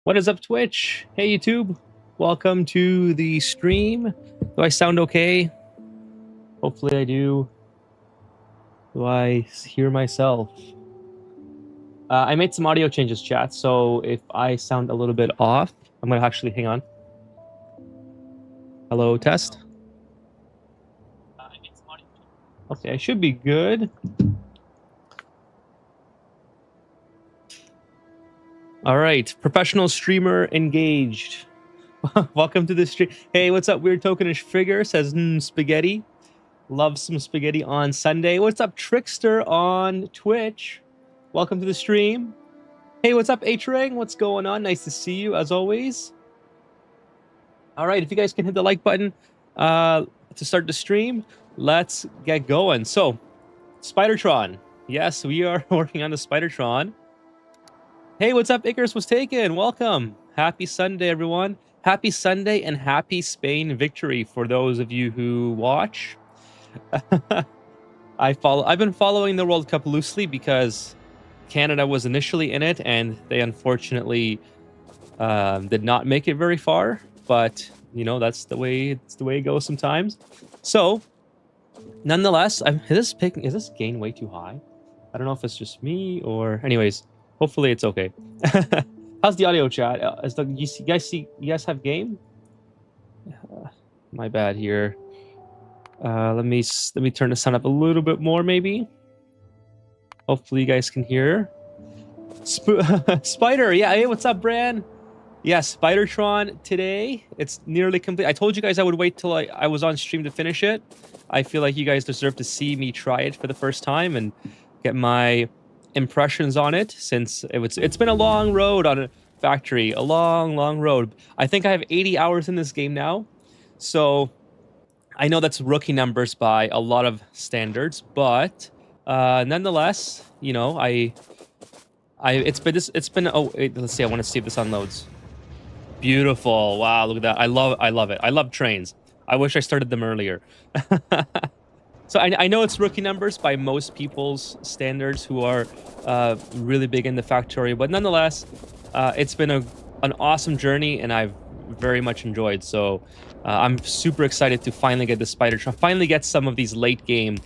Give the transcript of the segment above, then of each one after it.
What is up, Twitch? Hey, YouTube. Welcome to the stream. Do I sound okay? Hopefully I do. Do I hear myself? I made some audio changes, chat, so if I sound a little bit off, I'm going to actually hang on. Hello, test. Okay, I should be good. All right, professional streamer engaged. Welcome to the stream. Hey, what's up, Weird Tokenish Figure? Says spaghetti. Love some spaghetti on Sunday. What's up, Trickster on Twitch? Welcome to the stream. Hey, what's up, H-Ring? What's going on? Nice to see you, as always. All right, if you guys can hit the like button to start the stream, let's get going. So, Spidertron. Yes, we are working on the Spidertron. Hey, what's up, Icarus was taken? Welcome. Happy Sunday, everyone. Happy Sunday and happy Spain victory for those of you who watch. I've been following the World Cup loosely because Canada was initially in it and they unfortunately did not make it very far, but you know, that's the way it goes sometimes. So nonetheless, is this gain way too high? I don't know if it's just me or anyways, hopefully it's okay. How's the audio, chat? You guys have game? My bad here. Let me turn the sound up a little bit more, maybe. Hopefully you guys can hear. Spider, yeah. Hey, what's up, Bran? Yeah, Spidertron today. It's nearly complete. I told you guys I would wait till I was on stream to finish it. I feel like you guys deserve to see me try it for the first time and get my impressions on it, since it's been a long road on a factory, a long road. I think I have 80 hours in this game now, so I know that's rookie numbers by a lot of standards, but nonetheless, you know, it's been oh wait, let's see, I want to see if this unloads. Beautiful. Wow, look at that. I love it. I love trains. I wish I started them earlier. So I know it's rookie numbers by most people's standards who are really big in the Factorio, but nonetheless, it's been an awesome journey and I've very much enjoyed. So I'm super excited to finally get the Spidertron, finally get some of these late game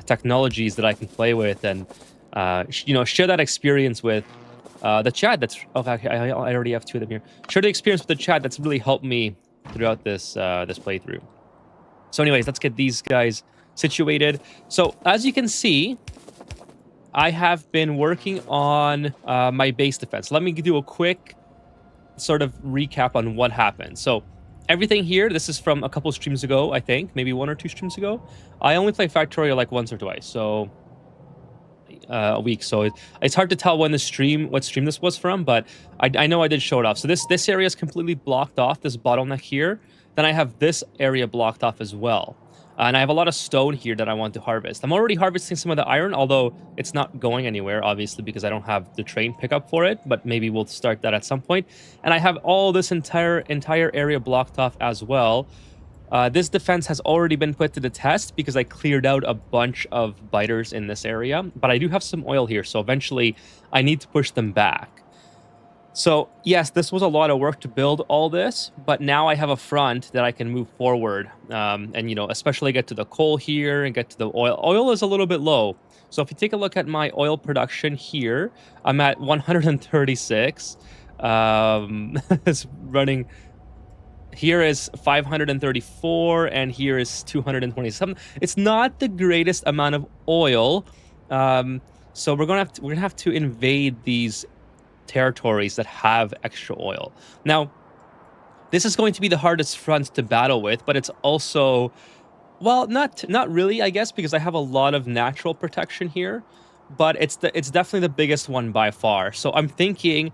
technologies that I can play with and you know, share that experience with the chat. That's okay. I already have two of them here. Share the experience with the chat that's really helped me throughout this this playthrough. So anyways, let's get these guys situated. So as you can see, I have been working on my base defense. Let me do a quick sort of recap on what happened. So everything here, this is from a couple streams ago, I think, maybe 1 or 2 streams ago. I only play Factorio like once or twice, so a week. So it's hard to tell when what stream this was from, but I know I did show it off. So this area is completely blocked off, this bottleneck here. Then I have this area blocked off as well. And I have a lot of stone here that I want to harvest. I'm already harvesting some of the iron, although it's not going anywhere, obviously, because I don't have the train pickup for it, but maybe we'll start that at some point. And I have all this entire area blocked off as well. This defense has already been put to the test because I cleared out a bunch of biters in this area, but I do have some oil here, so eventually I need to push them back. So yes, this was a lot of work to build all this, but now I have a front that I can move forward and, you know, especially get to the coal here and get to the oil. Oil is a little bit low. So if you take a look at my oil production here, I'm at 136. It's running. Here is 534 and here is 227. It's not the greatest amount of oil. So we're gonna have to invade these territories that have extra oil. Now, this is going to be the hardest front to battle with, but it's also, well, not really, I guess, because I have a lot of natural protection here, but it's definitely the biggest one by far. So I'm thinking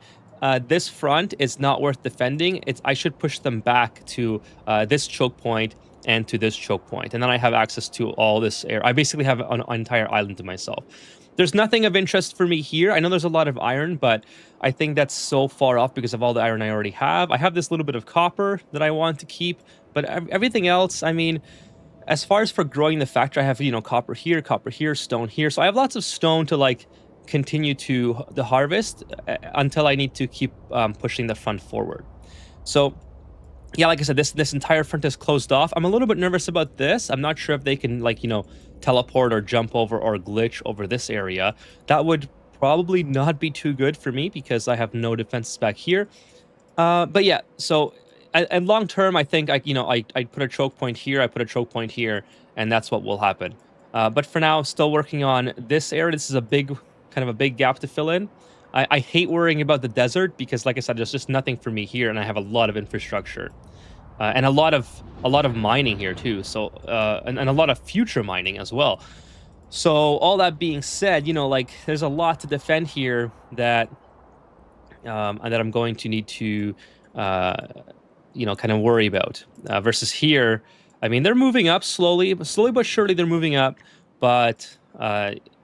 this front is not worth defending. I should push them back to this choke point and to this choke point, and then I have access to all this air. I basically have an entire island to myself. There's nothing of interest for me here. I know there's a lot of iron, but I think that's so far off because of all the iron I already have. I have this little bit of copper that I want to keep, but everything else, I mean, as far as for growing the factory, I have, you know, copper here, stone here. So I have lots of stone to like continue to the harvest until I need to keep pushing the front forward. So yeah, like I said, this entire front is closed off. I'm a little bit nervous about this. I'm not sure if they can, like, teleport or jump over or glitch over this area. That would probably not be too good for me because I have no defenses back here. But yeah, so and long term, I think I put a choke point here, I put a choke point here, and that's what will happen. But for now, still working on this area. This is kind of a big gap to fill in. I hate worrying about the desert because, like I said, there's just nothing for me here, and I have a lot of infrastructure and a lot of mining here too. So and a lot of future mining as well. So all that being said, like there's a lot to defend here that I'm going to need to kind of worry about versus here. I mean, they're moving up slowly but surely. They're moving up, but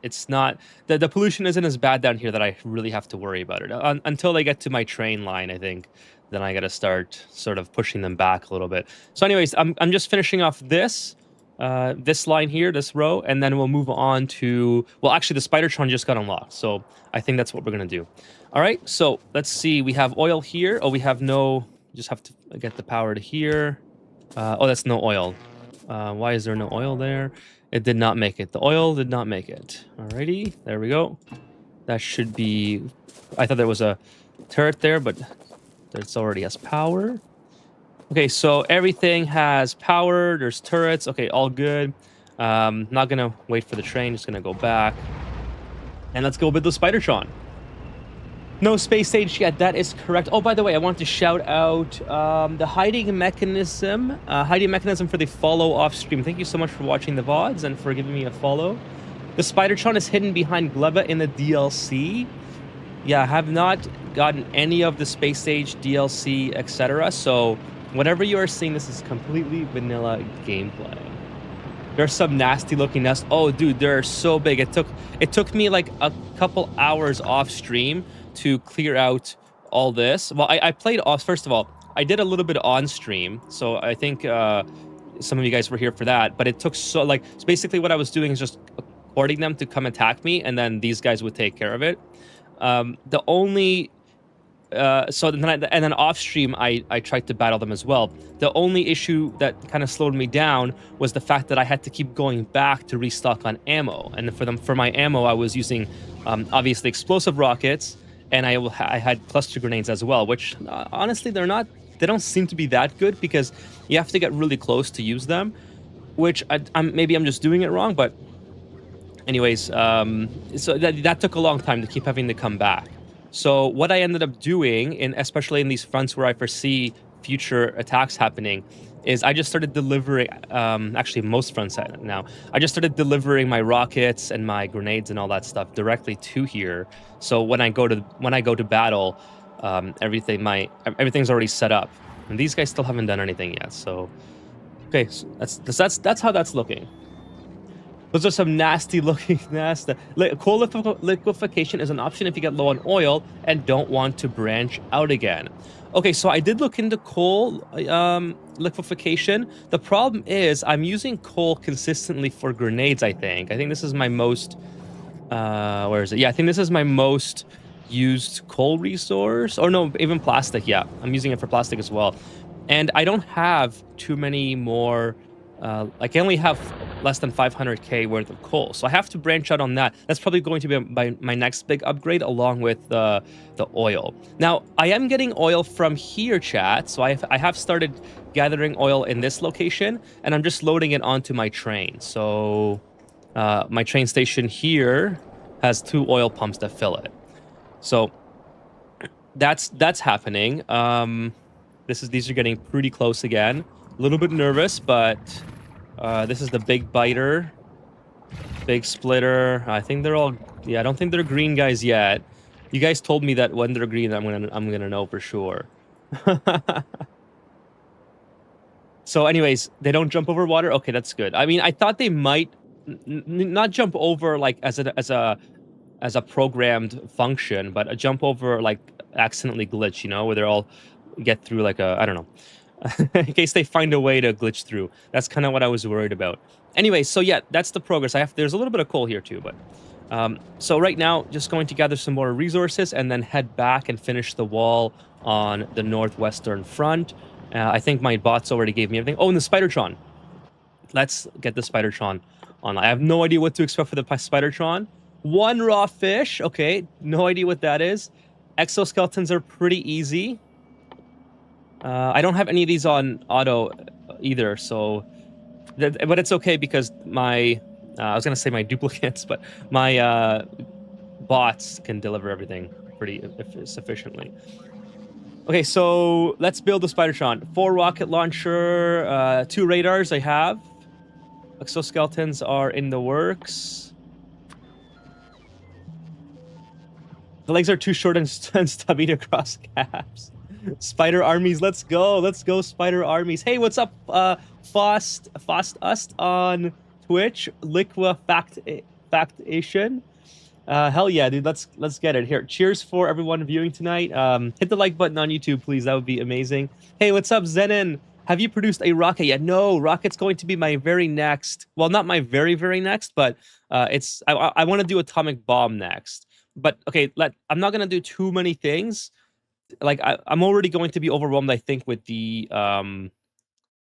it's not the pollution isn't as bad down here that I really have to worry about it until they get to my train line. I think then I got to start sort of pushing them back a little bit. So, anyways, I'm just finishing off this line here, this row, and then we'll move on to, well, actually, the Spidertron just got unlocked, so I think that's what we're gonna do. All right, so let's see. We have oil here. Oh, we have no. Just have to get the power to here. Oh, that's no oil. Why is there no oil there? It did not make it. The oil did not make it. Alrighty, there we go. That should be... I thought there was a turret there, but it already has power. Okay, so everything has power. There's turrets. Okay, all good. Not gonna wait for the train. Just gonna go back. And let's go with the Spidertron. No space stage yet. That is correct. Oh, by the way, I want to shout out the hiding mechanism for the follow off stream. Thank you so much for watching the VODs and for giving me a follow. The Spidertron is hidden behind Gleba in the DLC. Yeah, I have not gotten any of the space stage DLC, etc. So whatever you are seeing, this is completely vanilla gameplay. There's some nasty looking nests. Oh, dude, they're so big. It took me like a couple hours off stream to clear out all this. Well, I played off. First of all, I did a little bit on stream, so I think some of you guys were here for that. But it took so basically what I was doing is just courting them to come attack me, and then these guys would take care of it. The only then off stream, I tried to battle them as well. The only issue that kind of slowed me down was the fact that I had to keep going back to restock on ammo. And for my ammo, I was using obviously explosive rockets, and I had cluster grenades as well, which honestly they don't seem to be that good because you have to get really close to use them, which maybe I'm just doing it wrong. But anyways, so that took a long time to keep having to come back. So what I ended up doing, especially in these fronts where I foresee future attacks happening, is I just started delivering, actually most fronts now, I just started delivering my rockets and my grenades and all that stuff directly to here. So when I go to battle, everything's already set up. And these guys still haven't done anything yet. So, okay, so that's how that's looking. Those are some nasty looking coal liquefaction is an option if you get low on oil and don't want to branch out again. Okay, so I did look into coal liquefaction. The problem is I'm using coal consistently for grenades, I think. I think this is my most... where is it? Yeah, I think this is my most used coal resource. Or no, even plastic, yeah. I'm using it for plastic as well. And I don't have too many more... I can only have less than 500k worth of coal, so I have to branch out on that. That's probably going to be my next big upgrade, along with the oil. Now, I am getting oil from here, chat, so I have started gathering oil in this location, and I'm just loading it onto my train. So my train station here has 2 oil pumps that fill it. So that's happening. These are getting pretty close again. A little bit nervous, but this is the big biter, big splitter. I think they're all... Yeah, I don't think they're green guys yet. You guys told me that when they're green, I'm gonna know for sure. So, anyways, they don't jump over water. Okay, that's good. I mean, I thought they might not jump over like as a programmed function, but a jump over like accidentally glitch. Where they're all get through like I don't know. In case they find a way to glitch through. That's kind of what I was worried about. Anyway, so yeah, that's the progress. There's a little bit of coal here too, but So right now, just going to gather some more resources and then head back and finish the wall on the northwestern front. I think my bots already gave me everything. Oh, and the Spidertron. Let's get the Spidertron on. I have no idea what to expect for the Spidertron. One raw fish. Okay, no idea what that is. Exoskeletons are pretty easy. I don't have any of these on auto either, so... But it's okay because my... I was going to say my duplicates, but my bots can deliver everything pretty sufficiently. Okay, so let's build the Spidertron. 4 rocket launcher, 2 radars I have. Exoskeletons are in the works. The legs are too short and stubby to cross gaps. Spider armies, let's go. Let's go, spider armies. Hey, what's up, Fost on Twitch? Liqua Factation. Hell yeah, dude. Let's get it. Here, cheers for everyone viewing tonight. Hit the like button on YouTube, please. That would be amazing. Hey, what's up, Zenon? Have you produced a rocket yet? No, rocket's going to be my very next. Well, not my very next, but it's. I want to do atomic bomb next. But okay, I'm not gonna do too many things. Like I'm already going to be overwhelmed, I think, with the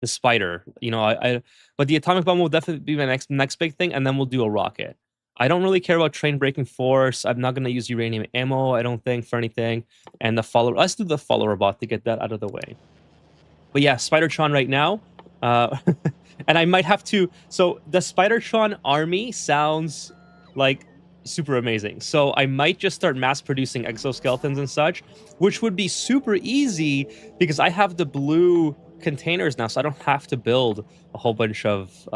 spider. You know, but the atomic bomb will definitely be my next big thing, and then we'll do a rocket. I don't really care about train breaking force. I'm not gonna use uranium ammo, I don't think, for anything. And the follower, let's do the follower bot to get that out of the way. But yeah, Spidertron right now. And I might have to. So the Spidertron army sounds like super amazing. So I might just start mass producing exoskeletons and such, which would be super easy because I have the blue containers now, so I don't have to build a whole bunch of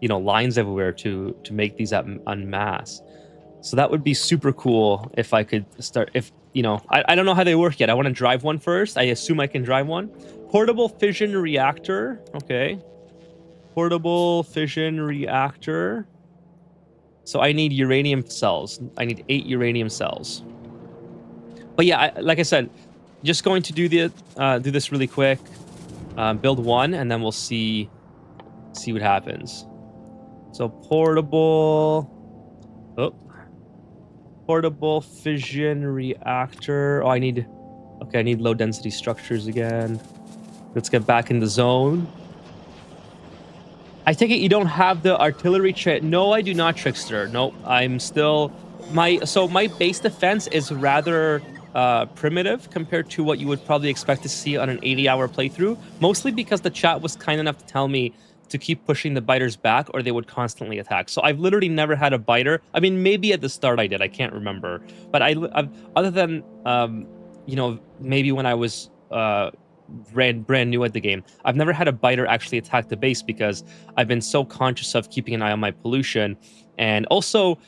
you know, lines everywhere to make these en masse. So that would be super cool if I could start. If you know, I don't know how they work yet. I want to drive one first. I assume I can drive one. Portable fission reactor. Okay. Portable fission reactor. So I need uranium cells. I need 8 uranium cells. But yeah, like I said, just going to do this really quick. Build one, and then we'll see what happens. So portable fission reactor. Oh, I need low density structures again. Let's get back in the zone. I take it you don't have the artillery trait. No, I do not, Trickster. Nope, I'm still... My base defense is rather primitive compared to what you would probably expect to see on an 80-hour playthrough, mostly because the chat was kind enough to tell me to keep pushing the biters back or they would constantly attack. So I've literally never had a biter. I mean, maybe at the start I did. I can't remember. But I've other than, you know, maybe when I was... brand new at the game, I've never had a biter actually attack the base because I've been so conscious of keeping an eye on my pollution and also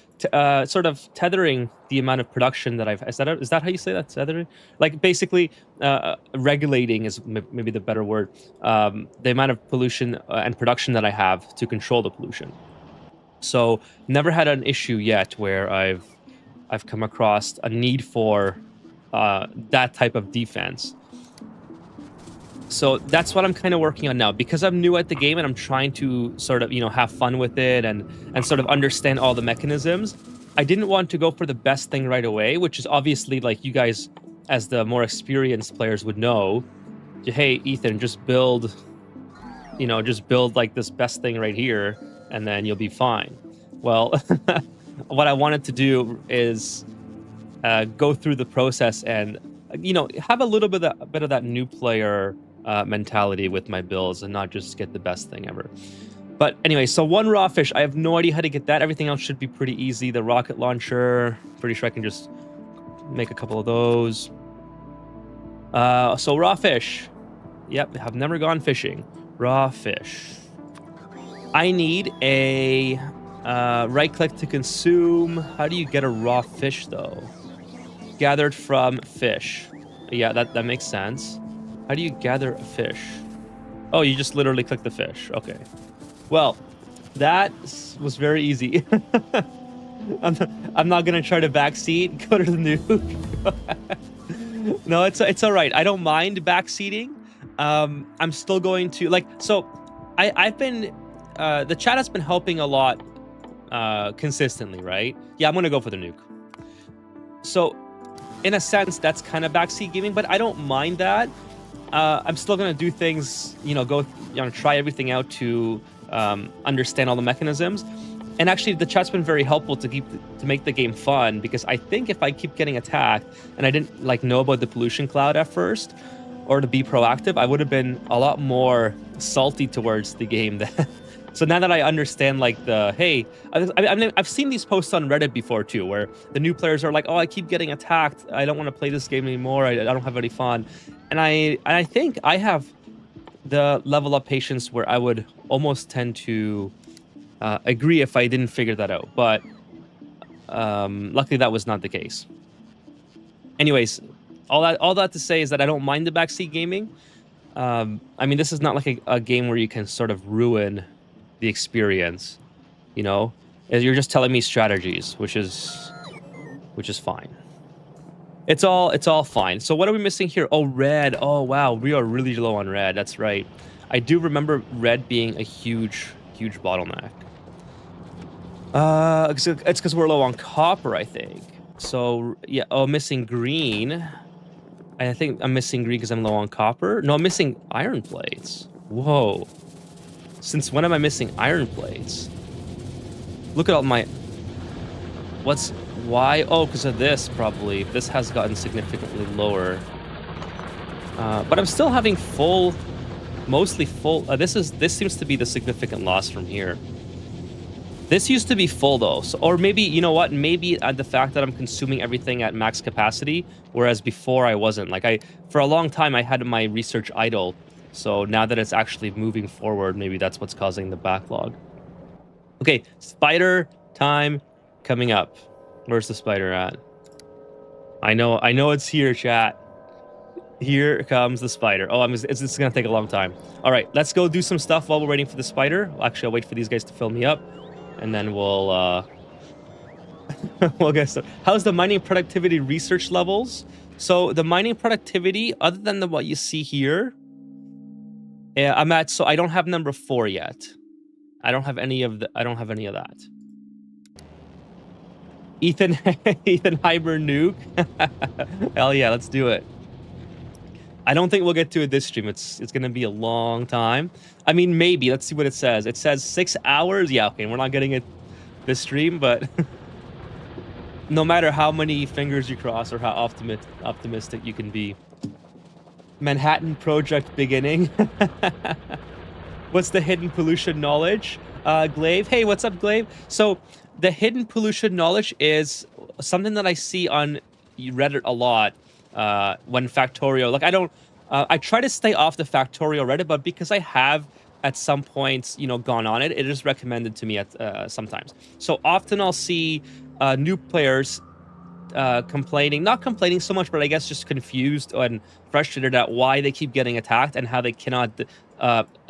sort of tethering the amount of production that I've... Is that how you say that? Tethering? Like basically regulating is maybe the better word. The amount of pollution and production that I have to control the pollution. So never had an issue yet where I've come across a need for that type of defense. So that's what I'm kind of working on now because I'm new at the game and I'm trying to sort of, you know, have fun with it and sort of understand all the mechanisms. I didn't want to go for the best thing right away, which is obviously like you guys as the more experienced players would know. Hey, Ethan, just build like this best thing right here and then you'll be fine. Well, what I wanted to do is go through the process and, you know, have a little bit of that new player mentality with my builds and not just get the best thing ever. But anyway, so 1 raw fish. I have no idea how to get that. Everything else should be pretty easy. The rocket launcher, pretty sure I can just make a couple of those. So raw fish. Yep, I've never gone fishing. Raw fish. I need a right click to consume. How do you get a raw fish though? Gathered from fish. Yeah, that makes sense. How do you gather a fish? Oh, you just literally click the fish. Okay. Well, that was very easy. I'm not gonna try to backseat. Go to the noob. No, it's all right. I don't mind backseating. I'm still going to like. So, I've been the chat has been helping a lot consistently, right? Yeah, I'm gonna go for the nuke. So, in a sense, that's kind of backseat gaming, but I don't mind that. I'm still gonna do things, try everything out to understand all the mechanisms. And actually, the chat's been very helpful to make the game fun, because I think if I keep getting attacked and I didn't know about the pollution cloud at first, or to be proactive, I would have been a lot more salty towards the game. So now that I understand, I've seen these posts on Reddit before too, where the new players are like, "Oh, I keep getting attacked. I don't want to play this game anymore. I don't have any fun." And I think I have the level of patience where I would almost tend to agree if I didn't figure that out. But luckily, that was not the case. Anyways, all that to say is that I don't mind the backseat gaming. I mean, this is not like a game where you can sort of ruin the experience, You're just telling me strategies, which is fine. It's all fine. So what are we missing here? Oh, red. Oh, wow, we are really low on red. That's right. I do remember red being a huge bottleneck. It's because we're low on copper, I think. So yeah. Oh, missing green. I think I'm missing green because I'm low on copper. No, I'm missing iron plates. Whoa. Since when am I missing iron plates? Look at all my... Why? Oh, because of this, probably. This has gotten significantly lower. But I'm still having mostly full... This seems to be the significant loss from here. This used to be full, though. So, or maybe, you know what? Maybe the fact that I'm consuming everything at max capacity, whereas before I wasn't. For a long time, I had my research idle. So now that it's actually moving forward, maybe that's what's causing the backlog. Okay, spider time coming up. Where's the spider at? I know it's here, chat. Here comes the spider. Oh, it's going to take a long time. All right, let's go do some stuff while we're waiting for the spider. Actually, I'll wait for these guys to fill me up. And then we'll we'll get started. How's the mining productivity research levels? So the mining productivity, other than what you see here, I'm at. So I don't have number 4 yet. I don't have any of that. Ethan Hyber nuke. Hell yeah, let's do it. I don't think we'll get to it this stream. It's going to be a long time. I mean, maybe. Let's see what it says. It says 6 hours. Yeah, okay. We're not getting it this stream, but no matter how many fingers you cross or how optimistic you can be. Manhattan Project beginning. What's the hidden pollution knowledge? Glaive. Hey, what's up, Glaive? So the hidden pollution knowledge is something that I see on Reddit a lot. When Factorio, I try to stay off the Factorio Reddit, but because I have at some points, gone on it, it is recommended to me at sometimes. So often I'll see new players complaining, not complaining so much, but I guess just confused and frustrated at why they keep getting attacked and how they cannot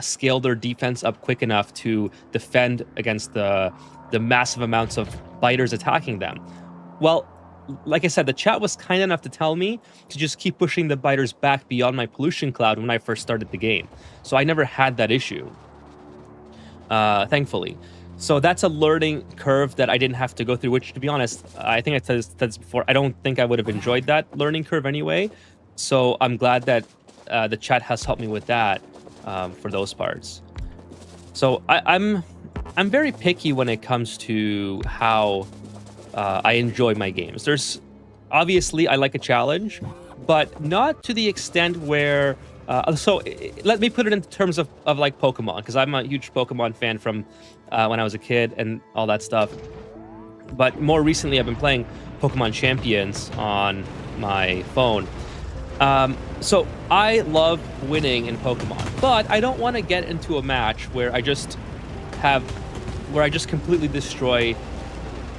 scale their defense up quick enough to defend against the massive amounts of biters attacking them. Well, like I said, the chat was kind enough to tell me to just keep pushing the biters back beyond my pollution cloud when I first started the game. So I never had that issue, thankfully. So that's a learning curve that I didn't have to go through, which, to be honest, I think I said this before, I don't think I would have enjoyed that learning curve anyway. So I'm glad that the chat has helped me with that for those parts. So I'm very picky when it comes to how I enjoy my games. There's obviously I like a challenge, but not to the extent where. So let me put it in terms of like Pokemon, because I'm a huge Pokemon fan from when I was a kid and all that stuff. But more recently, I've been playing Pokemon Champions on my phone. So I love winning in Pokemon, but I don't want to get into a match where I just completely destroy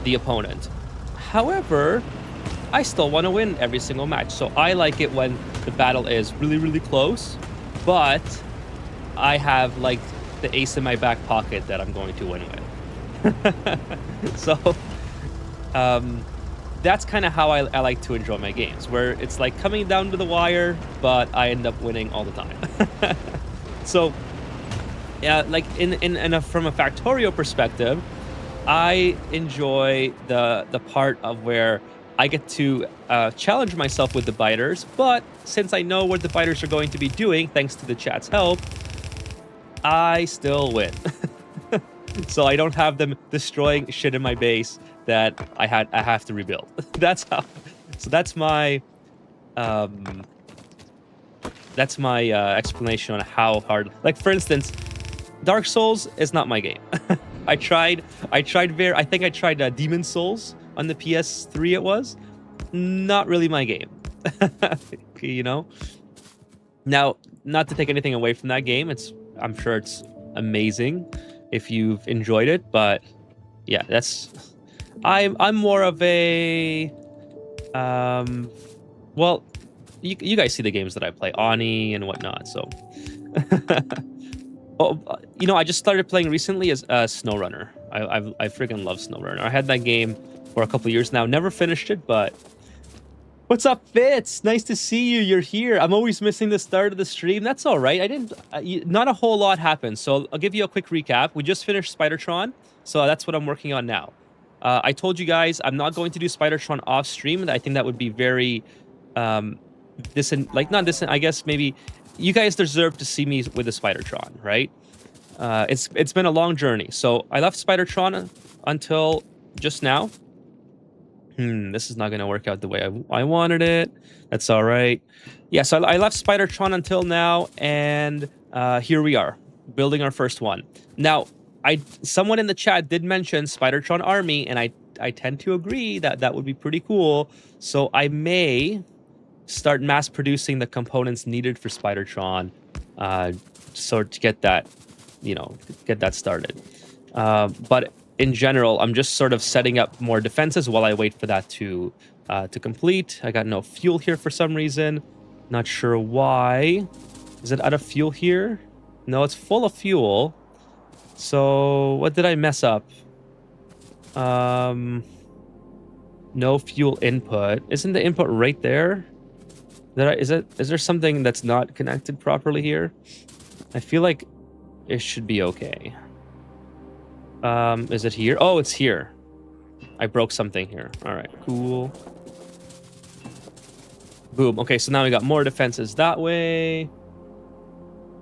the opponent. However, I still want to win every single match. So I like it when the battle is really, really close, but I have like the ace in my back pocket that I'm going to win with. So that's kind of how I like to enjoy my games, where it's like coming down to the wire, but I end up winning all the time. So yeah, like from a Factorio perspective, I enjoy the part of where I get to challenge myself with the biters, but since I know what the biters are going to be doing, thanks to the chat's help, I still win. So I don't have them destroying shit in my base that I have to rebuild. That's how. So um that's my explanation on how hard. Like for instance, Dark Souls is not my game. I tried I think I tried Demon Souls on the PS3 it was. Not really my game. You know? Now, not to take anything away from that game, I'm sure it's amazing if you've enjoyed it, but yeah, I'm more of a well, you guys see the games that I play, Ani and whatnot, so oh, I just started playing recently as SnowRunner. I freaking love SnowRunner. I had that game for a couple years now. Never finished it, but what's up, Fitz? Nice to see you. You're here. I'm always missing the start of the stream. That's all right. I didn't. Not a whole lot happened, so I'll give you a quick recap. We just finished Spidertron, so that's what I'm working on now. I told you guys I'm not going to do Spidertron off stream. I think that would be very not I guess maybe you guys deserve to see me with the Spidertron, right? It's been a long journey. So I left Spidertron until just now. This is not going to work out the way I wanted it. That's all right. Yeah, so I left Spidertron until now, and here we are, building our first one. Now, someone in the chat did mention Spidertron Army, and I tend to agree that would be pretty cool. So I may start mass producing the components needed for Spidertron, so to get that, get that started. But in general, I'm just sort of setting up more defenses while I wait for that to complete. I got no fuel here for some reason. Not sure why. Is it out of fuel here? No, it's full of fuel. So what did I mess up? No fuel input. Isn't the input right there? Is there something that's not connected properly here? I feel like it should be okay. Is it here? Oh, it's here. I broke something here. All right, cool. Boom. Okay, so now we got more defenses that way.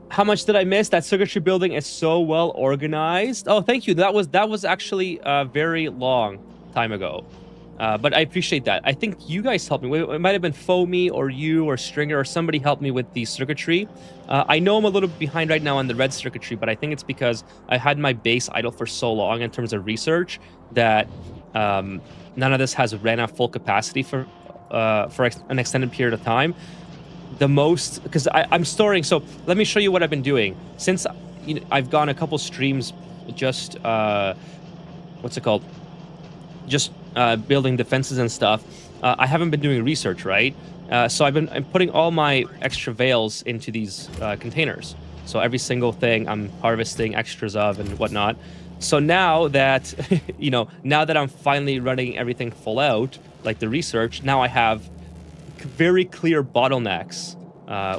How much did I miss? That circuitry building is so well organized. Oh, thank you. That was actually a very long time ago. But I appreciate that. I think you guys helped me. It might have been Foamy or you or Stringer or somebody helped me with the circuitry. I know I'm a little bit behind right now on the red circuitry, but I think it's because I had my base idle for so long in terms of research that none of this has ran at full capacity for an extended period of time. The most, because I'm storing. So let me show you what I've been doing since I've gone a couple streams. Just what's it called? Just building defenses and stuff. I haven't been doing research, right? So I'm putting all my extra veils into these containers. So every single thing I'm harvesting extras of and whatnot. So now that now that I'm finally running everything full out, like the research, now I have very clear bottlenecks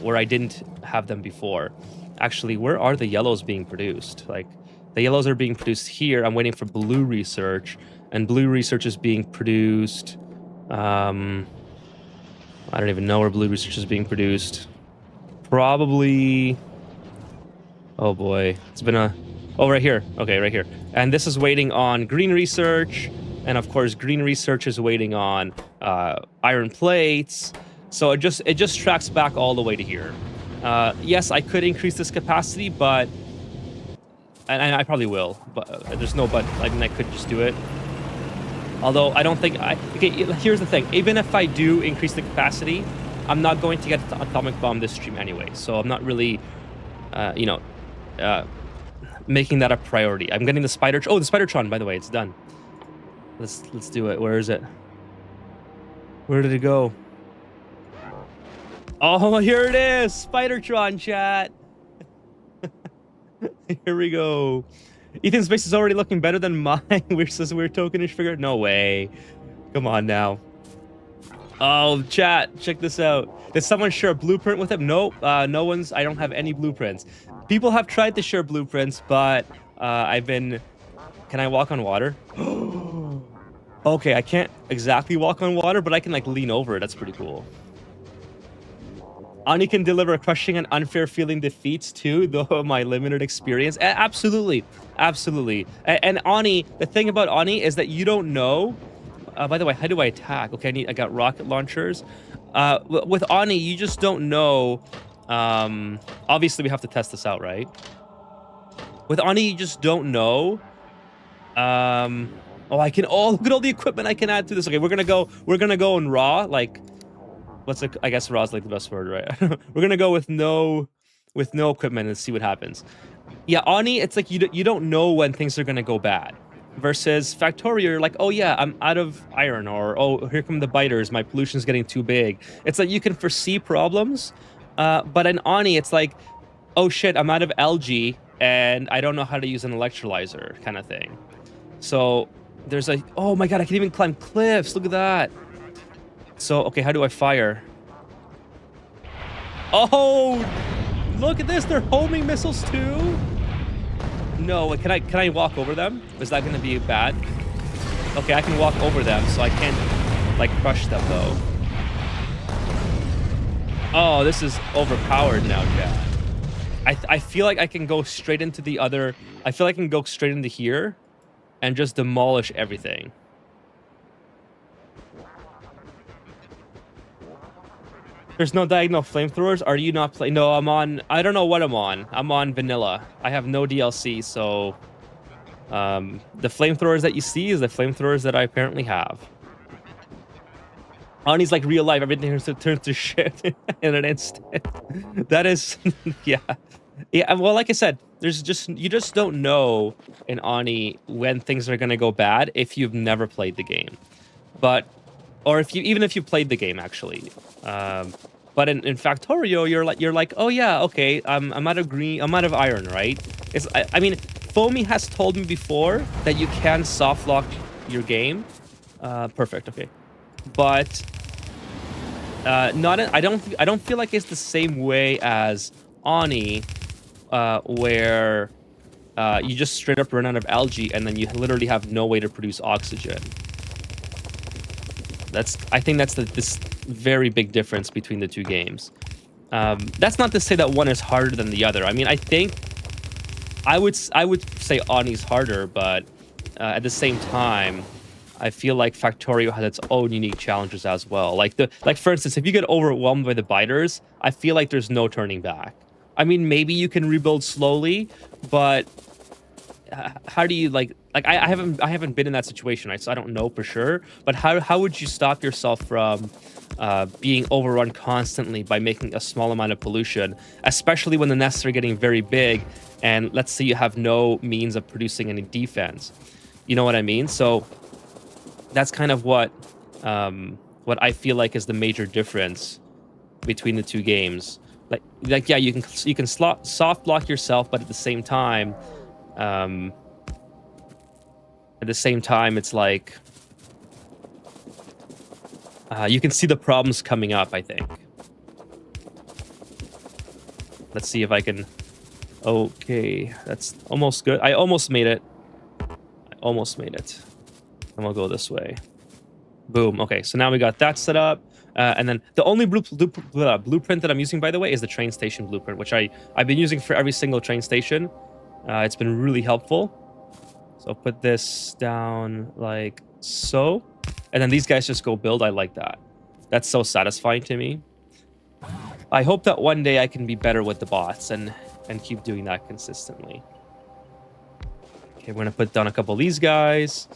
where I didn't have them before. Actually, where are the yellows being produced? Like the yellows are being produced here. I'm waiting for blue research, and blue research is being produced. I don't even know where blue research is being produced. Probably. Oh boy, it's been right here. Okay, right here. And this is waiting on green research. And of course, green research is waiting on iron plates. So it just tracks back all the way to here. Yes, I could increase this capacity, but and I probably will. But there's no but. I mean, I could just do it. Although I don't think okay, here's the thing. Even if I do increase the capacity, I'm not going to get the atomic bomb this stream anyway. So I'm not really, making that a priority. I'm getting the spider. Oh, the Spidertron. By the way, it's done. Let's do it. Where is it? Where did it go? Oh, here it is. Spidertron, chat. Here we go. Ethan's base is already looking better than mine. Says we're tokenish figure. No way. Come on now. Oh, chat, check this out. Did someone share a blueprint with him? Nope. No one's. I don't have any blueprints. People have tried to share blueprints, but I've been Can I walk on water? Okay, I can't exactly walk on water, but I can like lean over it. That's pretty cool. Ani can deliver crushing and unfair feeling defeats too, though my limited experience. Absolutely. Absolutely. And Ani, the thing about Ani is that you don't know. By the way, how do I attack? Okay, I got rocket launchers. With Ani, you just don't know. Obviously, we have to test this out, right? With Ani, you just don't know. Oh, I can. Oh, look at all the equipment I can add to this. Okay, we're gonna go in raw. Like, what's it? I guess raw is like the best word, right? We're gonna go with no equipment and see what happens. Yeah, Ani, it's like you don't know when things are gonna go bad. Versus Factorio, you're like, oh yeah, I'm out of iron, or oh, here come the biters, my pollution's getting too big. It's like you can foresee problems, but in Ani, it's like, oh shit, I'm out of algae, and I don't know how to use an electrolyzer, kind of thing. So there's a, oh my god, I can even climb cliffs, look at that. So, okay, how do I fire? Oh, look at this, they're homing missiles too? No, can I walk over them? Is that going to be bad? Okay, I can walk over them, so I can't, like, crush them, though. Oh, this is overpowered now, Chad. I feel like I can go straight into the other... I feel like I can go straight into here and just demolish everything. There's no diagonal flamethrowers? Are you not playing? No, I'm on... I don't know what I'm on. I'm on vanilla. I have no DLC, so... the flamethrowers that you see is the flamethrowers that I apparently have. Ani's like real life. Everything turns to shit in an instant. That is... yeah. Yeah, well, like I said, there's just... You just don't know in Ani when things are going to go bad if you've never played the game. But... Or if you... Even if you played the game, actually. But in Factorio, you're like, oh yeah, okay, I'm out of green, I'm out of iron, right? I mean, Foamy has told me before that you can soft lock your game. Perfect, okay, but I don't feel like it's the same way as Ani, where you just straight up run out of algae and then you literally have no way to produce oxygen. I think that's this very big difference between the two games. That's not to say that one is harder than the other. I mean, I think I would say Ani's harder, but at the same time, I feel like Factorio has its own unique challenges as well. Like for instance, if you get overwhelmed by the biters, I feel like there's no turning back. I mean, maybe you can rebuild slowly, but how do you like I haven't been in that situation, right? So I don't know for sure. But how would you stop yourself from being overrun constantly by making a small amount of pollution, especially when the nests are getting very big, and let's say you have no means of producing any defense? You know what I mean? So that's kind of what I feel like is the major difference between the two games. Like yeah, you can soft block yourself, but at the same time. It's like you can see the problems coming up, I think. Let's see if I can... Okay, that's almost good. I almost made it. And we'll go this way. Boom. Okay, so now we got that set up. And then the only blueprint that I'm using, by the way, is the train station blueprint, which I've been using for every single train station. It's been really helpful. So I'll put this down like so. And then these guys just go build. I like that. That's so satisfying to me. I hope that one day I can be better with the bots and keep doing that consistently. Okay, we're going to put down a couple of these guys.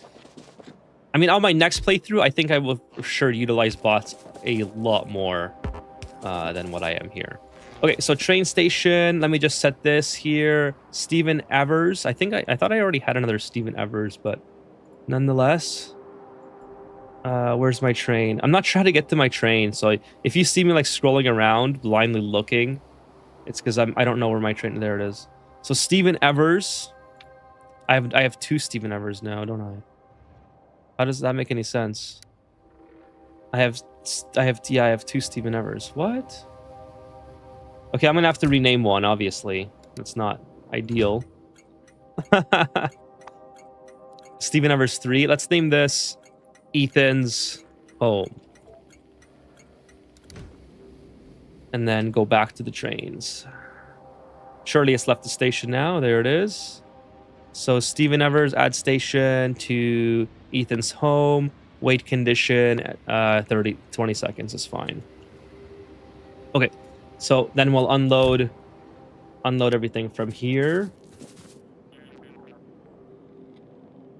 I mean, on my next playthrough, I think I will for sure utilize bots a lot more than what I am here. Okay, so train station. Let me just set this here. Stephen Evers. I thought I already had another Stephen Evers, but nonetheless. Where's my train? I'm not sure how to get to my train. So if you see me like scrolling around, blindly looking, it's because I don't know where my train. There it is. So Stephen Evers. I have two Stephen Evers now, don't I? How does that make any sense? I have two Stephen Evers. What? Okay, I'm gonna have to rename one, obviously. That's not ideal. Steven Evers 3. Let's name this Ethan's home. And then go back to the trains. Surely it's left the station now. There it is. So Steven Evers, add station to Ethan's home. Wait condition at 20 seconds is fine. Okay, so then we'll unload everything from here.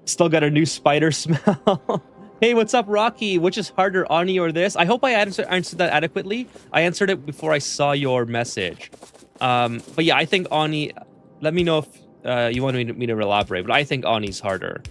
Still got a new spider smell. Hey, what's up, Rocky? Which is harder, Ani or this? I hope I answered that adequately. I answered it before I saw your message. But yeah, I think Ani. Let me know if you want me to elaborate. But I think Ani's harder.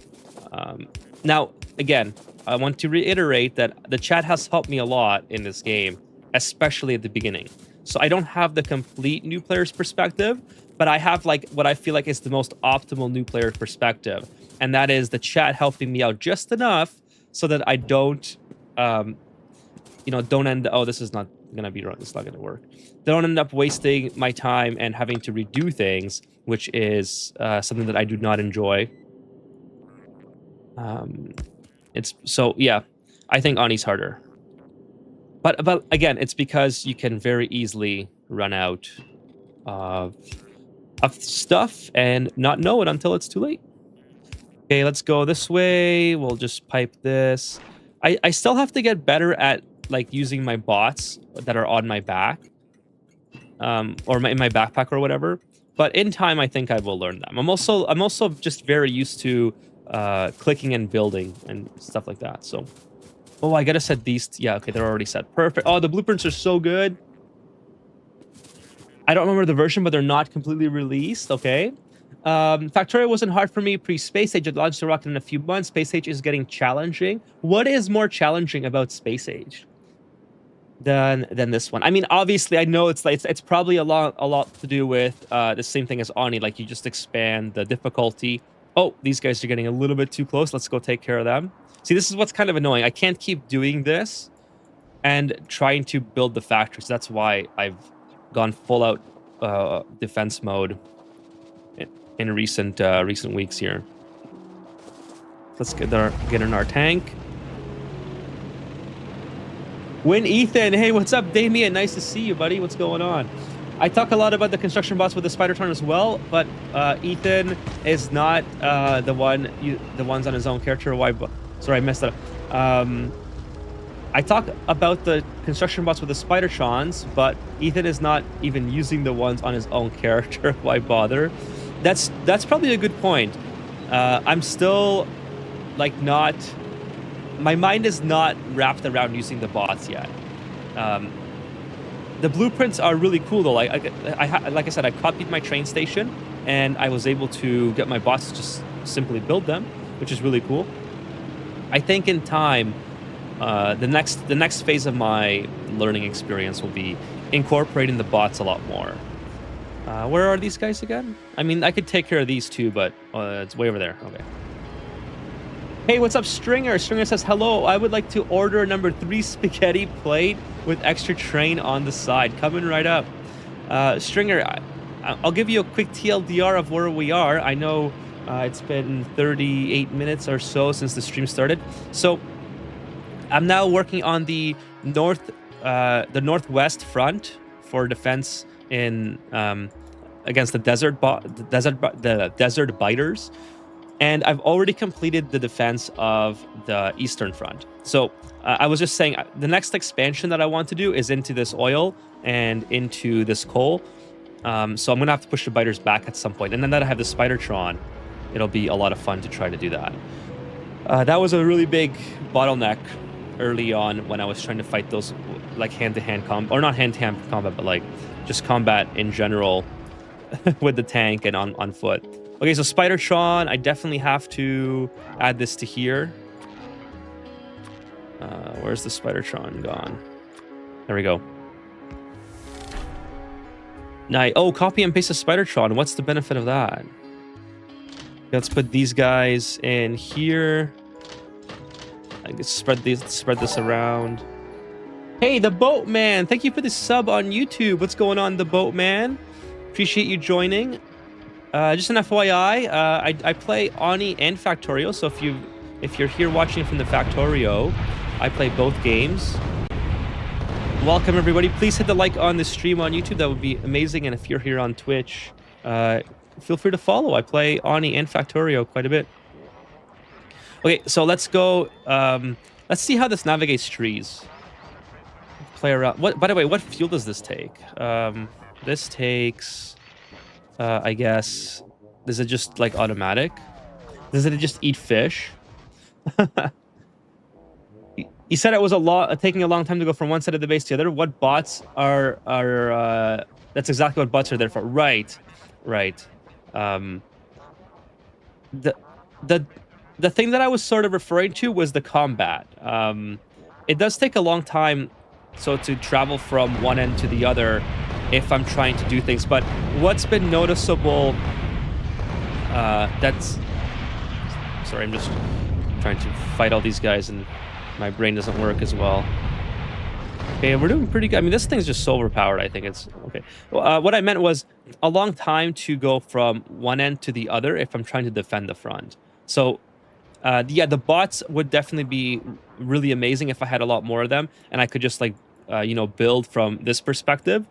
Now, again, I want to reiterate that the chat has helped me a lot in this game, especially at the beginning. So I don't have the complete new player's perspective, but I have like what I feel like is the most optimal new player perspective. And that is the chat helping me out just enough so that I don't, don't end. Oh, this is not gonna be wrong. It's not gonna work. Don't end up wasting my time and having to redo things, which is something that I do not enjoy. Yeah, I think Ani's harder. But again, it's because you can very easily run out of stuff and not know it until it's too late. Okay, let's go this way. We'll just pipe this. I still have to get better at like using my bots that are on my back, or in my backpack or whatever. But in time, I think I will learn them. I'm also just very used to clicking and building and stuff like that. So, oh, I gotta set these. Yeah, okay, they're already set. Perfect. Oh, the blueprints are so good. I don't remember the version, but they're not completely released. Okay. Factorio wasn't hard for me pre-Space Age. It launched the rocket in a few months. Space Age is getting challenging. What is more challenging about Space Age than this one? I mean, obviously, I know it's probably a lot to do with the same thing as Ani. Like you just expand the difficulty. Oh, these guys are getting a little bit too close. Let's go take care of them. See, this is what's kind of annoying. I can't keep doing this and trying to build the factories. That's why I've gone full out defense mode in recent weeks here. Let's get in our tank. Win Ethan. Hey, what's up, Damien? Nice to see you, buddy. What's going on? I talk a lot about the construction bots with the Spider-Tron as well, but Ethan is not the ones on his own character. Why? Sorry, I messed that up. I talk about the construction bots with the Spider-Trons, but Ethan is not even using the ones on his own character. Why bother? That's probably a good point. I'm still like not. My mind is not wrapped around using the bots yet. The blueprints are really cool though. Like I said, I copied my train station, and I was able to get my bots to just simply build them, which is really cool. I think in time, the next phase of my learning experience will be incorporating the bots a lot more. Where are these guys again? I mean, I could take care of these two, but it's way over there. Okay. Hey, what's up, Stringer? Stringer says, hello, I would like to order number 3 spaghetti plate with extra train on the side. Coming right up. Stringer, I'll give you a quick TLDR of where we are. I know it's been 38 minutes or so since the stream started. So I'm now working on the northwest front for defense in against the desert biters. And I've already completed the defense of the Eastern Front. So I was just saying, the next expansion that I want to do is into this oil and into this coal. So I'm going to have to push the biters back at some point. And then that I have the Spider-Tron, it'll be a lot of fun to try to do that. That was a really big bottleneck early on when I was trying to fight those like hand-to-hand combat, or not hand-to-hand combat, but like just combat in general with the tank and on foot. Okay, so Spider-Tron, I definitely have to add this to here. Where's the Spider-Tron gone? There we go. Nice. Oh, copy and paste the Spider-Tron. What's the benefit of that? Let's put these guys in here. I can spread this around. Hey, the Boatman. Thank you for the sub on YouTube. What's going on, the Boatman? Appreciate you joining. Just an FYI, I play Oni and Factorio, so if you're here watching from the Factorio, I play both games. Welcome everybody. Please hit the like on the stream on YouTube. That would be amazing. And if you're here on Twitch, feel free to follow. I play Oni and Factorio quite a bit. Okay, so let's go. Let's see how this navigates trees. Play around. What? By the way, what fuel does this take? This takes, I guess. Does it just like automatic? Does it just eat fish? You said it was taking a long time to go from one side of the base to the other. What bots are that's exactly what bots are there for. Right. The thing that I was sort of referring to was the combat. It does take a long time to travel from one end to the other if I'm trying to do things. But what's been noticeable, sorry, I'm just trying to fight all these guys and my brain doesn't work as well. Okay, we're doing pretty good. I mean, this thing's just so overpowered. I think it's okay. What I meant was a long time to go from one end to the other if I'm trying to defend the front. So, yeah, the bots would definitely be really amazing if I had a lot more of them and I could just like, build from this perspective.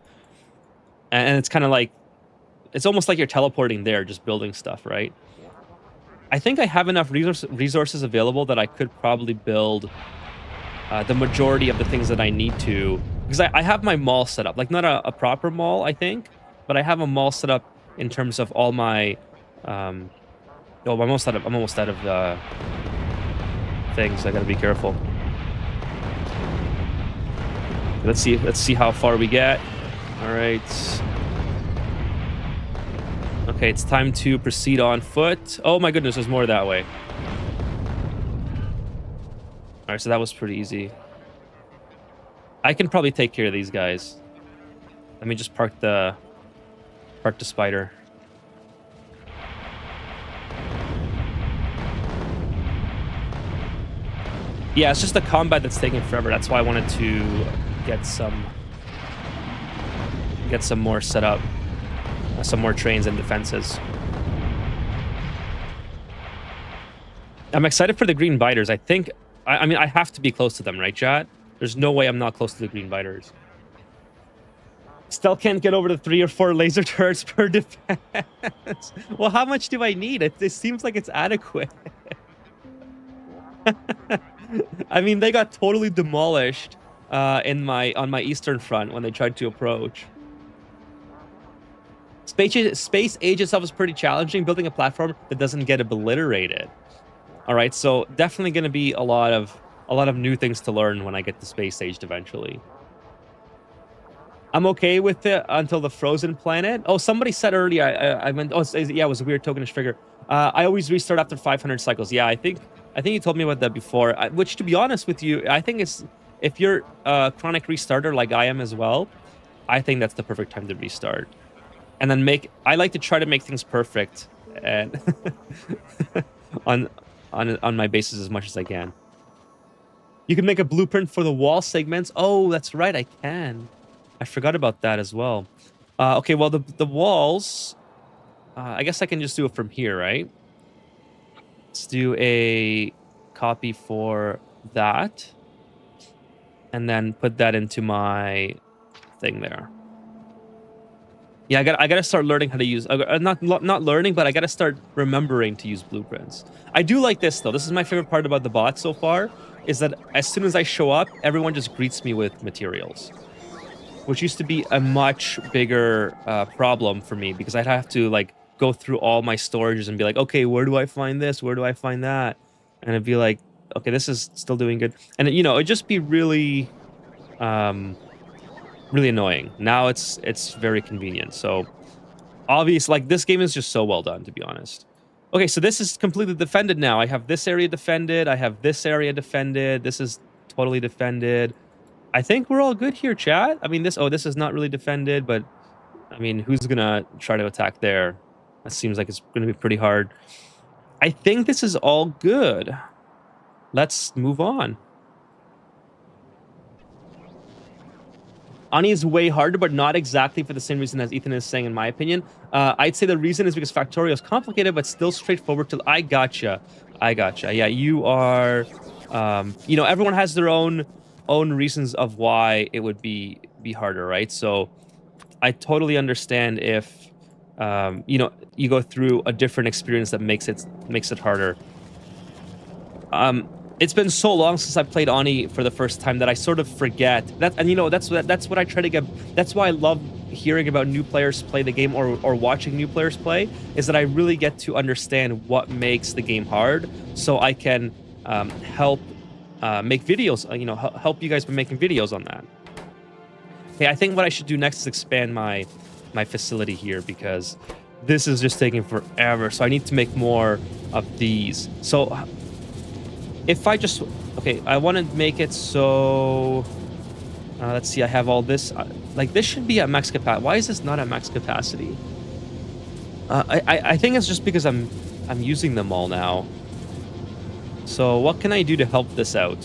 And it's kind of like, it's almost like you're teleporting there, just building stuff, right? I think I have enough resources available that I could probably build the majority of the things that I need to, because I have my mall set up, like not a proper mall, I think, but I have a mall set up in terms of all my, I'm almost out of things. I gotta be careful. Let's see how far we get. All right. Okay, it's time to proceed on foot. Oh my goodness, there's more that way. All right, so that was pretty easy. I can probably take care of these guys. Let me just park the spider. Yeah, it's just the combat that's taking forever. That's why I wanted to get some more set up. Some more trains and defenses. I'm excited for the green biters. I think, I mean, I have to be close to them, right, chat? There's no way I'm not close to the green biters. Still can't get over the 3 or 4 laser turrets per defense. Well, how much do I need? It seems like it's adequate. I mean, they got totally demolished on my eastern front when they tried to approach. Space age itself is pretty challenging. Building a platform that doesn't get obliterated. All right, so definitely going to be a lot of new things to learn when I get to space aged eventually. I'm okay with it until the frozen planet. Oh, somebody said earlier. I meant. Oh, yeah, it was a weird tokenish figure. I always restart after 500 cycles. Yeah, I think you told me about that before. Which, to be honest with you, I think it's if you're a chronic restarter like I am as well. I think that's the perfect time to restart. And then I like to try to make things perfect and on my bases as much as I can. You can make a blueprint for the wall segments. Oh, that's right, I can. I forgot about that as well. Okay, well the walls, I guess I can just do it from here, right? Let's do a copy for that, and then put that into my thing there. Yeah, I gotta start learning how to use. Not learning, but I gotta start remembering to use blueprints. I do like this though. This is my favorite part about the bot so far, is that as soon as I show up, everyone just greets me with materials, which used to be a much bigger problem for me because I'd have to like go through all my storages and be like, okay, where do I find this? Where do I find that? And it'd be like, okay, this is still doing good, and it'd just be really. Really annoying. Now it's very convenient. So obvious, like this game is just so well done, to be honest. Okay, so this is completely defended now. I have this area defended. I have this area defended. This is totally defended. I think we're all good here, chat. I mean, this is not really defended, but I mean, who's gonna try to attack there? That seems like it's gonna be pretty hard. I think this is all good. Let's move on. Ani is way harder, but not exactly for the same reason as Ethan is saying, in my opinion. I'd say the reason is because Factorio is complicated, but still straightforward. I gotcha. Yeah, you are. You know, everyone has their own reasons of why it would be harder, right? So I totally understand if you know, you go through a different experience that makes it harder. It's been so long since I played Ani for the first time that I sort of forget that, and you know, that's what I try to get. That's why I love hearing about new players play the game or watching new players play, is that I really get to understand what makes the game hard, so I can help make videos. You know, help you guys by making videos on that. Okay, I think what I should do next is expand my facility here, because this is just taking forever. So I need to make more of these. So if I just, okay, I want to make it so, let's see, I have all this, like this should be at max capacity. Why is this not at max capacity? I think it's just because I'm using them all now. So what can I do to help this out?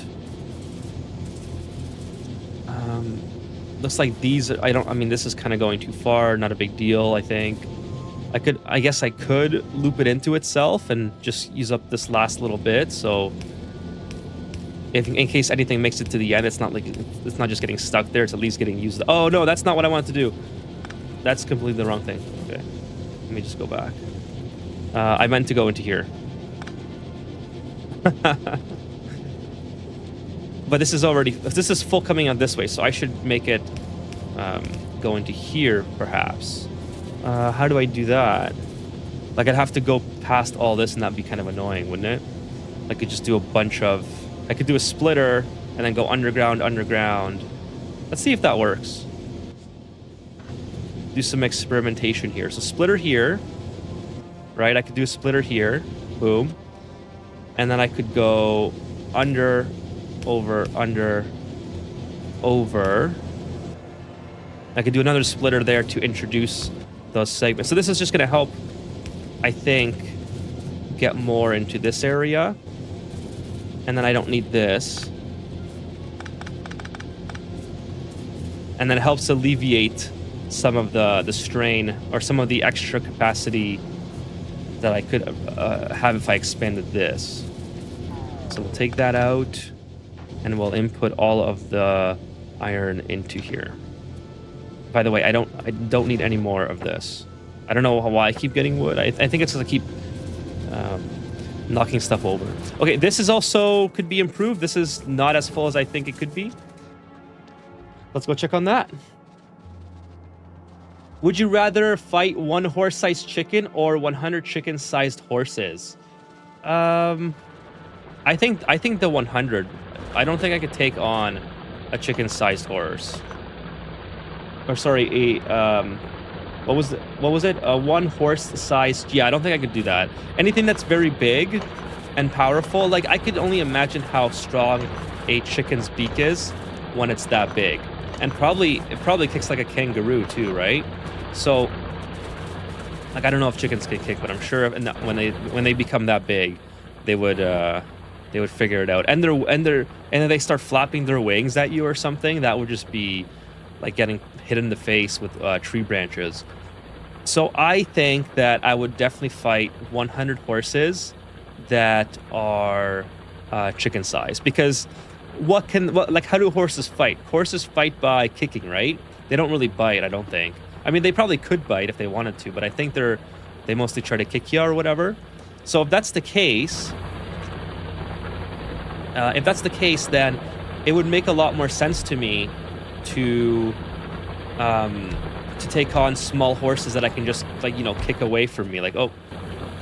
Looks like these, I mean, this is kind of going too far, not a big deal, I think. I guess I could loop it into itself and just use up this last little bit, so in case anything makes it to the end, it's not like it's not just getting stuck there, it's at least getting used. Oh no, that's not what I wanted to do. That's completely the wrong thing. Okay, let me just go back. I meant to go into here. But this is full coming out this way, so I should make it go into here perhaps. How do I do that? Like, I'd have to go past all this, and that'd be kind of annoying, wouldn't it? I could just do a bunch of, I could do a splitter and then go underground. Let's see if that works. Do some experimentation here. So splitter here, right? I could do a splitter here, boom. And then I could go under, over. I could do another splitter there to introduce those segments. So this is just going to help, I think, get more into this area. And then I don't need this. And then it helps alleviate some of the strain or some of the extra capacity that I could have if I expanded this. So we'll take that out and we'll input all of the iron into here. By the way, I don't need any more of this. I don't know why I keep getting wood. I think it's because I keep knocking stuff over. Okay, this is also could be improved. This is not as full as I think it could be. Let's go check on that. Would you rather fight one horse-sized chicken or 100 chicken-sized horses? I think the 100. I don't think I could take on a chicken-sized horse. Or sorry, what was it? A one horse-sized. Yeah, I don't think I could do that. Anything that's very big and powerful, like I could only imagine how strong a chicken's beak is when it's that big, and it probably kicks like a kangaroo too, right? So, like, I don't know if chickens can kick, but I'm sure when they become that big, they would figure it out. And then they start flapping their wings at you or something. That would just be like getting hit in the face with tree branches. So I think that I would definitely fight 100 horses that are chicken size, because how do horses fight? Horses fight by kicking, right? They don't really bite, I don't think. I mean, they probably could bite if they wanted to, but I think they mostly try to kick you or whatever. So if that's the case, then it would make a lot more sense to me to take on small horses that I can just, like, you know, kick away from me, like, oh,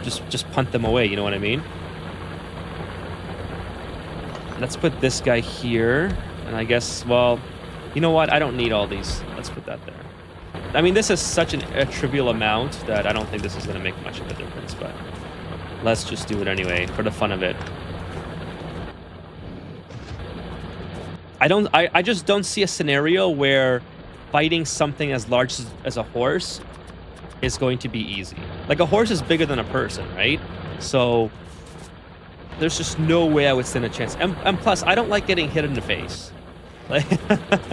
just punt them away, you know what I mean? Let's put this guy here, and I guess, well, you know what? I don't need all these. Let's put that there. I mean, this is such a trivial amount that I don't think this is going to make much of a difference, but let's just do it anyway for the fun of it. I just don't see a scenario where fighting something as large as a horse is going to be easy. Like, a horse is bigger than a person, right? So there's just no way I would stand a chance. And plus, I don't like getting hit in the face. Like,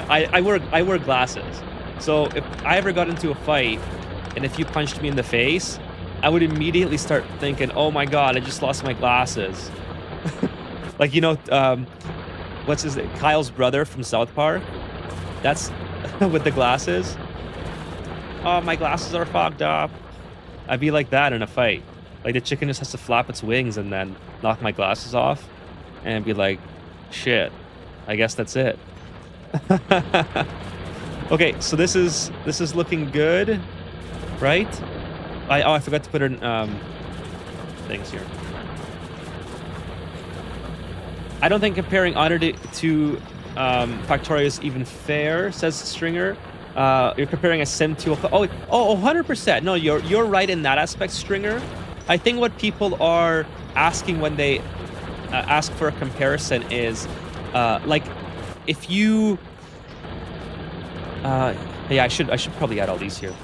I wear glasses, so if I ever got into a fight, and if you punched me in the face, I would immediately start thinking, "Oh my god, I just lost my glasses." Like, what's his name? Kyle's brother from South Park. That's with the glasses. Oh, my glasses are fogged up. I'd be like that in a fight. Like the chicken just has to flap its wings and then knock my glasses off, and be like, "Shit, I guess that's it." Okay, so this is looking good, right? I forgot to put in things here. I don't think comparing Oddity to Factorio is even fair, says Stringer. You're comparing a sim to a 100%. No, you're right in that aspect, Stringer. I think what people are asking when they ask for a comparison is like if you yeah, I should probably add all these here.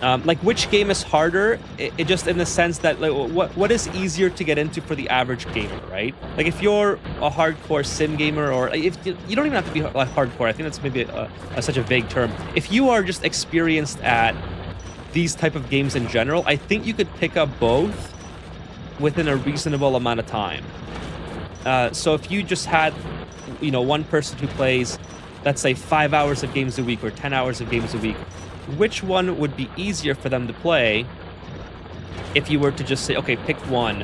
Like which game is harder? It just in the sense that like, what is easier to get into for the average gamer, right? Like if you're a hardcore sim gamer, or if you don't even have to be hardcore. I think that's maybe such a vague term. If you are just experienced at these type of games in general, I think you could pick up both within a reasonable amount of time. So if you just had, one person who plays, let's say 5 hours of games a week or 10 hours of games a week, which one would be easier for them to play if you were to just say, okay, pick one,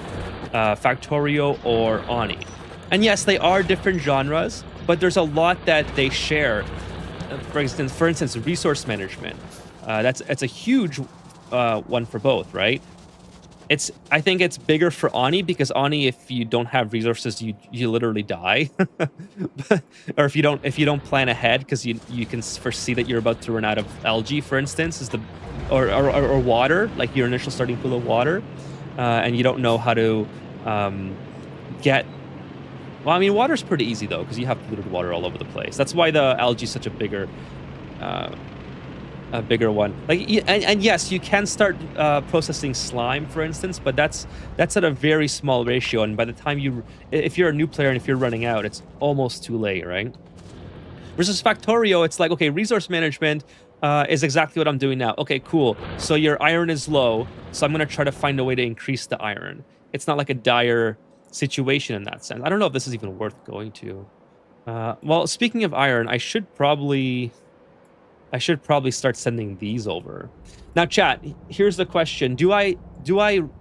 Factorio or Oni? And yes, they are different genres, but there's a lot that they share. For instance, resource management. It's a huge one for both, right? I think it's bigger for Oni because Oni, if you don't have resources, you literally die, or if you don't plan ahead because you can foresee that you're about to run out of algae, for instance, or water, like your initial starting pool of water, and you don't know how to get. Well, I mean, water's pretty easy though because you have polluted water all over the place. That's why the algae is such a bigger one. Like, and yes, you can start processing slime, for instance, but that's at a very small ratio. And by the time if you're a new player and if you're running out, it's almost too late, right? Versus Factorio, it's like, okay, resource management is exactly what I'm doing now. Okay, cool. So your iron is low, so I'm gonna try to find a way to increase the iron. It's not like a dire situation in that sense. I don't know if this is even worth going to. Well, speaking of iron, I should probably start sending these over. Now, chat, here's the question. Do I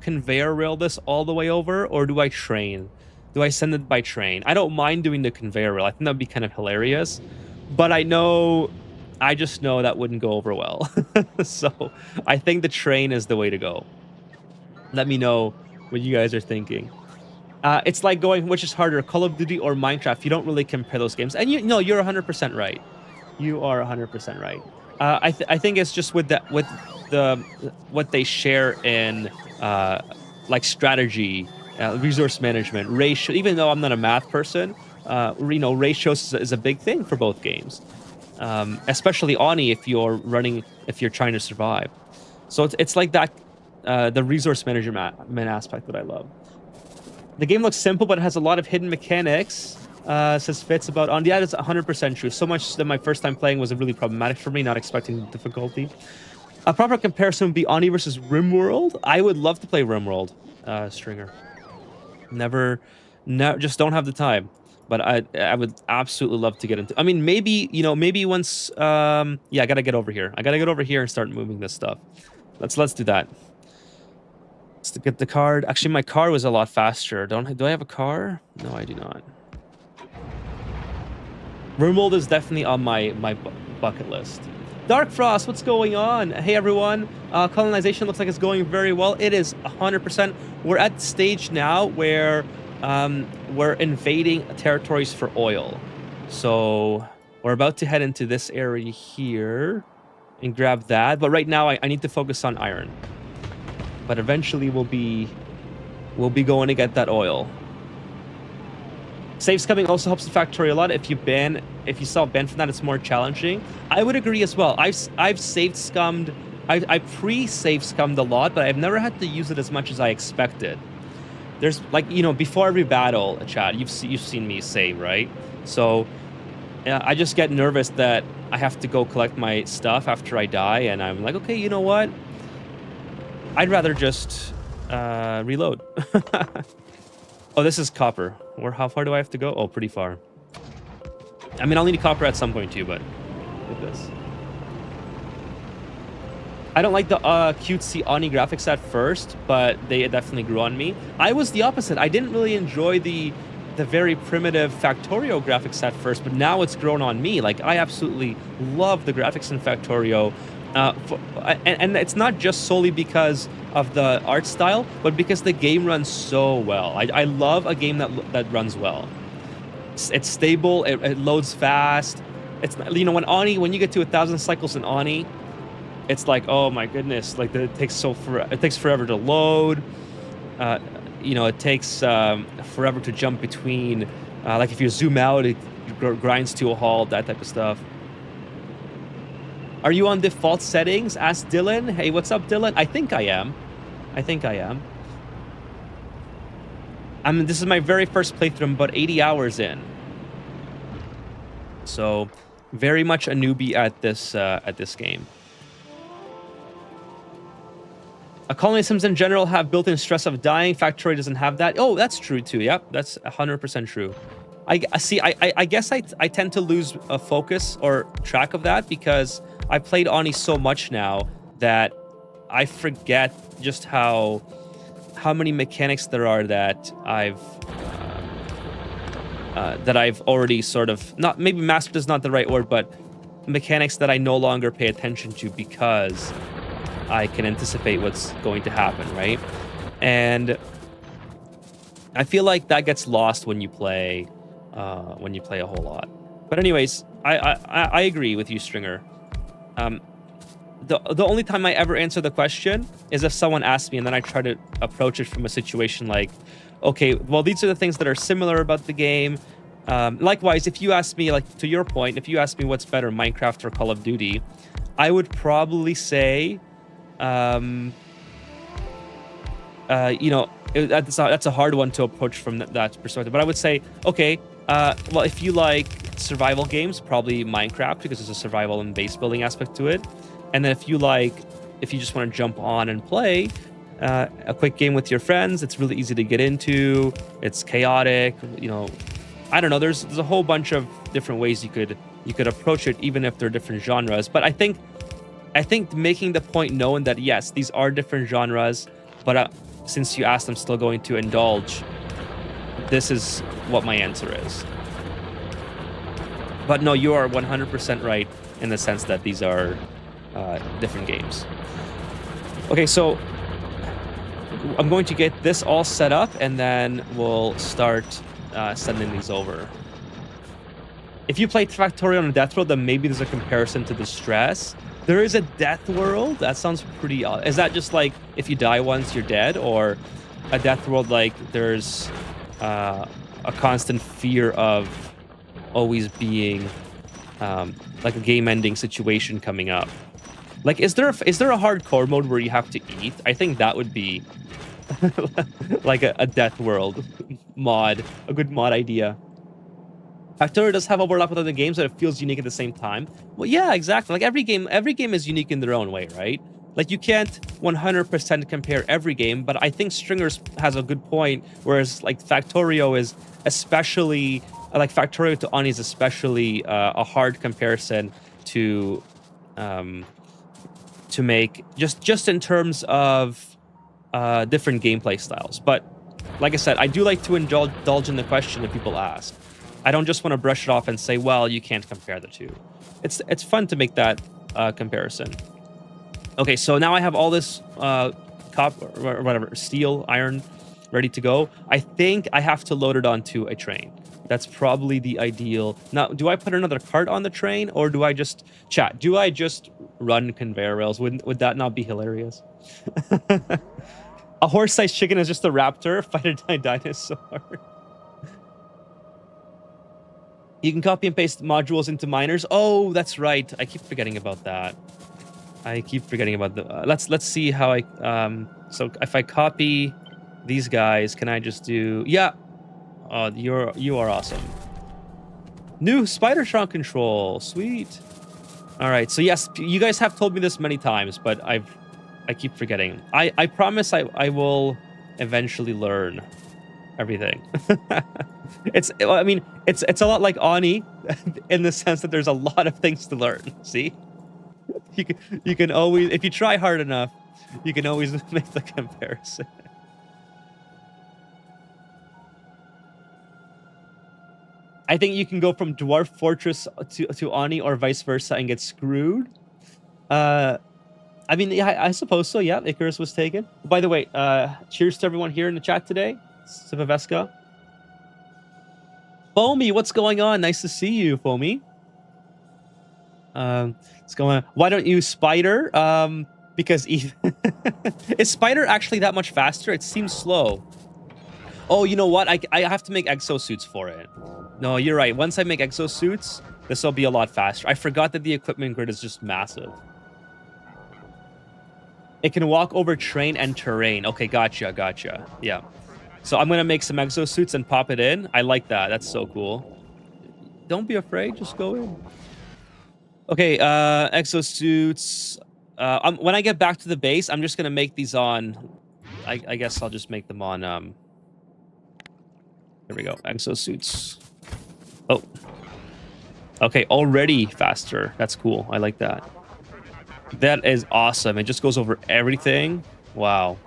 conveyor rail this all the way over, or do I train? Do I send it by train? I don't mind doing the conveyor rail. I think that would be kind of hilarious. But I just know that wouldn't go over well. So I think the train is the way to go. Let me know what you guys are thinking. It's like going, which is harder, Call of Duty or Minecraft? You don't really compare those games. And you're 100% right. You are 100% right. I think it's just with what they share in like strategy, resource management, ratio. Even though I'm not a math person, ratios is a big thing for both games, especially Oni if you're trying to survive. So it's like that, the resource management aspect that I love. The game looks simple, but it has a lot of hidden mechanics. Says Fitz about on. Yeah, that's 100% true. So much that my first time playing was really problematic for me, not expecting difficulty. A proper comparison would be Oni versus RimWorld. I would love to play RimWorld, Stringer. Just don't have the time. But I would absolutely love to get into. I mean, maybe once. Yeah, I gotta get over here. I gotta get over here and start moving this stuff. Let's do that. Let's get the card. Actually, my car was a lot faster. Do I have a car? No, I do not. RimWorld is definitely on my bucket list. Dark Frost, what's going on? Hey everyone, colonization looks like it's going very well. It is 100%. We're at the stage now where we're invading territories for oil. So we're about to head into this area here and grab that. But right now I need to focus on iron. But eventually we'll be going to get that oil. Save scumming also helps the Factorio a lot. If you self-ban from that, it's more challenging. I would agree as well. I've saved scummed. I pre-save scummed a lot, but I've never had to use it as much as I expected. there's like, you know, before every battle, Chad, you've seen me say, right? So I just get nervous that I have to go collect my stuff after I die, and I'm like, okay, you know what? I'd rather just reload. Oh, this is copper. How far do I have to go? Oh, pretty far. I mean, I'll need copper at some point too, but look at this. I don't like the cutesy Oni graphics at first, but they definitely grew on me. I was the opposite. I didn't really enjoy the very primitive Factorio graphics at first, but now it's grown on me. Like, I absolutely love the graphics in Factorio. And it's not just solely because of the art style, but because the game runs so well. I love a game that runs well. It's stable. It loads fast. It's, you know, when you get to 1,000 cycles in Oni, it's like, oh my goodness, like it takes forever to load. You know, it takes forever to jump between. Like if you zoom out, it grinds to a halt. That type of stuff. Are you on default settings? Asked Dylan. Hey, what's up, Dylan? I think I am. I mean, this is my very first playthrough. I'm about 80 hours in. So, very much a newbie at this game. Colony sims in general have built-in stress of dying. Factorio doesn't have that. Oh, that's true too. Yep, that's 100% true. I guess I tend to lose a focus or track of that because I played Oni so much now that I forget just how many mechanics there are that I've already sort of, not, maybe mastered is not the right word, but mechanics that I no longer pay attention to because I can anticipate what's going to happen, right? And I feel like that gets lost when you play a whole lot. But anyways, I agree with you, Stringer. The only time I ever answer the question is if someone asks me, and then I try to approach it from a situation like, okay, well, these are the things that are similar about the game. Likewise, if you ask me, like, to your point, if you ask me what's better, Minecraft or Call of Duty, I would probably say, you know, that's a hard one to approach from that perspective. But I would say, okay, well, if you like survival games, probably Minecraft because there's a survival and base building aspect to it. And then if you just want to jump on and play a quick game with your friends, it's really easy to get into. It's chaotic, you know. I don't know. There's a whole bunch of different ways you could approach it, even if they're different genres. But I think making the point known that yes, these are different genres, but since you asked, I'm still going to indulge. This is what my answer is. But no, you are 100% right in the sense that these are different games. Okay, so I'm going to get this all set up, and then we'll start sending these over. If you played Factorio on a death world, then maybe there's a comparison to Distress. There is a death world? That sounds pretty odd. Is that just like if you die once, you're dead? Or a death world like there's a constant fear of always being like a game-ending situation coming up? Like, is there a hardcore mode where you have to eat? I think that would be like a death world mod, a good mod idea. Factorio does have overlap with other games, but it feels unique at the same time. Well, yeah, exactly. Like every game is unique in their own way, right? Like you can't 100% compare every game, but I think Stringers has a good point. Whereas like Factorio is especially, like Factorio to Oni is especially a hard comparison to make just in terms of different gameplay styles. But like I said, I do like to indulge in the question that people ask. I don't just want to brush it off and say, well, you can't compare the two. It's fun to make that comparison. Okay, so now I have all this copper or whatever, steel, iron, ready to go. I think I have to load it onto a train. That's probably the ideal. Now, do I put another cart on the train, or do I just run conveyor rails? Would that not be hilarious? A horse-sized chicken is just a raptor. Fight or die dinosaur. You can copy and paste modules into miners. Oh, that's right. I keep forgetting about that. I keep forgetting about the. Let's see how I. So if I copy These guys, can I just do... Yeah. Oh, you are awesome. New Spidertron control. Sweet. All right. So yes, you guys have told me this many times, but I keep forgetting. I promise I will eventually learn everything. I mean, it's a lot like Ani in the sense that there's a lot of things to learn. See? You can always, if you try hard enough, you can always make the comparison. I think you can go from Dwarf Fortress to Ani or vice versa and get screwed. I mean, yeah, I suppose so. Yeah, Icarus was taken. By the way, cheers to everyone here in the chat today. Sipaveska. Foamy, what's going on? Nice to see you, Foamy. What's going on? Why don't you Spider? Because is Spider actually that much faster? It seems slow. Oh, you know what? I have to make exosuits for it. No, you're right. Once I make exosuits, this will be a lot faster. I forgot that the equipment grid is just massive. It can walk over terrain and terrain. Okay, gotcha. Yeah. So I'm going to make some exosuits and pop it in. I like that. That's so cool. Don't be afraid. Just go in. Okay, exosuits. When I get back to the base, I'm just going to make these on... I guess I'll just make them on... There we go. Exosuits. Oh. Okay, already faster. That's cool. I like that. That is awesome. It just goes over everything. Wow.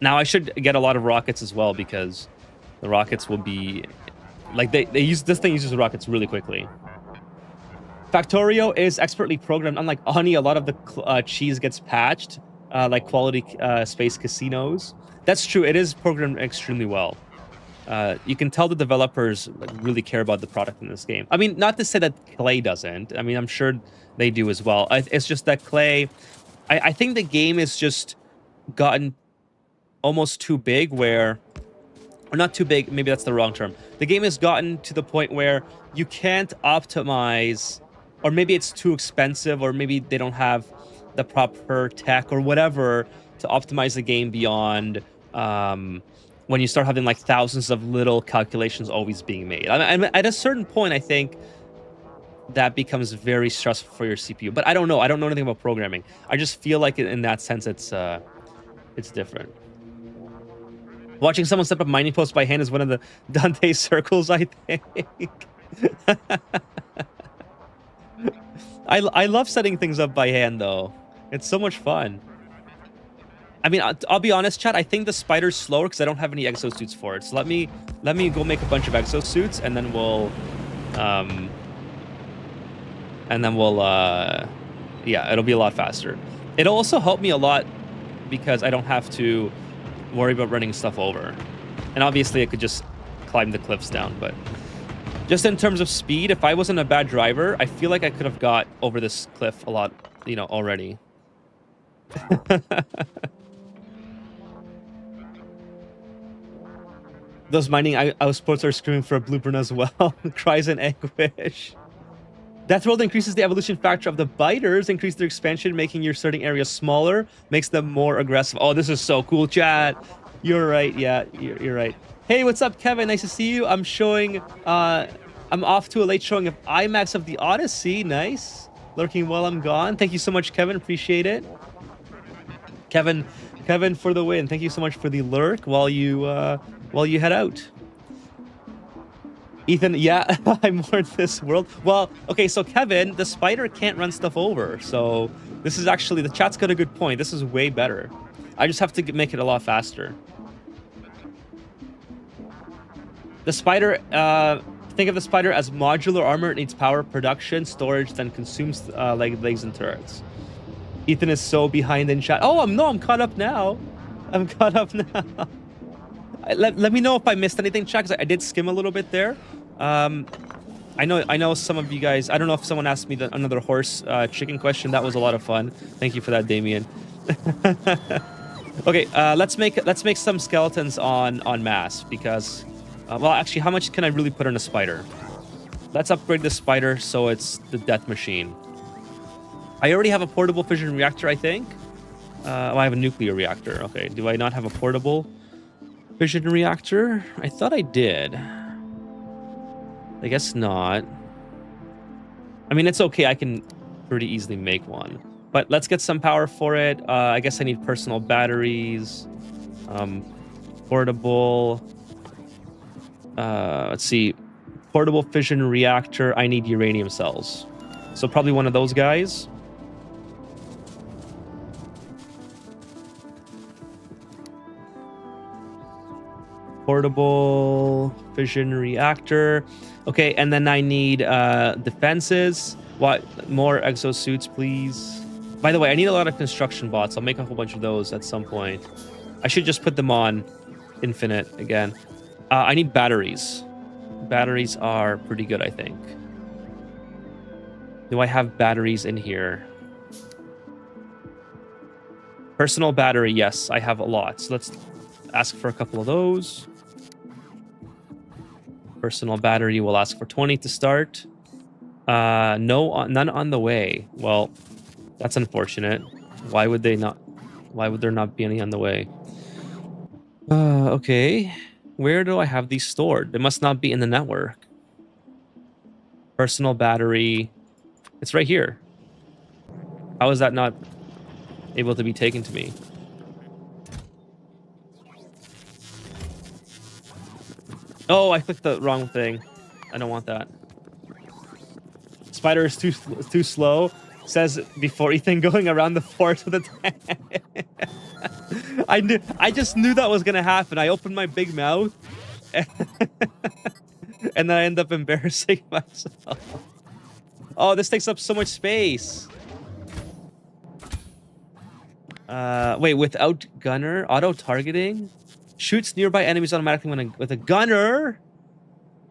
Now I should get a lot of rockets as well because the rockets will be... Like, they use... This thing uses rockets really quickly. Factorio is expertly programmed. Unlike Ani, a lot of the cheese gets patched. Like quality space casinos. That's true. It is programmed extremely well. You can tell the developers really care about the product in this game. I mean, not to say that Clay doesn't. I mean, I'm sure they do as well. It's just that Clay... I think the game has just gotten almost too big where... Or not too big, maybe that's the wrong term. The game has gotten to the point where you can't optimize... Or maybe it's too expensive, or maybe they don't have the proper tech or whatever to optimize the game beyond... when you start having like thousands of little calculations always being made. I mean, at a certain point, I think that becomes very stressful for your CPU. But I don't know. I don't know anything about programming. I just feel like in that sense, it's different. Watching someone set up mining posts by hand is one of the Dante circles, I think. I love setting things up by hand, though. It's so much fun. I mean, I'll be honest, chat. I think the spider's slower because I don't have any exosuits for it. So let me go make a bunch of exosuits, and then we'll, yeah, it'll be a lot faster. It'll also help me a lot because I don't have to worry about running stuff over. And obviously, I could just climb the cliffs down. But just in terms of speed, if I wasn't a bad driver, I feel like I could have got over this cliff a lot, you know, already. Those mining outposts are screaming for a blueprint as well. Cries in anguish. Death World increases the evolution factor of the biters, increase their expansion, making your starting area smaller, makes them more aggressive. Oh, this is so cool, chat. You're right. Yeah, you're right. Hey, what's up, Kevin? Nice to see you. I'm showing... I'm off to a late showing of IMAX of the Odyssey. Nice. Lurking while I'm gone. Thank you so much, Kevin. Appreciate it. Kevin for the win. Thank you so much for the lurk while you head out. Ethan, yeah, I'm more in this world. Well, okay, so Kevin, the spider can't run stuff over. So this is actually, the chat's got a good point. This is way better. I just have to make it a lot faster. The spider, think of the spider as modular armor. It needs power, production, storage, then consumes legs and turrets. Ethan is so behind in chat. Oh, I'm caught up now. I'm caught up now. Let me know if I missed anything, chat, because I did skim a little bit there. I know some of you guys. I don't know if someone asked me another horse chicken question. That was a lot of fun. Thank you for that, Damien. Okay, let's make some skeletons on mass because, well, actually, how much can I really put on a spider? Let's upgrade the spider so it's the death machine. I already have a portable fission reactor, I think. I have a nuclear reactor. Okay, do I not have a portable fission reactor? I thought I did. I guess not. I mean, it's okay. I can pretty easily make one. But let's get some power for it. I guess I need personal batteries. Portable. Let's see. Portable fission reactor. I need uranium cells. So probably one of those guys. Portable fission reactor. Okay, and then I need defenses. What more exosuits, please? By the way, I need a lot of construction bots. I'll make a whole bunch of those at some point. I should just put them on infinite again. I need batteries. Batteries are pretty good, I think. Do I have batteries in here? Personal battery, yes, I have a lot. So let's ask for a couple of those. Personal battery, we'll ask for 20 to start. No, none on the way. Well, that's unfortunate. Why would there not be any on the way? Okay. Where do I have these stored? They must not be in the network. Personal battery. It's right here. How is that not able to be taken to me? Oh, I clicked the wrong thing. I don't want that. Spider is too slow. Says before Ethan going around the forest with a tank. I just knew that was gonna happen. I opened my big mouth, and then I end up embarrassing myself. Oh, this takes up so much space. Wait, without gunner, auto targeting, shoots nearby enemies automatically with a gunner.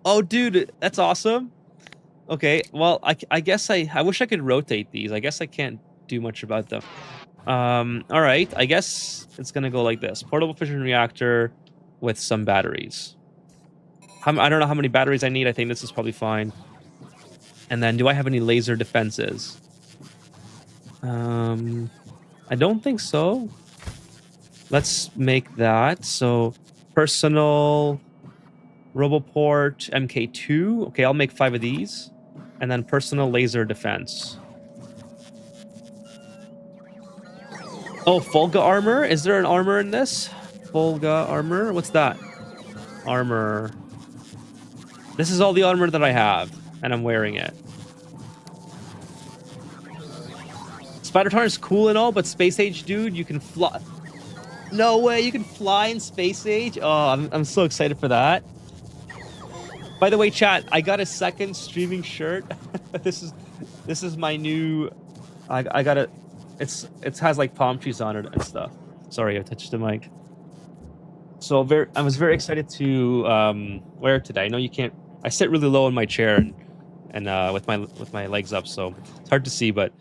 Oh, dude, that's awesome. Okay, well, I guess I wish I could rotate these. I guess I can't do much about them. All right, I guess it's gonna go like this: portable fission reactor with some batteries. I don't know how many batteries I need. I think this is probably fine. And then, do I have any laser defenses? I don't think so. Let's make that. So, personal Roboport MK2. Okay, I'll make 5 of these. And then personal laser defense. Oh, Fulga armor? Is there an armor in this? Fulga armor? What's that? Armor. This is all the armor that I have, and I'm wearing it. Spider-Tarn is cool and all, but Space Age, dude, you can fly. No way, you can fly in Space Age? Oh, I'm so excited for that. By the way, chat, I got a second streaming shirt. This is my new. I got it. It has like palm trees on it and stuff. Sorry, I touched the mic. So I was very excited to wear it today. I know you can't. I sit really low in my chair and with my legs up, so it's hard to see. But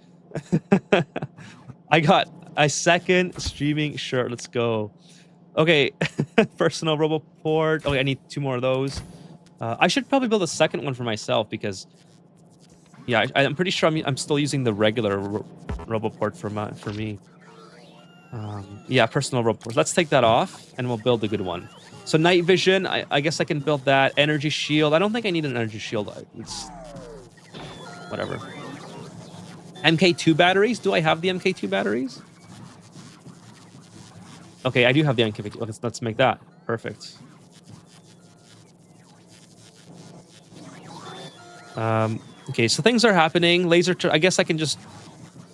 I got a second streaming shirt. Let's go. Okay, personal Roboport. Okay, I need 2 more of those. I should probably build a second one for myself because, yeah, I'm pretty sure I'm still using the regular Roboport for me. Yeah, personal Roboport. Let's take that off and we'll build a good one. So night vision, I guess I can build that. Energy shield. I don't think I need an energy shield. It's whatever. MK2 batteries. Do I have the MK2 batteries? Okay, I do have the MK2. Let's make that. Perfect. Okay, so things are happening. I guess I can just.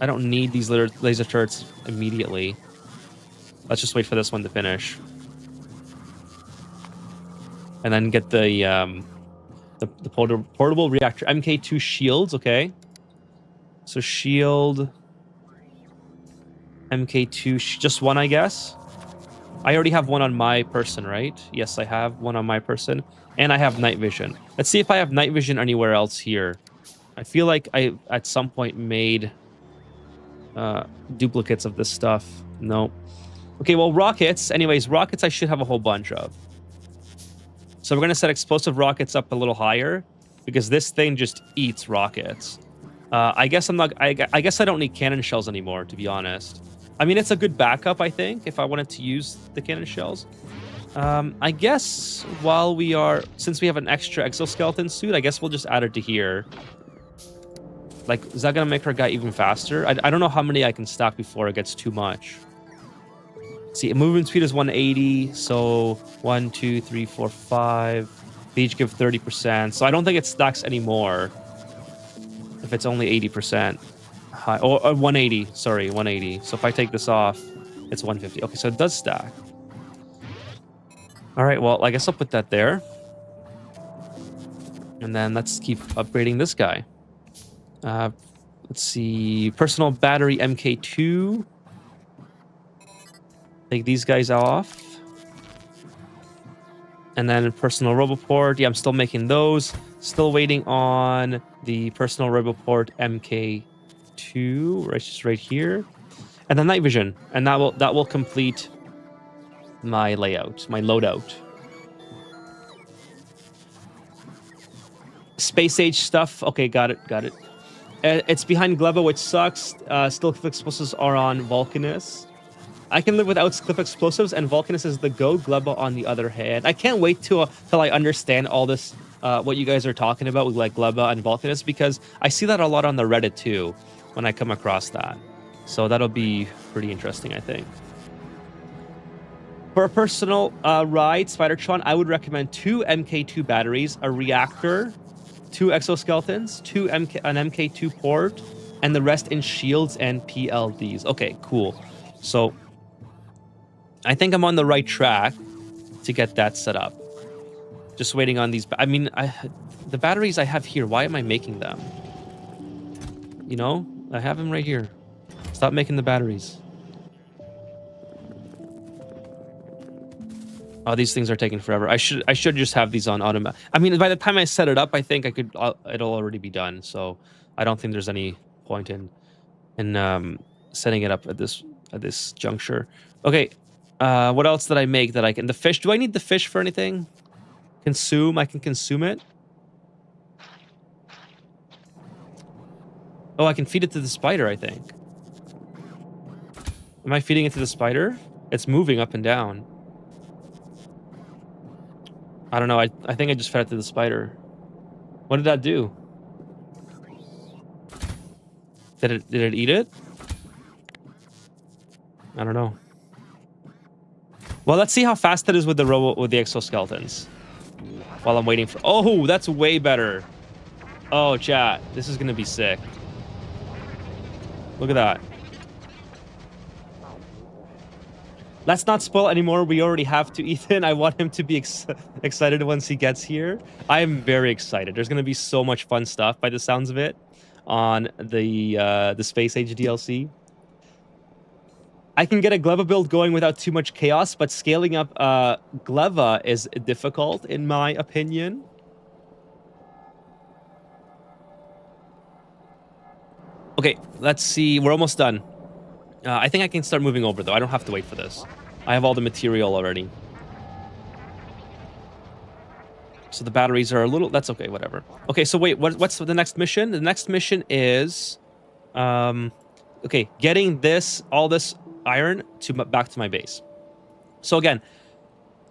I don't need these laser turrets immediately. Let's just wait for this one to finish, and then get the portable reactor MK2 shields. Okay, so shield MK2, just one, I guess. I already have one on my person, right? Yes, I have one on my person. And I have night vision. Let's see if I have night vision anywhere else here. I feel like I, at some point, made duplicates of this stuff. No. Okay, well, rockets. Anyways, rockets I should have a whole bunch of. So we're going to set explosive rockets up a little higher because this thing just eats rockets. I guess I'm not. I guess I don't need cannon shells anymore, to be honest. I mean, it's a good backup, I think, if I wanted to use the cannon shells. I guess while we are, since we have an extra exoskeleton suit, I guess we'll just add it to here. Like, is that gonna make our guy even faster? I don't know how many I can stack before it gets too much. See, movement speed is 180, so 1, 2, 3, 4, 5. They each give 30%, so I don't think it stacks anymore. If it's only 80% high, or 180, sorry, 180. So if I take this off, it's 150. Okay, so it does stack. All right, well, I guess I'll put that there. And then let's keep upgrading this guy. Let's see, personal battery MK2. Take these guys off. And then personal roboport. Yeah, I'm still making those. Still waiting on the personal roboport MK2, right, just right here. And then night vision. And that will complete my layout, my loadout. Space age stuff. Okay, got it. It's behind Gleba, which sucks. Still cliff explosives are on Vulcanus. I can live without cliff explosives, and Vulcanus is the go. Gleba, on the other hand, I can't wait till I understand all this, what you guys are talking about with like Gleba and Vulcanus, because I see that a lot on the Reddit too when I come across that. So that'll be pretty interesting, I think. For a personal ride, Spidertron, I would recommend 2 MK2 batteries, a reactor, 2 exoskeletons, an MK2 port, and the rest in shields and PLDs. Okay, cool. So I think I'm on the right track to get that set up. Just waiting on these. I mean, the batteries I have here, why am I making them? You know, I have them right here. Stop making the batteries. Oh, these things are taking forever. I should just have these on automatic. I mean, by the time I set it up, I think it'll already be done. So I don't think there's any point in setting it up at this juncture. Okay, what else did I make that I can? The fish. Do I need the fish for anything? Consume. I can consume it. Oh, I can feed it to the spider, I think. Am I feeding it to the spider? It's moving up and down. I don't know. I think I just fed it to the spider. What did that do? Did it eat it? I don't know. Well, let's see how fast it is with the exoskeletons. While I'm waiting for. Oh, that's way better. Oh, chat. This is gonna be sick. Look at that. Let's not spoil anymore. We already have to, Ethan. I want him to be excited once he gets here. I am very excited. There's going to be so much fun stuff by the sounds of it on the Space Age DLC. I can get a Gleva build going without too much chaos, but scaling up Gleva is difficult, in my opinion. Okay, let's see. We're almost done. I think I can start moving over, though. I don't have to wait for this. I have all the material already. So the batteries are a little... That's okay, whatever. Okay, so wait, what's the next mission? The next mission is... okay, getting all this iron back to my base. So again,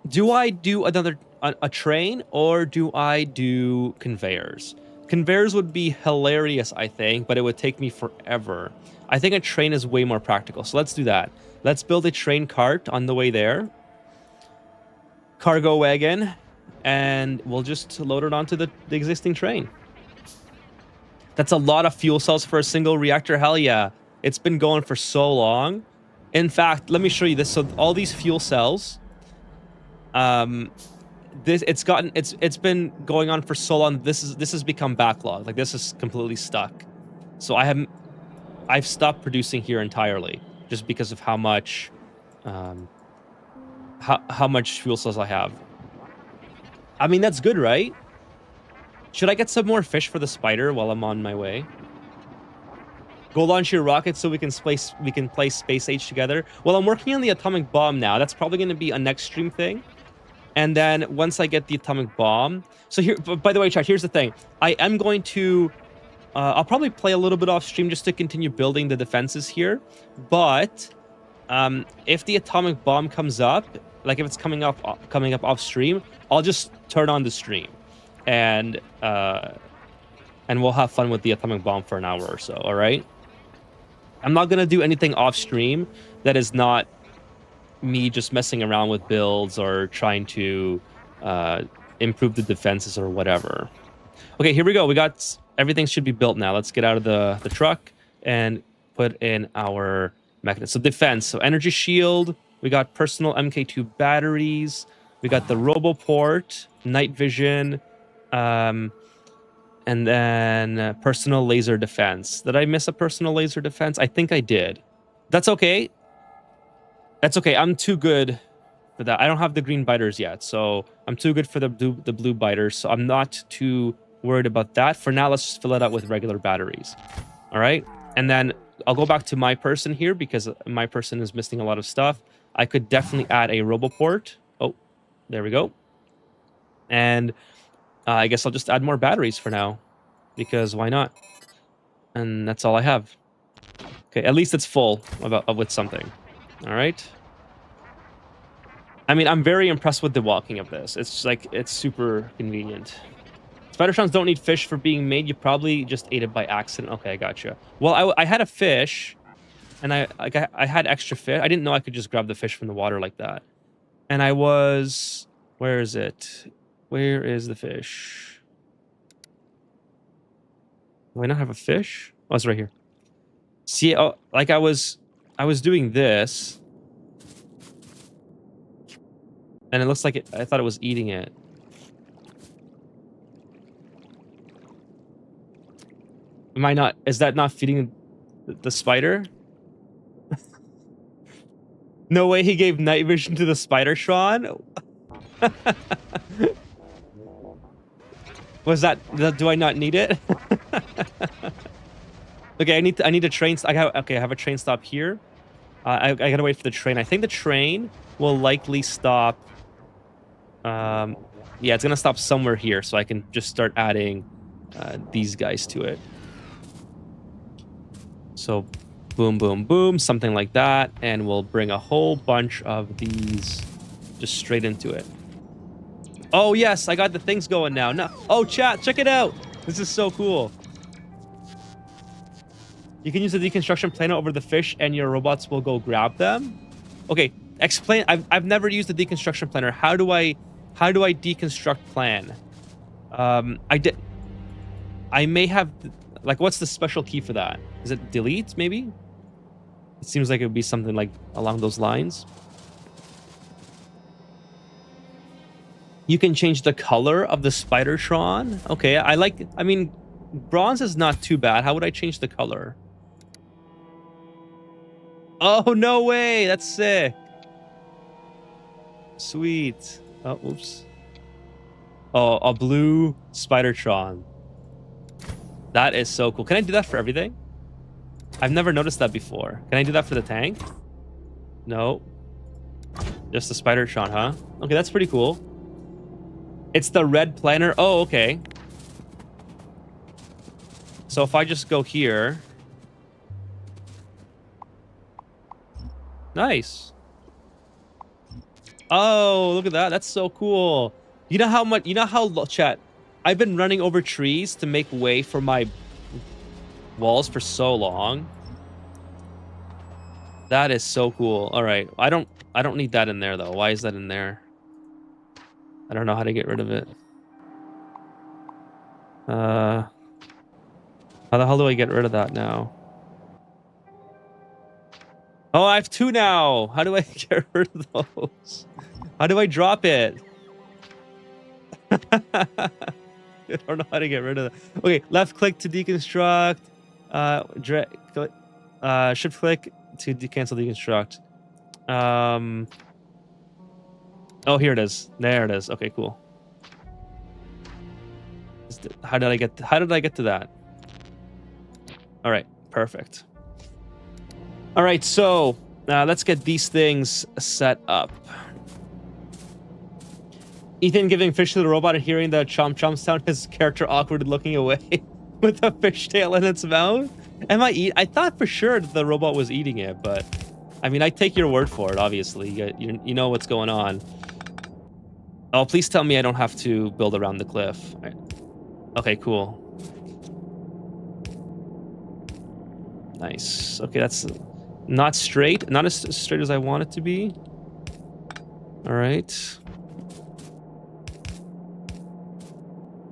do I do a train, or do I do conveyors? Conveyors would be hilarious, I think, but it would take me forever. I think a train is way more practical, so let's do that. Let's build a train cart on the way there. Cargo wagon, and we'll just load it onto the existing train. That's a lot of fuel cells for a single reactor. Hell yeah. It's been going for so long. In fact, let me show you this. So all these fuel cells, it's been going on for so long. This has become backlogged. Like, this is completely stuck. So I've stopped producing here entirely, just because of how much fuel cells I have. I mean, that's good, right? Should I get some more fish for the spider while I'm on my way? Go launch your rocket so we can play Space Age together. Well, I'm working on the atomic bomb now. That's probably going to be a next stream thing. And then once I get the atomic bomb... So here, by the way, chat, here's the thing. I am going to I'll probably play a little bit off stream just to continue building the defenses here. But if the atomic bomb comes up, like if it's coming up off stream, I'll just turn on the stream, and we'll have fun with the atomic bomb for an hour or so. All right. I'm not gonna do anything off stream that is not me just messing around with builds or trying to improve the defenses or whatever. Okay, here we go. We got everything should be built now. Let's get out of the truck and put in our mechanism. So defense. So energy shield. We got personal MK2 batteries. We got the roboport, night vision, and then personal laser defense. Did I miss a personal laser defense? I think I did. That's okay. That's okay. I'm too good for that. I don't have the green biters yet, so I'm too good for the blue biters, so I'm not too worried about that. For now, let's just fill it out with regular batteries. All right? And then I'll go back to my person here because my person is missing a lot of stuff. I could definitely add a roboport. Oh, there we go. And I guess I'll just add more batteries for now because why not? And that's all I have. Okay, at least it's full with something. All right. I mean, I'm very impressed with the walking of this. It's like, it's super convenient. Spider-trons don't need fish for being made. You probably just ate it by accident. Okay, I gotcha. Well, I had a fish, and I had extra fish. I didn't know I could just grab the fish from the water like that. And I was... Where is it? Where is the fish? Do I not have a fish? Oh, it's right here. See, oh, like I was doing this, and it looks like I thought it was eating it. Am I not? Is that not feeding the spider? No way he gave night vision to the Spider-tron? Was that? Do I not need it? Okay, I need a train. I have a train stop here. I gotta wait for the train. I think the train will likely stop. Yeah, it's gonna stop somewhere here, so I can just start adding these guys to it. So, boom, boom, boom, something like that, and we'll bring a whole bunch of these just straight into it. Oh yes, I got the things going now. No, oh chat, check it out. This is so cool. You can use the deconstruction planer over the fish, and your robots will go grab them. Okay, explain. I've never used the deconstruction planer. How do I deconstruct plan? I may have, like, what's the special key for that? Is it delete, maybe? It seems like it would be something like along those lines. You can change the color of the Spider-tron. Okay, I mean, bronze is not too bad. How would I change the color? Oh, no way. That's sick. Sweet. Oh, oops. Oh, a blue Spider-tron. That is so cool. Can I do that for everything? I've never noticed that before. Can I do that for the tank? No. Just the Spider-tron, huh? Okay, that's pretty cool. It's the red planner. Oh, okay. So if I just go here... Nice. Oh, look at that. That's so cool. You know how much... You know how... Chat. I've been running over trees to make way for my walls for so long. That is so cool. All right. I don't need that in there, though. Why is that in there? I don't know how to get rid of it. How the hell do I get rid of that now? Oh, I have two now. How do I get rid of those? How do I drop it? I don't know how to get rid of that. Okay, left click to deconstruct. Shift click to cancel deconstruct. Oh, here it is. There it is. Okay, cool. How did I get to that? All right, perfect. All right, so let's get these things set up. Ethan giving fish to the robot and hearing the chomp chomp sound, his character awkwardly looking away. with a fishtail in its mouth. I thought for sure the robot was eating it, but I mean, I take your word for it. Obviously, you know what's going on. Oh, please tell me I don't have to build around the cliff. Right. Okay, cool. Nice. Okay, that's not straight. Not as straight as I want it to be. All right.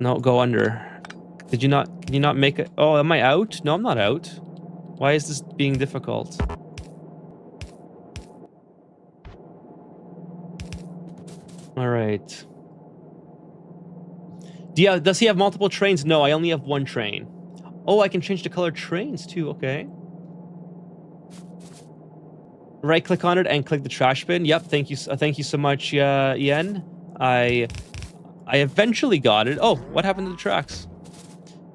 No, go under. Did you not? Can you not make it? Oh, am I out? No, I'm not out. Why is this being difficult? All right. Does he have multiple trains? No, I only have one train. Oh, I can change the color trains too. Okay. Right click on it and click the trash bin. Yep. Thank you so much, Ian. I eventually got it. Oh, what happened to the tracks?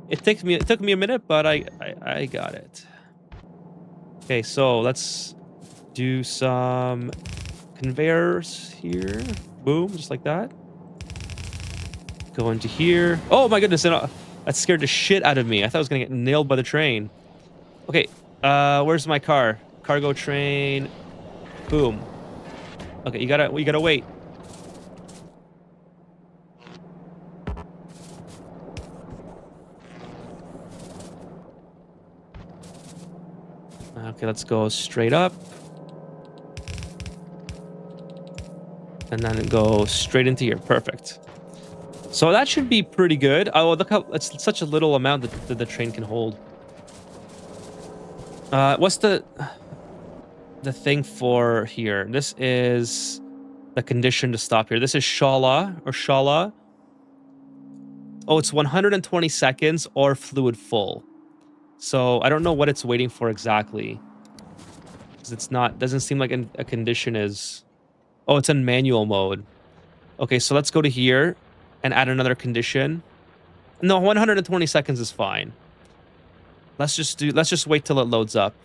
It took me a minute, but I got it. Okay, so let's do some conveyors here. Boom, just like that. Go into here. Oh my goodness, that scared the shit out of me. I thought I was gonna get nailed by the train. Okay, where's my car? Cargo train. Boom. Okay, you gotta wait. Okay, let's go straight up. And then go straight into here. Perfect. So that should be pretty good. Oh, look how it's such a little amount that the train can hold. What's the thing for here? This is the condition to stop here. This is Shala or Shala. Oh, it's 120 seconds or fluid full. So I don't know what it's waiting for exactly. Because it's not, doesn't seem like a condition is... Oh, it's in manual mode. Okay, so let's go to here and add another condition. No, 120 seconds is fine. Let's just wait till it loads up.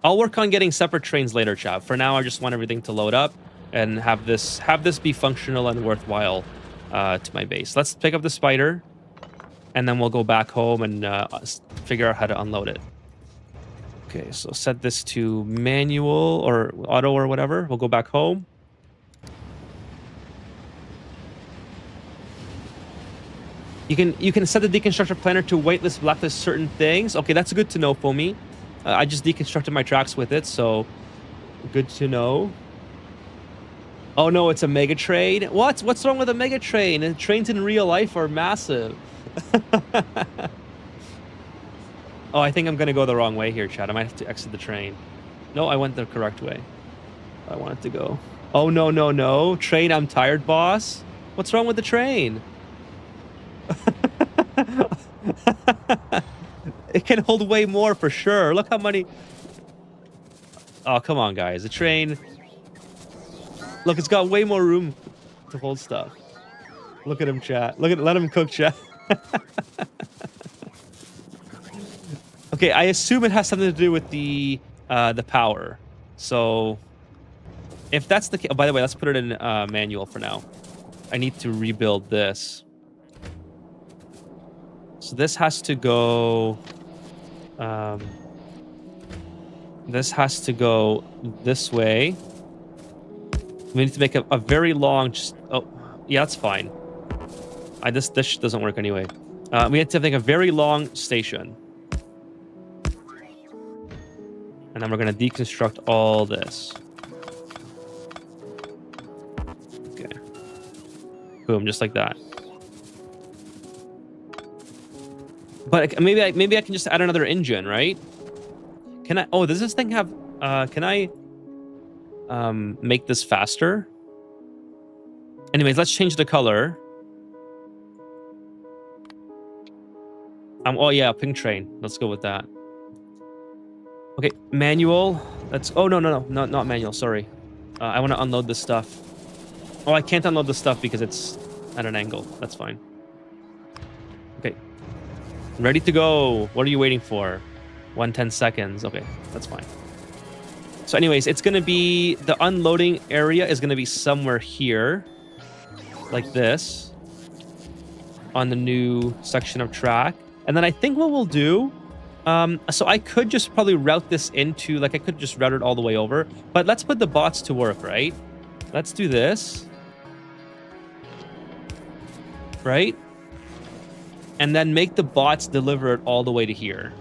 I'll work on getting separate trains later, chat. For now, I just want everything to load up and have this be functional and worthwhile to my base. Let's pick up the spider, and then we'll go back home and figure out how to unload it. Okay, so set this to manual or auto or whatever. We'll go back home. You can set the deconstructor planner to waitlist blacklist certain things. Okay, that's good to know for me. I just deconstructed my tracks with it, so good to know. Oh no, it's a mega train. What's wrong with a mega train? And trains in real life are massive. Oh, I think I'm gonna go the wrong way here, Chad. I might have to exit the train. No, I went the correct way. I wanted to go. Oh no, no, no. Train, I'm tired, boss. What's wrong with the train? It can hold way more for sure. Look how many... Oh, come on, guys. The train... Look, it's got way more room to hold stuff. Look at him, chat. Let him cook, chat. Okay, I assume it has something to do with the power. So, if that's the case... Oh, by the way, let's put it in manual for now. I need to rebuild this. So this has to go... this has to go this way. We need to make a very long... Oh, yeah, that's fine. This doesn't work anyway. We have to make a very long station. And then we're going to deconstruct all this. Okay. Boom, just like that. But maybe I can just add another engine, right? Can I? Oh, does this thing have? Can I make this faster? Anyways, let's change the color. Oh yeah, pink train. Let's go with that. Okay, manual. Let's. Oh no, not manual. Sorry. I want to unload this stuff. Oh, I can't unload the stuff because it's at an angle. That's fine. Okay. Ready to go. What are you waiting for? 110 seconds. Okay, that's fine. So anyways, it's going to be... The unloading area is going to be somewhere here. Like this. on the new section of track. And then I think what we'll do, so I could just probably route this into, like I could just route it all the way over, but let's put the bots to work, right? Let's do this. Right? And then make the bots deliver it all the way to here.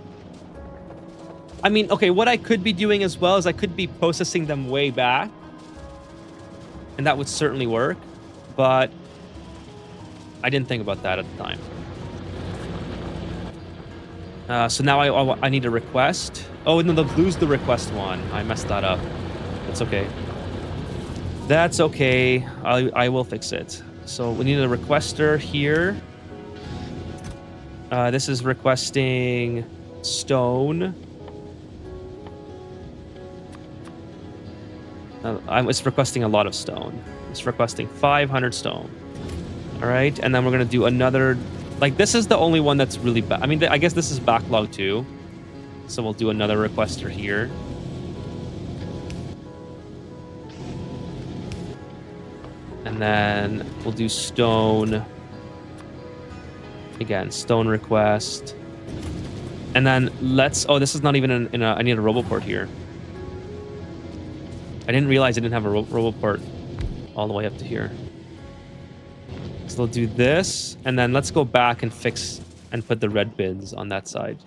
I mean, okay, what I could be doing as well is I could be processing them way back. And that would certainly work. But I didn't think about that at the time. So now I need a request. Oh, no, they'll lose the request one. I messed that up. That's okay. That's okay. I will fix it. So we need a requester here. This is requesting stone. It's requesting a lot of stone. It's requesting 500 stone. All right, and then we're gonna do another. Like this is the only one that's really bad. I mean, I guess this is backlog too. So we'll do another requester here. And then we'll do stone. Again, stone request. And then let's... Oh, this is not even in a... I need a roboport here. I didn't realize I didn't have a roboport all the way up to here. So we'll do this. And then let's go back and fix and put the red bins on that side.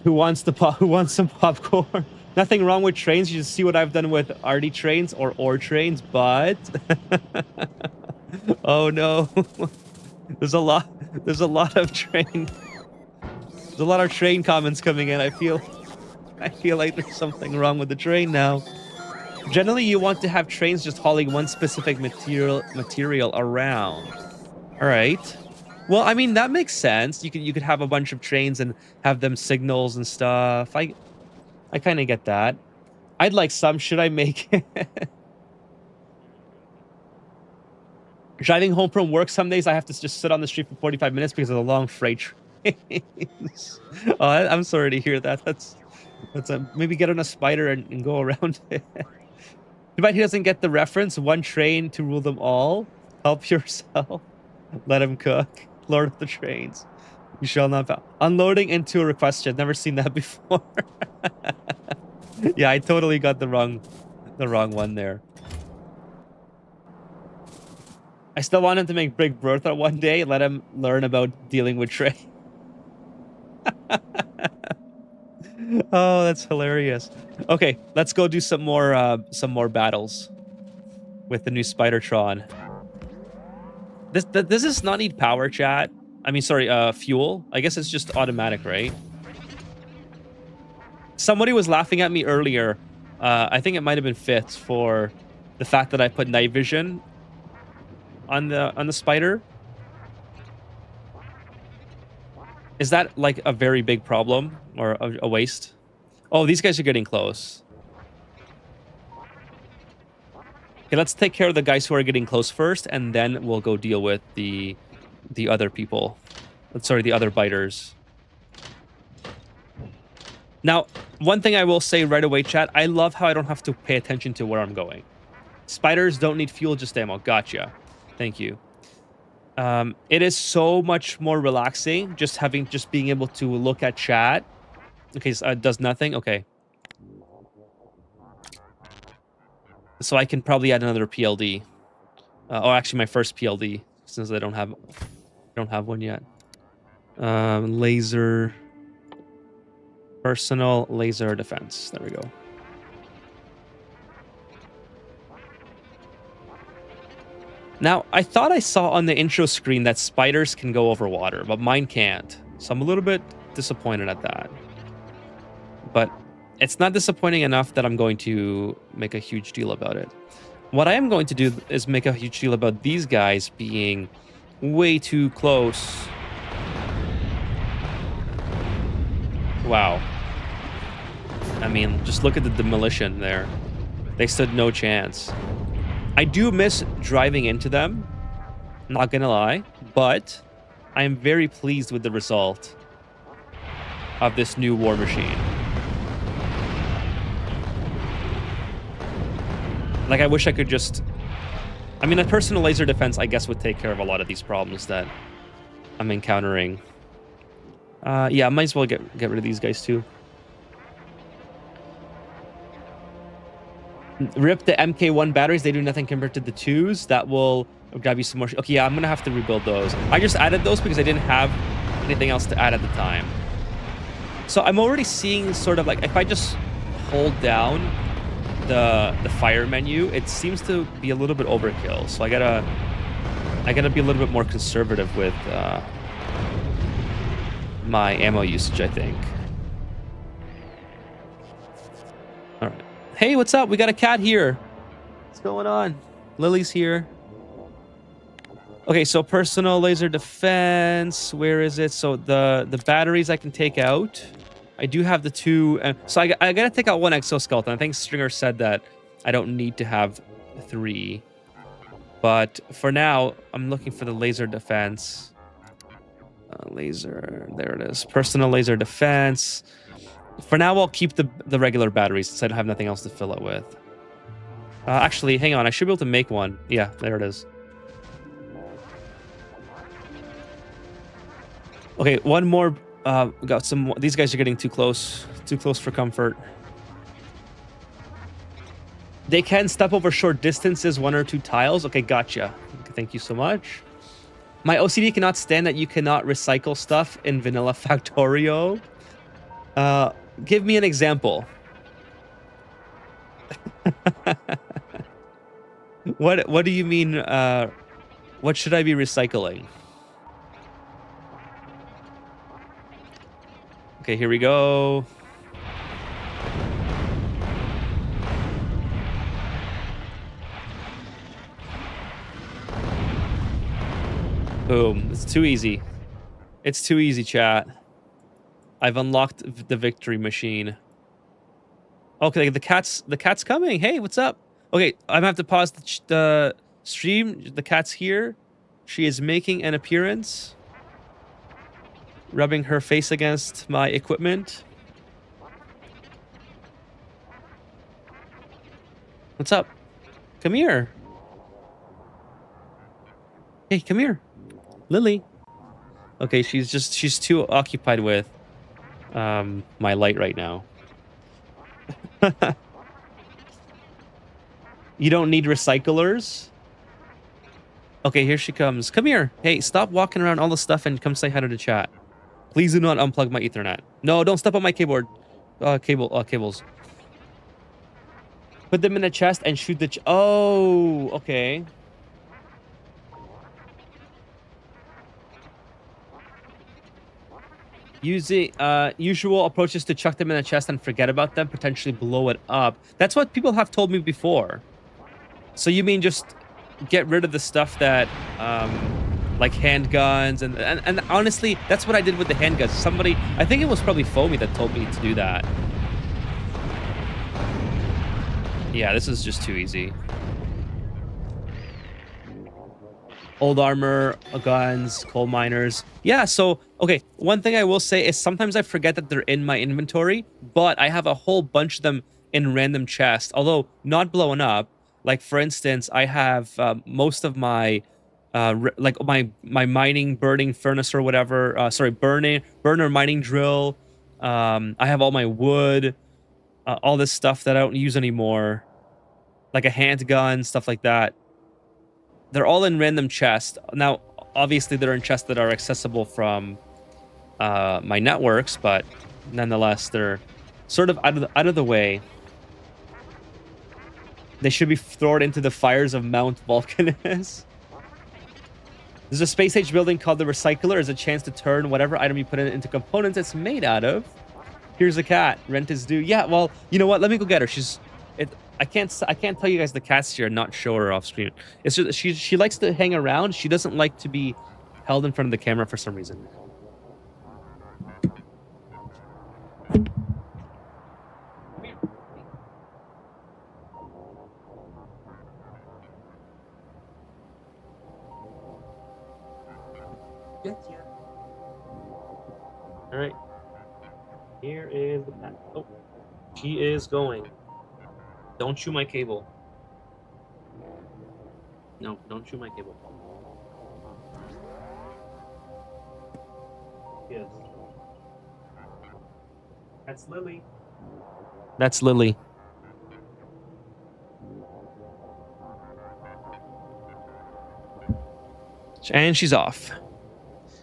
Who wants some popcorn? Nothing wrong with trains. You just see what I've done with RD trains or ore trains, but oh no. There's a lot of train comments coming in. I feel like there's something wrong with the train now. Generally you want to have trains just hauling one specific material around. All right. Well, I mean that makes sense. You could have a bunch of trains and have them signals and stuff. I kind of get that. I'd like some. Should I make it? Driving home from work some days, I have to just sit on the street for 45 minutes because of the long freight trains. Oh, I'm sorry to hear that. That's maybe get on a spider and go around it. Too bad he doesn't get the reference. One train to rule them all. Help yourself. Let him cook. Lord of the Trains. You shall not bow. Unloading into a request. I've never seen that before. Yeah, I totally got the wrong one there. I still want him to make Big Bertha one day. Let him learn about dealing with Trey. Oh, that's hilarious. Okay, let's go do some more battles with the new Spidertron. Does this not need power, chat? I mean, sorry, fuel. I guess it's just automatic, right? Somebody was laughing at me earlier. I think it might have been Fitz for the fact that I put night vision on the spider. Is that like a very big problem or a waste? Oh, these guys are getting close. Okay, let's take care of the guys who are getting close first, and then we'll go deal with the other people. Sorry, the other biters. Now, one thing I will say right away, chat, I love how I don't have to pay attention to where I'm going. Spiders don't need fuel, just ammo. Gotcha. Thank you. It is so much more relaxing just being able to look at chat. Okay, so it does nothing. Okay. So I can probably add another PLD. Or actually my first PLD, since I don't have one yet. Laser. Personal laser defense. There we go. Now, I thought I saw on the intro screen that spiders can go over water, but mine can't. So I'm a little bit disappointed at that. But it's not disappointing enough that I'm going to make a huge deal about it. What I am going to do is make a huge deal about these guys being way too close. Wow. I mean, just look at the demolition there. They stood no chance. I do miss driving into them, not gonna lie, but I am very pleased with the result of this new war machine. Like, I wish I could just I mean, a personal laser defense, I guess, would take care of a lot of these problems that I'm encountering. Yeah, I might as well get rid of these guys too. Rip the MK1 batteries. They do nothing compared to the 2s. That will grab you some more. Okay, yeah, I'm going to have to rebuild those. I just added those because I didn't have anything else to add at the time. So I'm already seeing sort of like, if I just hold down the fire menu, it seems to be a little bit overkill. So I gotta be a little bit more conservative with my ammo usage, I think. All right. Hey, what's up? We got a cat here. What's going on? Lily's here. Okay, so personal laser defense. Where is it? So the batteries I can take out. I do have the 2. So I gotta take out 1 exoskeleton. I think Stringer said that I don't need to have 3. But for now, I'm looking for the laser defense. Laser, there it is. Personal laser defense. For now, I'll keep the regular batteries since I don't have nothing else to fill it with. Actually, hang on. I should be able to make one. Yeah, there it is. Okay, one more. Got some. These guys are getting too close. Too close for comfort. They can step over short distances, 1 or 2 tiles. Okay, gotcha. Thank you so much. My OCD cannot stand that you cannot recycle stuff in vanilla Factorio. Give me an example. What do you mean? What should I be recycling? Okay, here we go. Boom. It's too easy. It's too easy, chat. I've unlocked the victory machine. Okay, the cat's coming. Hey, what's up? Okay, I'm gonna have to pause the stream. The cat's here. She is making an appearance. Rubbing her face against my equipment. What's up? Come here. Hey, come here. Lily. Okay, she's too occupied with my light right now. You don't need recyclers? Okay, here she comes. Come here. Hey, stop walking around all the stuff and come say hi to the chat. Please do not unplug my Ethernet. No, don't step on my keyboard. Cables. Put them in a chest and shoot the oh, okay. Using usual approaches to chuck them in a chest and forget about them, potentially blow it up. That's what people have told me before. So you mean just get rid of the stuff that like handguns and honestly, that's what I did with the handguns. Somebody, I think it was probably Foamy that told me to do that. Yeah, this is just too easy. Old armor, guns, coal miners. Yeah, so, okay, one thing I will say is sometimes I forget that they're in my inventory, but I have a whole bunch of them in random chests, although not blowing up. Like, for instance, I have most of my, like, my mining, burning furnace or whatever. Sorry, burner mining drill. I have all my wood, all this stuff that I don't use anymore. Like a handgun, stuff like that. They're all in random chests. Now, obviously, they're in chests that are accessible from my networks, but nonetheless, they're sort of out of the way. They should be thrown into the fires of Mount Vulcanus. There's a space-age building called the Recycler. There's a chance to turn whatever item you put in into components it's made out of. Here's a cat. Rent is due. Yeah, well, you know what? Let me go get her. I can't tell you guys the cat's here and not show her off screen. It's just she likes to hang around. She doesn't like to be held in front of the camera for some reason. All right. Here is the cat. Oh, she is going. Don't chew my cable. No, don't chew my cable. Yes. That's Lily. That's Lily. And she's off.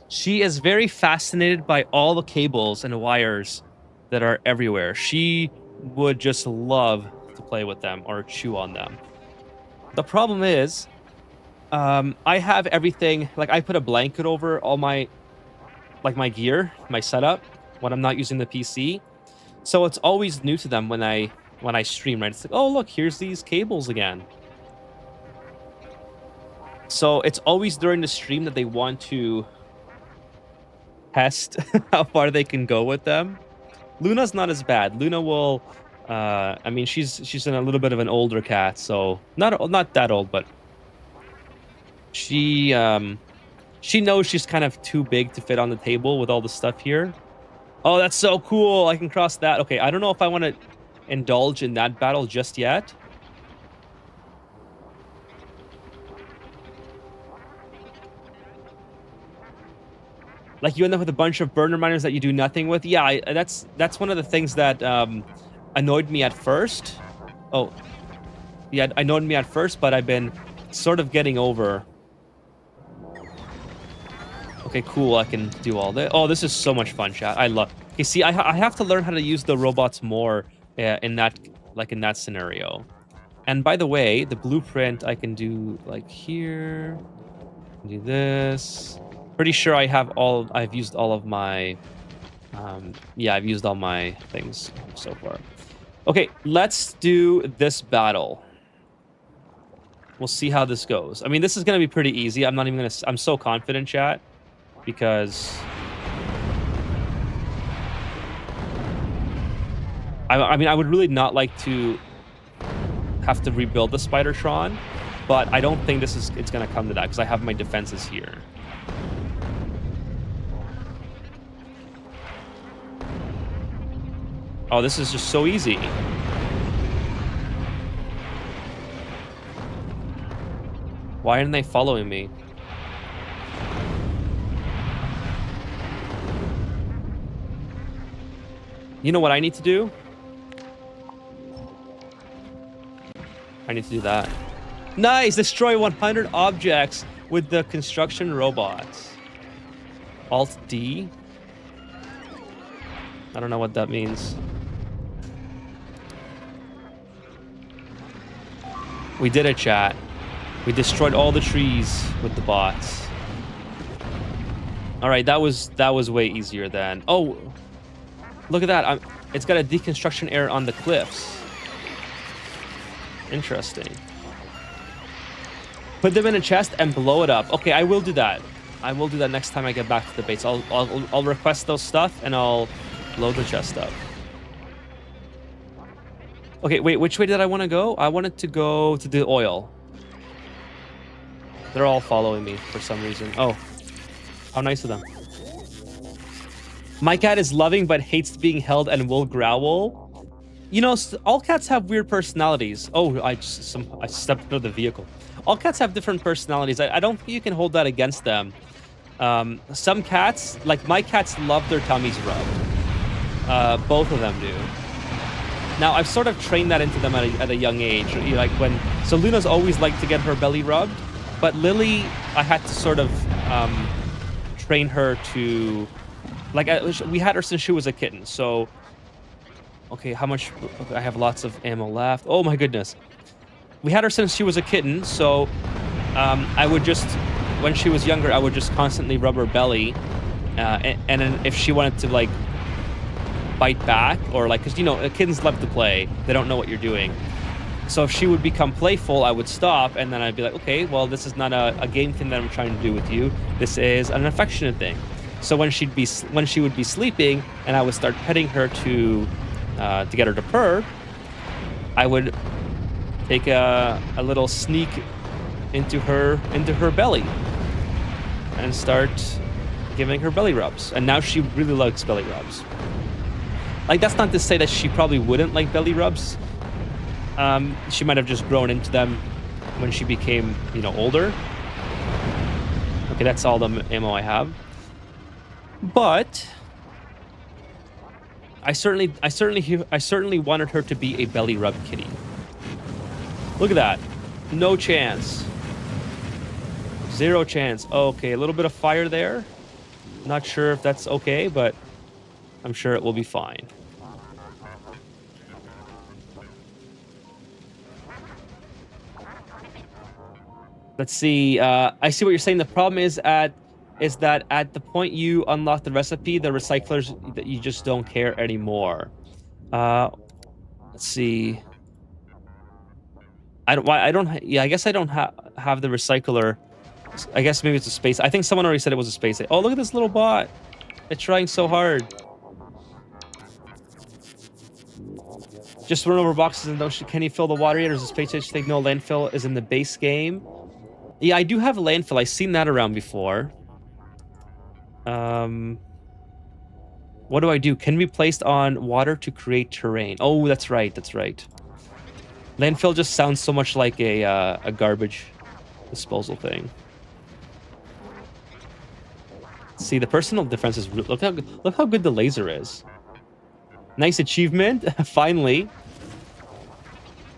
She is very fascinated by all the cables and wires that are everywhere. She would just love to play with them or chew on them. The problem is, I have everything, like I put a blanket over all my, like my gear, my setup, when I'm not using the PC. So it's always new to them when I stream, right? It's like, oh, look, here's these cables again. So it's always during the stream that they want to test how far they can go with them. Luna's not as bad. Luna will, I mean, she's in a little bit of an older cat, so not that old, but she knows she's kind of too big to fit on the table with all the stuff here. Oh, that's so cool. I can cross that. Okay, I don't know if I want to indulge in that battle just yet. Like, you end up with a bunch of burner miners that you do nothing with. Yeah, that's one of the things that annoyed me at first. Oh, yeah, annoyed me at first, but I've been sort of getting over. Okay, cool. I can do all this. Oh, this is so much fun, chat. I love. Okay, see, I have to learn how to use the robots more in that scenario. And by the way, the blueprint I can do like here. Do this. Pretty sure I've used all of my, yeah, I've used all my things so far. Okay, let's do this battle. We'll see how this goes. I mean, this is going to be pretty easy. I'm so confident, chat, because I mean, I would really not like to have to rebuild the Spidertron, but I don't think it's going to come to that because I have my defenses here. Oh, this is just so easy. Why aren't they following me? You know what I need to do? I need to do that. Nice! Destroy 100 objects with the construction robots. Alt-D? I don't know what that means. We did it, chat. We destroyed all the trees with the bots. All right, that was way easier than. Oh, look at that! It's got a deconstruction error on the cliffs. Interesting. Put them in a chest and blow it up. Okay, I will do that. I will do that next time I get back to the base. I'll request those stuff and I'll blow the chest up. Okay, wait, which way did I want to go? I wanted to go to the oil. They're all following me for some reason. Oh, how nice of them. My cat is loving but hates being held and will growl. You know, all cats have weird personalities. Oh, I stepped into the vehicle. All cats have different personalities. I don't think you can hold that against them. Some cats, like my cats, love their tummies rubbed. Both of them do. Now, I've sort of trained that into them at a young age. Like so Luna's always liked to get her belly rubbed, but Lily, I had to sort of train her to, like, we had her since she was a kitten. So, okay, how much? Okay, I have lots of ammo left. Oh my goodness, we had her since she was a kitten. So, I would just, when she was younger, I would just constantly rub her belly, and then if she wanted to like bite back or like, because you know kittens love to play, they don't know what you're doing, so if she would become playful, I would stop and then I'd be like, okay, well, this is not a game thing that I'm trying to do with you, this is an affectionate thing. So when she would be sleeping and I would start petting her to get her to purr, I would take a little sneak into her belly and start giving her belly rubs, and now she really likes belly rubs. Like, that's not to say that she probably wouldn't like belly rubs. She might have just grown into them when she became, you know, older. Okay, that's all the ammo I have. But I certainly wanted her to be a belly rub kitty. Look at that. No chance. Zero chance. Okay, a little bit of fire there. Not sure if that's okay, but I'm sure it will be fine. Let's see. I see what you're saying. The problem is that at the point you unlock the recipe, the recyclers that you just don't care anymore. Let's see. Yeah, I guess I don't have the recycler. I guess maybe it's a space. I think someone already said it was a space. Oh, look at this little bot. It's trying so hard. Just run over boxes and don't. Can you fill the water yet? Or is the space station thing? No, landfill is in the base game. Yeah, I do have a landfill. I've seen that around before. What do I do? Can be placed on water to create terrain. Oh, that's right. That's right. Landfill just sounds so much like a garbage disposal thing. See, the personal defense is... Look how good the laser is. Nice achievement. Finally.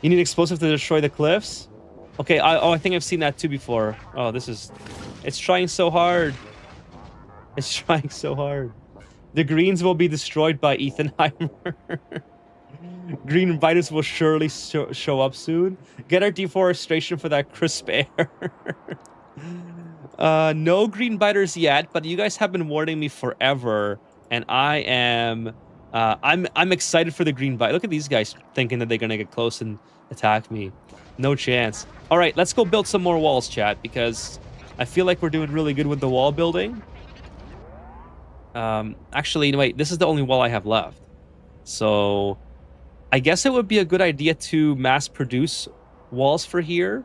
You need explosive to destroy the cliffs. Okay, I think I've seen that too before. Oh, this is... It's trying so hard. It's trying so hard. The greens will be destroyed by Ethanheimer. Green inviters will surely show up soon. Get our deforestation for that crisp air. No green biters yet, but you guys have been warning me forever, and I am... I'm excited for the green bite. Look at these guys thinking that they're gonna get close and attack me. No chance. All right, let's go build some more walls, chat, because I feel like we're doing really good with the wall building. Actually, wait, this is the only wall I have left. So I guess it would be a good idea to mass produce walls for here.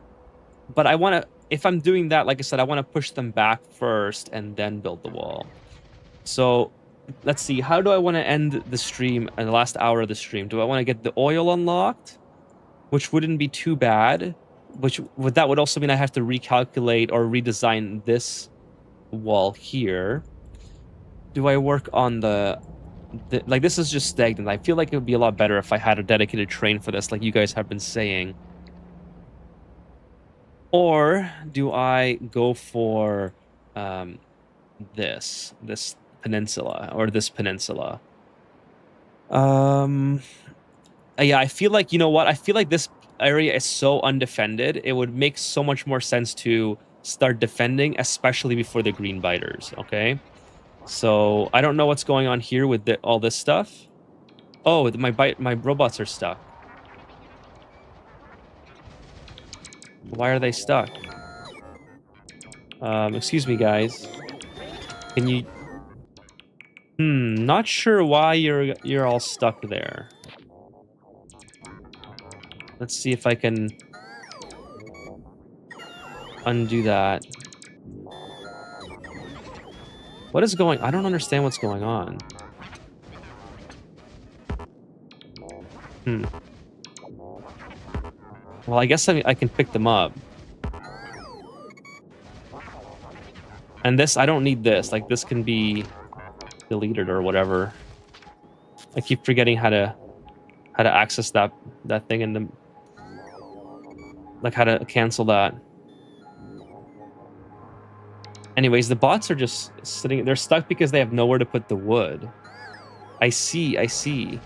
But I want to, if I'm doing that, like I said, I want to push them back first and then build the wall. So let's see, how do I want to end the stream in the last hour of the stream? Do I want to get the oil unlocked? Which wouldn't be too bad. That would also mean I have to recalculate or redesign this wall here. Do I work on like, this is just stagnant. I feel like it would be a lot better if I had a dedicated train for this, like you guys have been saying. Or do I go for this peninsula, or this peninsula? Yeah, I feel like, you know what? I feel like this area is so undefended. It would make so much more sense to start defending, especially before the green biters, okay? So I don't know what's going on here with all this stuff. Oh, my robots are stuck. Why are they stuck? Excuse me, guys. Can you... not sure why you're all stuck there. Let's see if I can undo that. What is going... I don't understand what's going on. Well, I guess I can pick them up. And this, I don't need this. Like, this can be deleted or whatever. I keep forgetting how to access that thing in the... Like, how to cancel that. Anyways, the bots are just sitting... They're stuck because they have nowhere to put the wood. I see. Okay,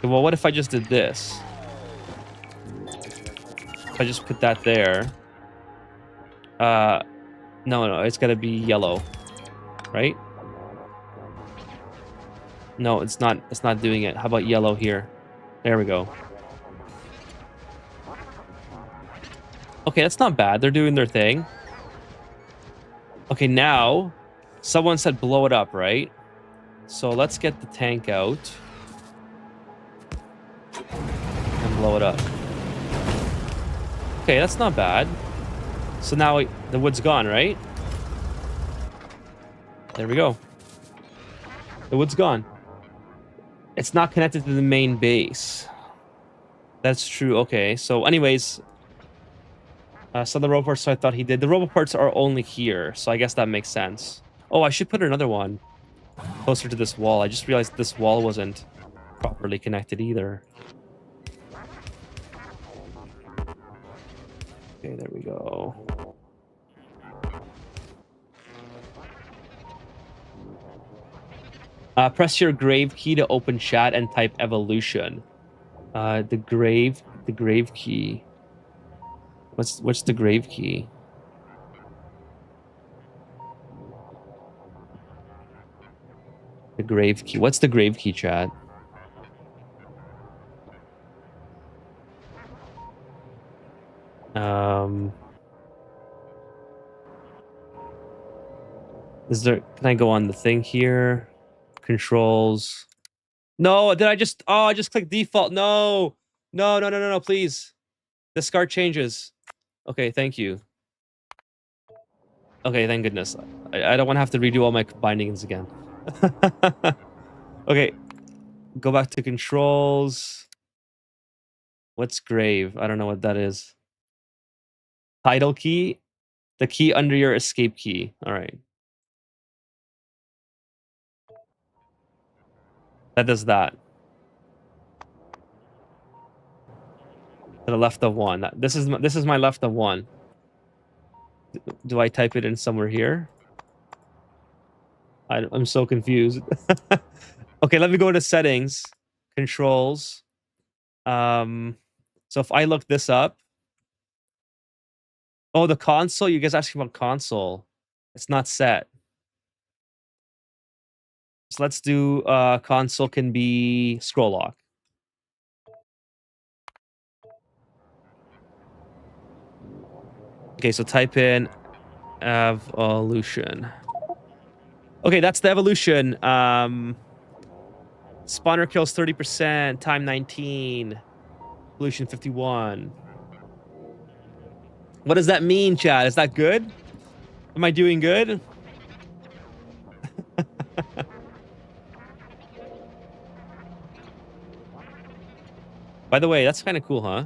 well, what if I just did this? If I just put that there... No, it's gotta be yellow. Right? No, it's not doing it. How about yellow here? There we go. Okay, that's not bad. They're doing their thing. Okay, now, someone said blow it up, right? So let's get the tank out. And blow it up. Okay, that's not bad. So now the wood's gone, right? There we go. The wood's gone. It's not connected to the main base. That's true. Okay, so anyways... Some of the robot parts I thought he did. The robot parts are only here, so I guess that makes sense. Oh, I should put another one closer to this wall. I just realized this wall wasn't properly connected either. Okay, there we go. Press your grave key to open chat and type evolution. The grave key. What's the grave key? The grave key. What's the grave key, chat? Is there? Can I go on the thing here? Controls. No, did I just? Oh, I just clicked default. No, no, please. Discard changes. Okay, thank you. Okay, thank goodness. I don't want to have to redo all my bindings again. Okay, go back to controls. What's grave? I don't know what that is. Title key? The key under your escape key. All right. That does that. To the left of one. This is my left of one. Do I type it in somewhere here? I'm so confused. Okay, let me go to settings, controls. So if I look this up. Oh, the console. You guys asking about console. It's not set. So let's do console can be scroll lock. Okay, so type in evolution. Okay, that's the evolution. Spawner kills 30%, time 19, evolution 51. What does that mean, Chad? Is that good? Am I doing good? By the way, that's kind of cool, huh?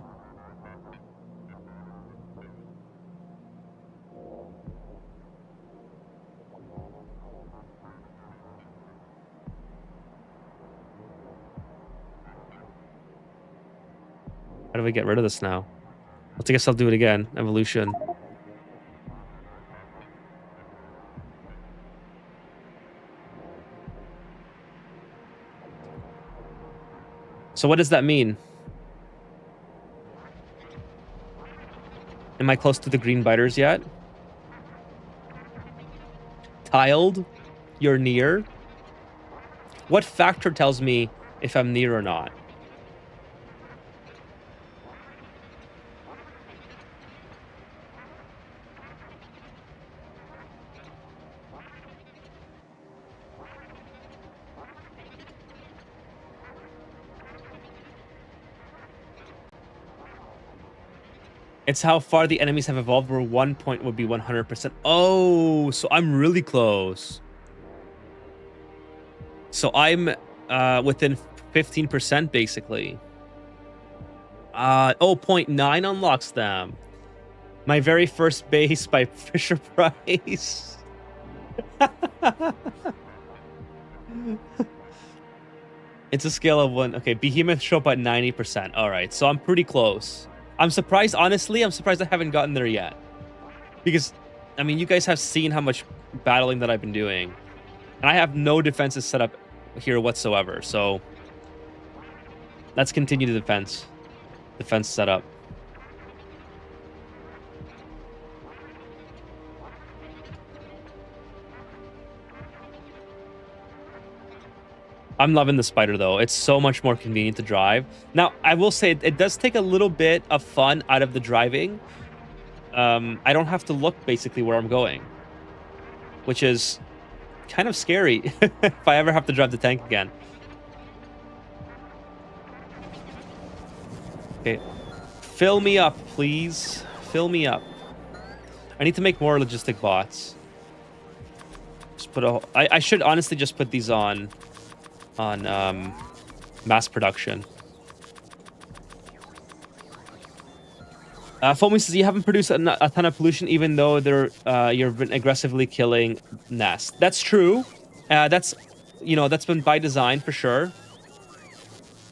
How do we get rid of this now? I guess I'll do it again. Evolution. So what does that mean? Am I close to the green biters yet? Tiled? You're near? What factor tells me if I'm near or not? It's how far the enemies have evolved, where 1 point would be 100%. Oh, so I'm really close. So I'm within 15%, basically. 0.9 unlocks them. My very first base by Fisher Price. It's a scale of 1. Okay, Behemoth show up at 90%. All right, so I'm pretty close. I'm surprised, honestly, I'm surprised I haven't gotten there yet. Because, I mean, you guys have seen how much battling that I've been doing. And I have no defenses set up here whatsoever, so... Let's continue the defense. Defense setup. I'm loving the spider, though. It's so much more convenient to drive. Now, I will say it does take a little bit of fun out of the driving. I don't have to look, basically, where I'm going. Which is kind of scary if I ever have to drive the tank again. Okay. Fill me up, please. Fill me up. I need to make more logistic bots. Just put a... I should honestly just put these on mass production. Foamy says you haven't produced a ton of pollution, even though you've been aggressively killing nests. That's true. That's that's been by design for sure.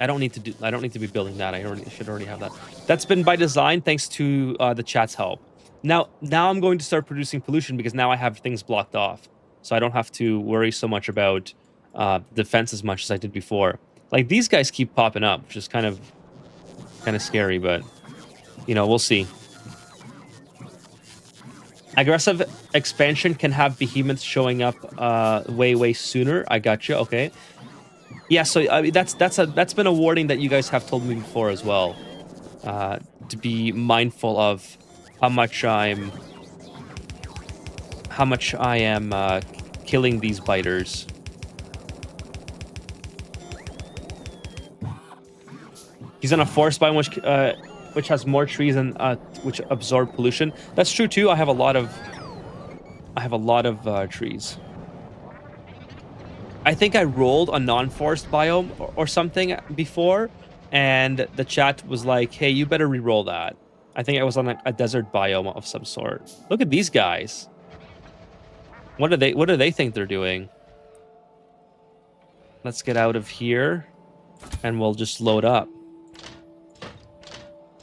I don't need to be building that. I should already have that. That's been by design thanks to the chat's help. Now I'm going to start producing pollution because now I have things blocked off, so I don't have to worry so much about defense as much as I did before. Like these guys keep popping up, which is kind of scary, but we'll see. Aggressive expansion can have behemoths showing up way sooner. I gotcha. Okay. Yeah, so I mean, that's been a warning that you guys have told me before as well. To be mindful of how much I am killing these biters. He's on a forest biome which has more trees and which absorb pollution. That's true too. I have a lot of trees. I think I rolled a non-forest biome or something before, and the chat was like, "Hey, you better re-roll that." I think I was on a desert biome of some sort. Look at these guys. What do they think they're doing? Let's get out of here, and we'll just load up.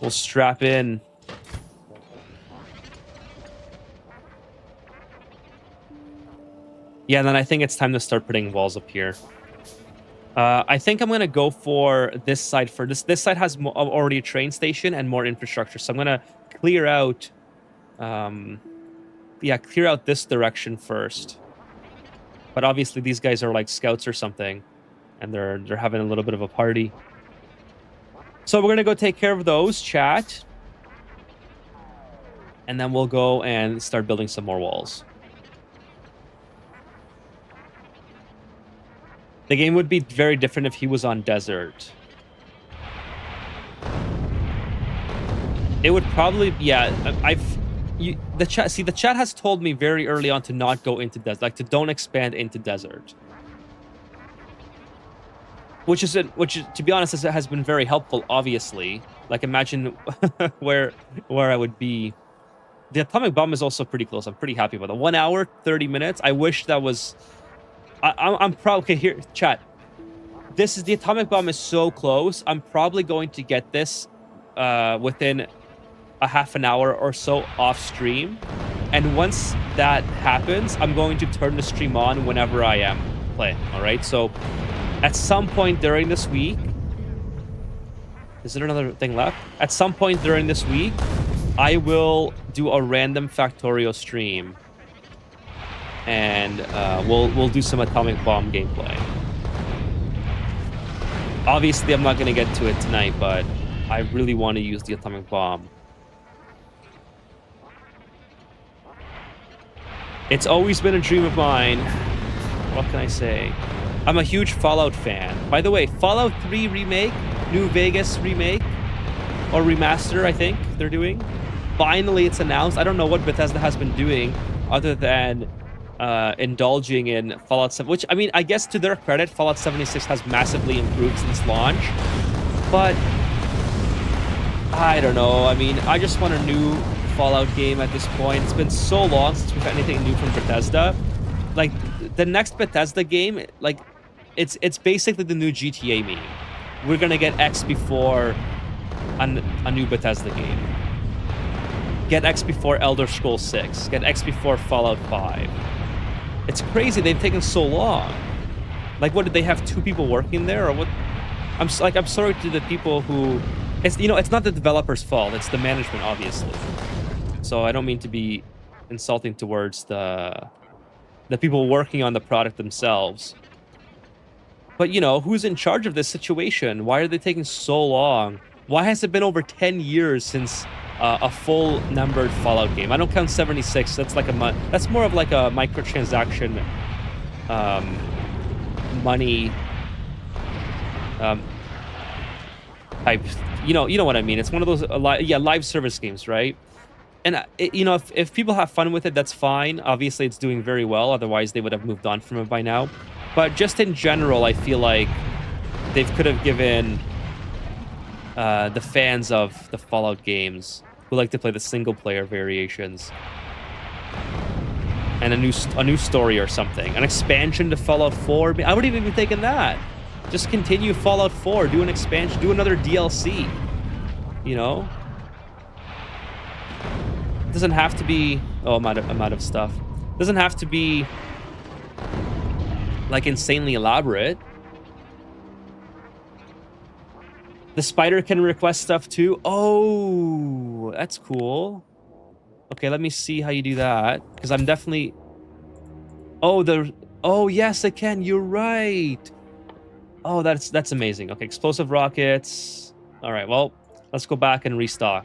We'll strap in. Yeah, and then I think it's time to start putting walls up here. I think I'm going to go for this side for this. This side has already a train station and more infrastructure. So I'm going to clear out... clear out this direction first. But obviously these guys are like scouts or something. And they're having a little bit of a party. So we're going to go take care of those, chat. And then we'll go and start building some more walls. The game would be very different if he was on desert. It would probably, yeah. The chat has told me very early on to not go into desert, like to don't expand into desert. Which to be honest, has been very helpful. Obviously, like imagine where I would be. The atomic bomb is also pretty close. I'm pretty happy about that. 1 hour, 30 minutes. I wish that was. I'm proud. Okay, here, chat. This is the atomic bomb is so close. I'm probably going to get this within a half an hour or so off stream, and once that happens, I'm going to turn the stream on whenever I am playing. All right. So, at some point during this week, is there another thing left? At some point during this week, I will do a random Factorio stream. And we'll do some atomic bomb gameplay. Obviously, I'm not going to get to it tonight, but I really want to use the atomic bomb. It's always been a dream of mine. What can I say? I'm a huge Fallout fan. By the way, Fallout 3 remake, New Vegas remake, or remaster, I think they're doing. Finally, it's announced. I don't know what Bethesda has been doing other than indulging in Fallout 7, which, I mean, I guess to their credit, Fallout 76 has massively improved since launch. But I don't know. I mean, I just want a new Fallout game at this point. It's been so long since we've had anything new from Bethesda. Like, the next Bethesda game, like, it's basically the new GTA meme. We're gonna get X before a new Bethesda game. Get X before Elder Scrolls 6. Get X before Fallout 5. It's crazy they've taken so long. Like, what, did they have 2 people working there, or what? I'm sorry to the people who... It's not the developer's fault. It's the management, obviously. So I don't mean to be insulting towards the people working on the product themselves. But, who's in charge of this situation? Why are they taking so long? Why has it been over 10 years since a full numbered Fallout game? I don't count 76. That's like that's more of like a microtransaction money type. You know what I mean? It's one of those live service games, right? And if people have fun with it, that's fine. Obviously, it's doing very well. Otherwise, they would have moved on from it by now. But just in general, I feel like they could have given the fans of the Fallout games who like to play the single player variations. And a new story or something. An expansion to Fallout 4. I would even be taking that. Just continue Fallout 4. Do an expansion. Do another DLC. You know? It doesn't have to be... Oh, I'm out of stuff. It doesn't have to be... like, insanely elaborate. The spider can request stuff too. Oh, that's cool. Okay, let me see how you do that. Because I'm definitely... Oh, yes, I can. You're right. Oh, that's amazing. Okay, explosive rockets. All right, well, let's go back and restock.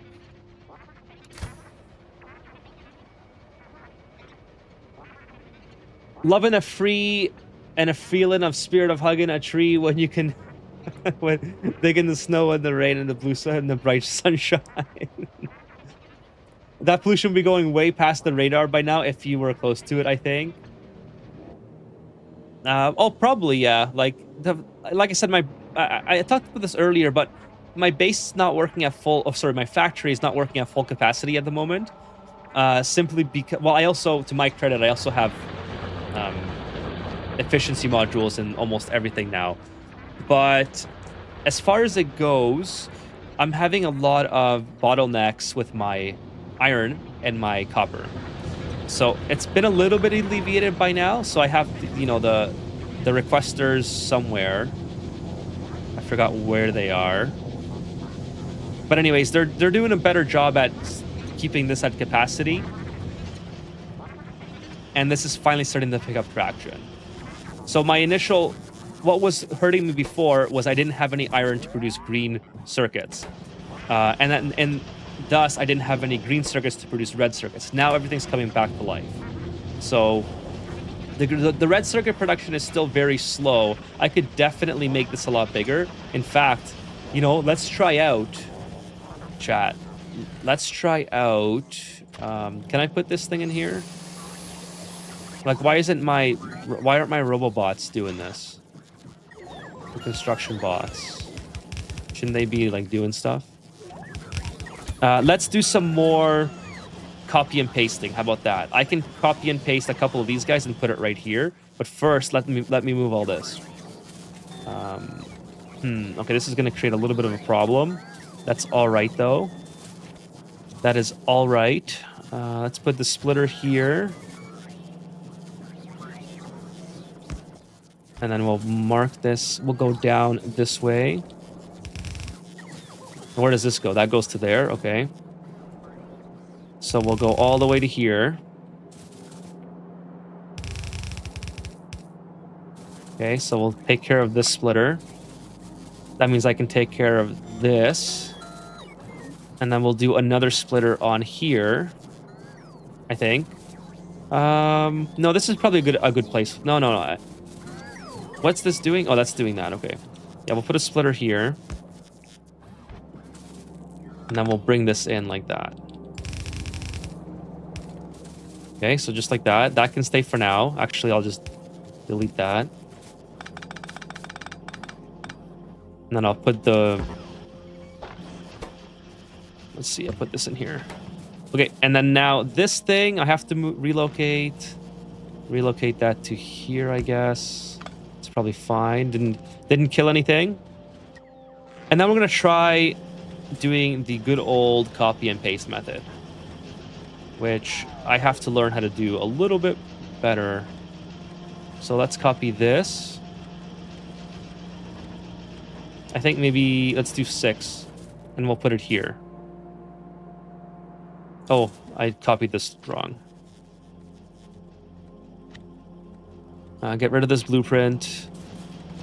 Loving a free and a feeling of spirit of hugging a tree when you can... when digging the snow and the rain and the blue sun and the bright sunshine. That pollution would be going way past the radar by now if you were close to it, I think. Oh, probably, yeah. Like I said, I talked about this earlier, but my base is not working at full... Oh, sorry, my factory is not working at full capacity at the moment. Simply because... Well, I also, to my credit, I also have efficiency modules in almost everything now. But as far as it goes, I'm having a lot of bottlenecks with my iron and my copper. So it's been a little bit alleviated by now. So I have, you know, the requesters somewhere. I forgot where they are. But anyways, they're doing a better job at keeping this at capacity. And this is finally starting to pick up traction. So my initial... What was hurting me before was I didn't have any iron to produce green circuits. And thus, I didn't have any green circuits to produce red circuits. Now everything's coming back to life. So the red circuit production is still very slow. I could definitely make this a lot bigger. In fact, you know, let's try out... Chat. Let's try out... can I put this thing in here? Like, why aren't my robobots doing this? The construction bots. Shouldn't they be, like, doing stuff? Let's do some more copy and pasting. How about that? I can copy and paste a couple of these guys and put it right here. But first, let me move all this. Okay, this is going to create a little bit of a problem. That's all right, though. That is all right. Let's put the splitter here. And then we'll mark this. We'll go down this way. Where does this go? That goes to there. Okay. So we'll go all the way to here. Okay, so we'll take care of this splitter. That means I can take care of this. And then we'll do another splitter on here. I think. No, this is probably a good place. No. What's this doing? Oh, that's doing that. Okay. Yeah, we'll put a splitter here. And then we'll bring this in like that. Okay, so just like that. That can stay for now. Actually, I'll just delete that. And then I'll put the... Let's see, I'll put this in here. Okay, and then now this thing, I have to relocate. Relocate that to here, I guess. It's probably fine. Didn't kill anything. And then we're going to try doing the good old copy and paste method, which I have to learn how to do a little bit better. So let's copy this. I think maybe let's do 6 and we'll put it here. Oh, I copied this wrong. Get rid of this blueprint.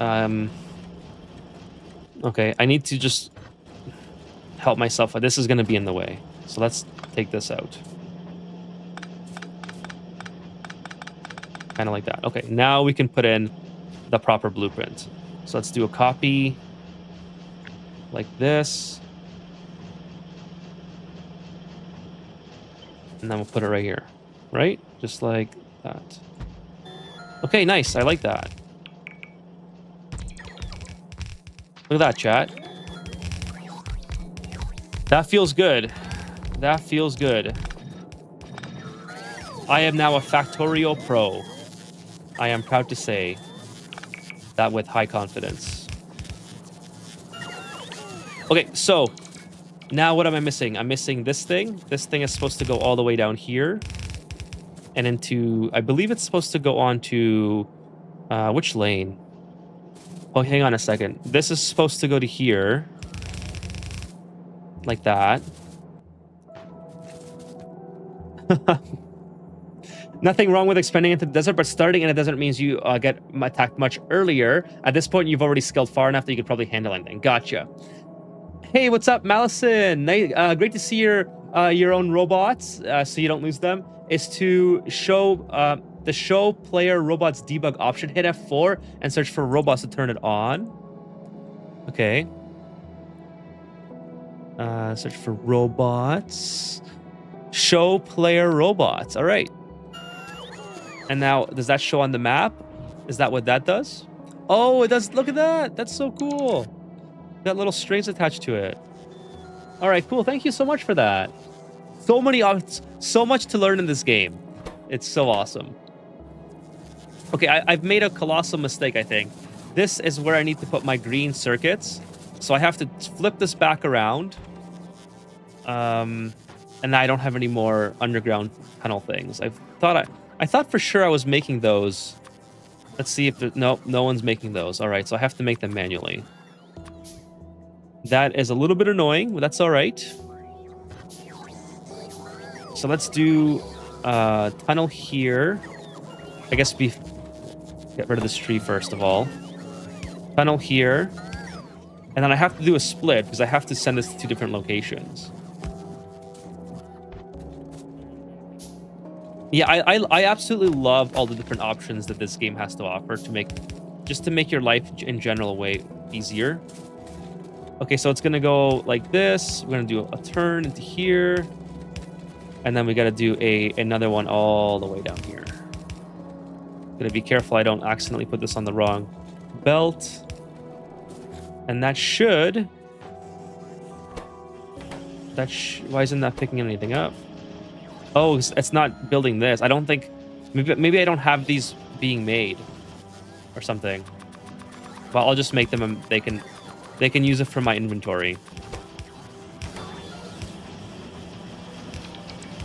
Okay, I need to just help myself. This is going to be in the way. So let's take this out. Kind of like that. Okay, now we can put in the proper blueprint. So let's do a copy like this. And then we'll put it right here. Right? Just like that. Okay, nice. I like that. Look at that, chat. That feels good. That feels good. I am now a Factorio pro. I am proud to say that with high confidence. Okay, so now what am I missing? I'm missing this thing. This thing is supposed to go all the way down here and into, I believe it's supposed to go on to, which lane? Oh, hang on a second. This is supposed to go to here. Like that. Nothing wrong with expanding into the desert, but starting in a desert means you get attacked much earlier. At this point, you've already scaled far enough that you could probably handle anything. Gotcha. Hey, what's up, Malison? Great to see your own robots, so you don't lose them. Is to show the show player robots debug option. Hit F4 and search for robots to turn it on. Okay. Search for robots. Show player robots. All right. And now, does that show on the map? Is that what that does? Oh, it does. Look at that. That's so cool. Got little strings attached to it. All right, cool. Thank you so much for that. So much to learn in this game. It's so awesome. Okay, I've made a colossal mistake, I think. This is where I need to put my green circuits. So I have to flip this back around. And I don't have any more underground tunnel things. I thought for sure I was making those. Let's see if no one's making those. All right, so I have to make them manually. That is a little bit annoying, but that's all right. So let's do tunnel here. I guess we get rid of this tree first of all. Tunnel here. And then I have to do a split because I have to send this to 2 different locations. Yeah, I absolutely love all the different options that this game has to offer to make your life in general way easier. Okay, so it's gonna go like this. We're gonna do a turn into here, and then we gotta do another one all the way down here. Gotta be careful I don't accidentally put this on the wrong belt. And that should. Why isn't that picking anything up? Oh, it's not building this. I don't think. Maybe I don't have these being made, or something. Well, I'll just make them, and they can use it for my inventory.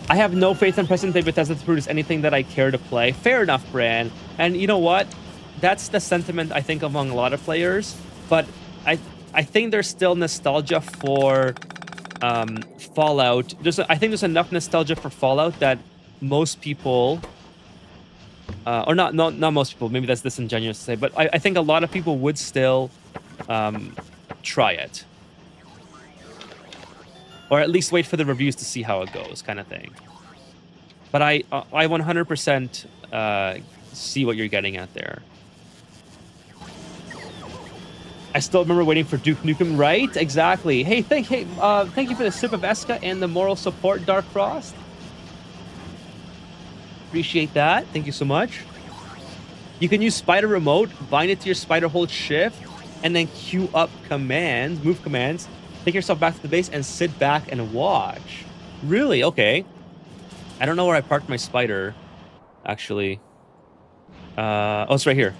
I have no faith in present day Bethesda to produce anything that I care to play. Fair enough, Bran. And you know what? That's the sentiment I think among a lot of players. But I think there's still nostalgia for Fallout. I think there's enough nostalgia for Fallout that most people, or not most people. Maybe that's disingenuous to say, but I think a lot of people would still try it, or at least wait for the reviews to see how it goes, kind of thing. But I 100% see what you're getting at there. I still remember waiting for Duke Nukem, right? Exactly. Hey, thank you for the sip of Eska and the moral support, Dark Frost. Appreciate that. Thank you so much. You can use Spider Remote, bind it to your Spider, hold Shift, and then queue up commands, move commands. Take yourself back to the base and sit back and watch. Really? Okay. I don't know where I parked my Spider, actually. Oh, it's right here.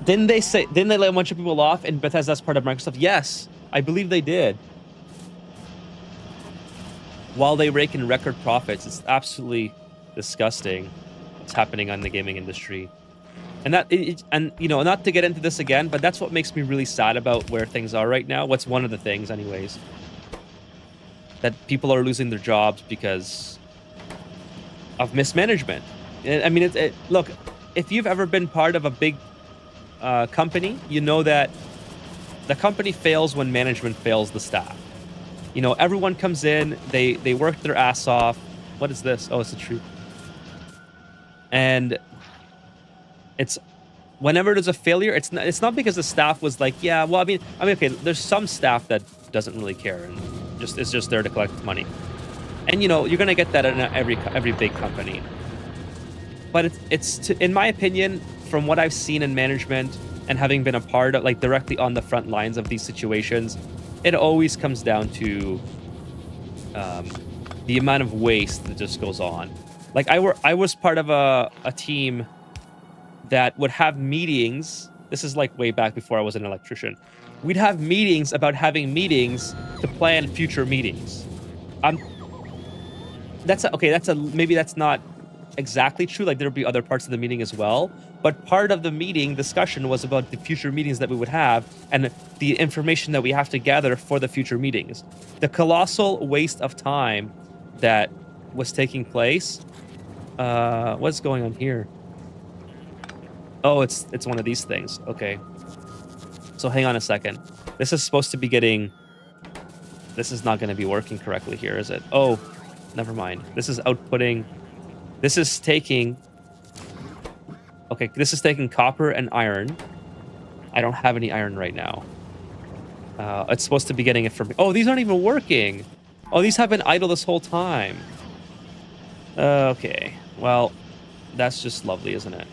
Didn't they let a bunch of people off in Bethesda's part of Microsoft? Yes, I believe they did. While they rake in record profits, it's absolutely disgusting what's happening on the gaming industry. And you know, not to get into this again, but that's what makes me really sad about where things are right now. What's one of the things, anyways, that people are losing their jobs because of mismanagement. I mean, look, if you've ever been part of a big company, you know that the company fails when management fails the staff. You know, everyone comes in, they work their ass off. What is this? Oh, it's a tree. And it's whenever there's a failure, it's not because the staff was like, yeah, well, I mean, okay, there's some staff that doesn't really care and is just there to collect money. And you know, you're gonna get that in every big company. But in my opinion, from what I've seen in management and having been a part of, like, directly on the front lines of these situations, it always comes down to the amount of waste that just goes on. Like, I was part of a team that would have meetings. This is like way back before I was an electrician. We'd have meetings about having meetings to plan future meetings. Maybe that's not exactly true. Like, there'd be other parts of the meeting as well, but part of the meeting discussion was about the future meetings that we would have and the information that we have to gather for the future meetings. The colossal waste of time that was taking place. What's going on here? Oh, it's one of these things. Okay. So hang on a second. This is supposed to be getting... This is not going to be working correctly here, is it? Oh, never mind. This is outputting... This is taking... Okay, this is taking copper and iron. I don't have any iron right now. It's supposed to be getting it from... Oh, these aren't even working! Oh, these have been idle this whole time. Okay. Well, that's just lovely, isn't it?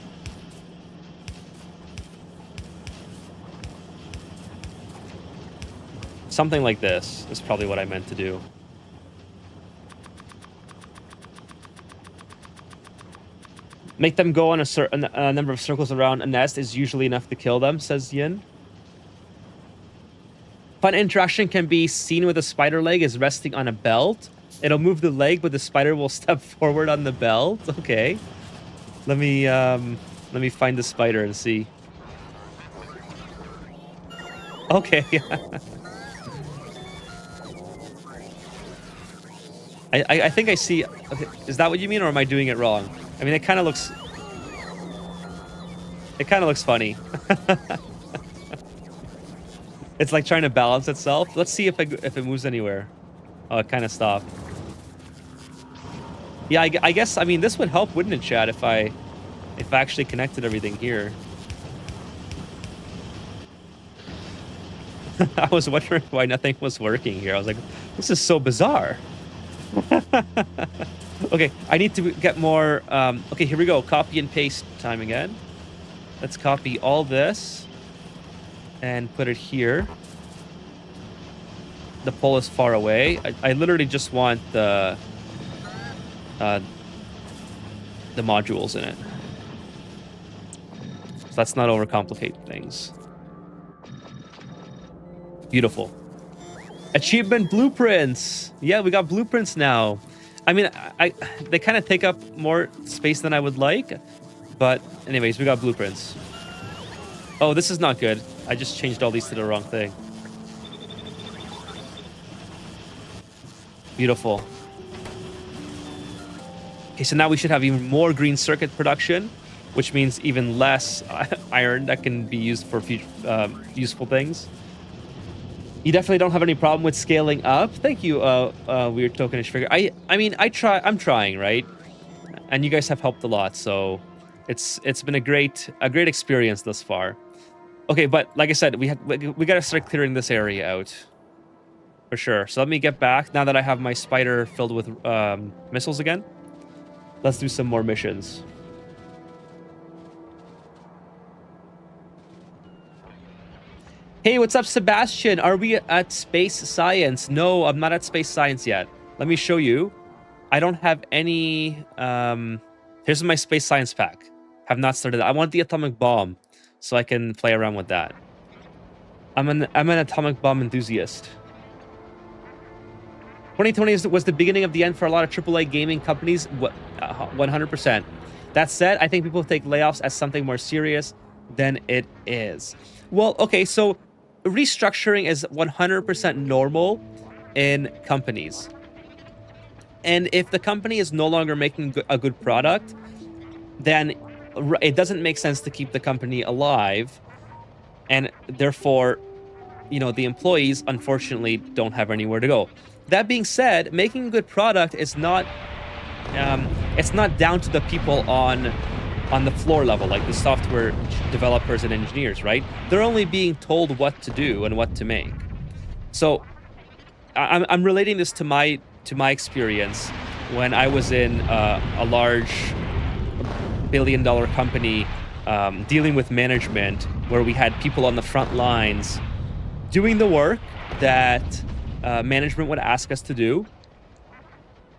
Something like this is probably what I meant to do. Make them go on a number of circles around a nest is usually enough to kill them, says Yin. Fun interaction can be seen with a spider leg is resting on a belt. It'll move the leg, but the spider will step forward on the belt. Okay. Let me find the spider and see. Okay. I think I see... Okay, is that what you mean, or am I doing it wrong? I mean, it kind of looks... It kind of looks funny. It's like trying to balance itself. Let's see if it moves anywhere. Oh, it kind of stopped. Yeah, I guess, I mean, this would help, wouldn't it, chat, if I actually connected everything here. I was wondering why nothing was working here. I was like, this is so bizarre. Okay, I need to get more... okay, here we go. Copy and paste time again. Let's copy all this and put it here. The pole is far away. I literally just want the modules in it. So let's not overcomplicate things. Beautiful. Achievement blueprints. Yeah, we got blueprints now. I mean, they kind of take up more space than I would like. But anyways, we got blueprints. Oh, this is not good. I just changed all these to the wrong thing. Beautiful. Okay, so now we should have even more green circuit production, which means even less iron that can be used for useful things. You definitely don't have any problem with scaling up. Thank you, weird tokenish figure. I mean, I'm trying, right? And you guys have helped a lot, so it's been a great experience thus far. Okay, but like I said, we gotta start clearing this area out for sure. So let me get back now that I have my spider filled with missiles again. Let's do some more missions. Hey, what's up, Sebastian? Are we at Space Science? No, I'm not at Space Science yet. Let me show you. I don't have any... here's my Space Science pack. Have not started. I want the atomic bomb, so I can play around with that. I'm an atomic bomb enthusiast. 2020 was the beginning of the end for a lot of AAA gaming companies. 100%. That said, I think people take layoffs as something more serious than it is. Well, okay, so restructuring is 100% normal in companies. And if the company is no longer making a good product, then it doesn't make sense to keep the company alive. And therefore, you know, the employees, unfortunately, don't have anywhere to go. That being said, making a good product is not, it's not down to the people on the floor level, like the software developers and engineers, right? They're only being told what to do and what to make. So I'm relating this to my experience when I was in a large billion-dollar company dealing with management, where we had people on the front lines doing the work that management would ask us to do,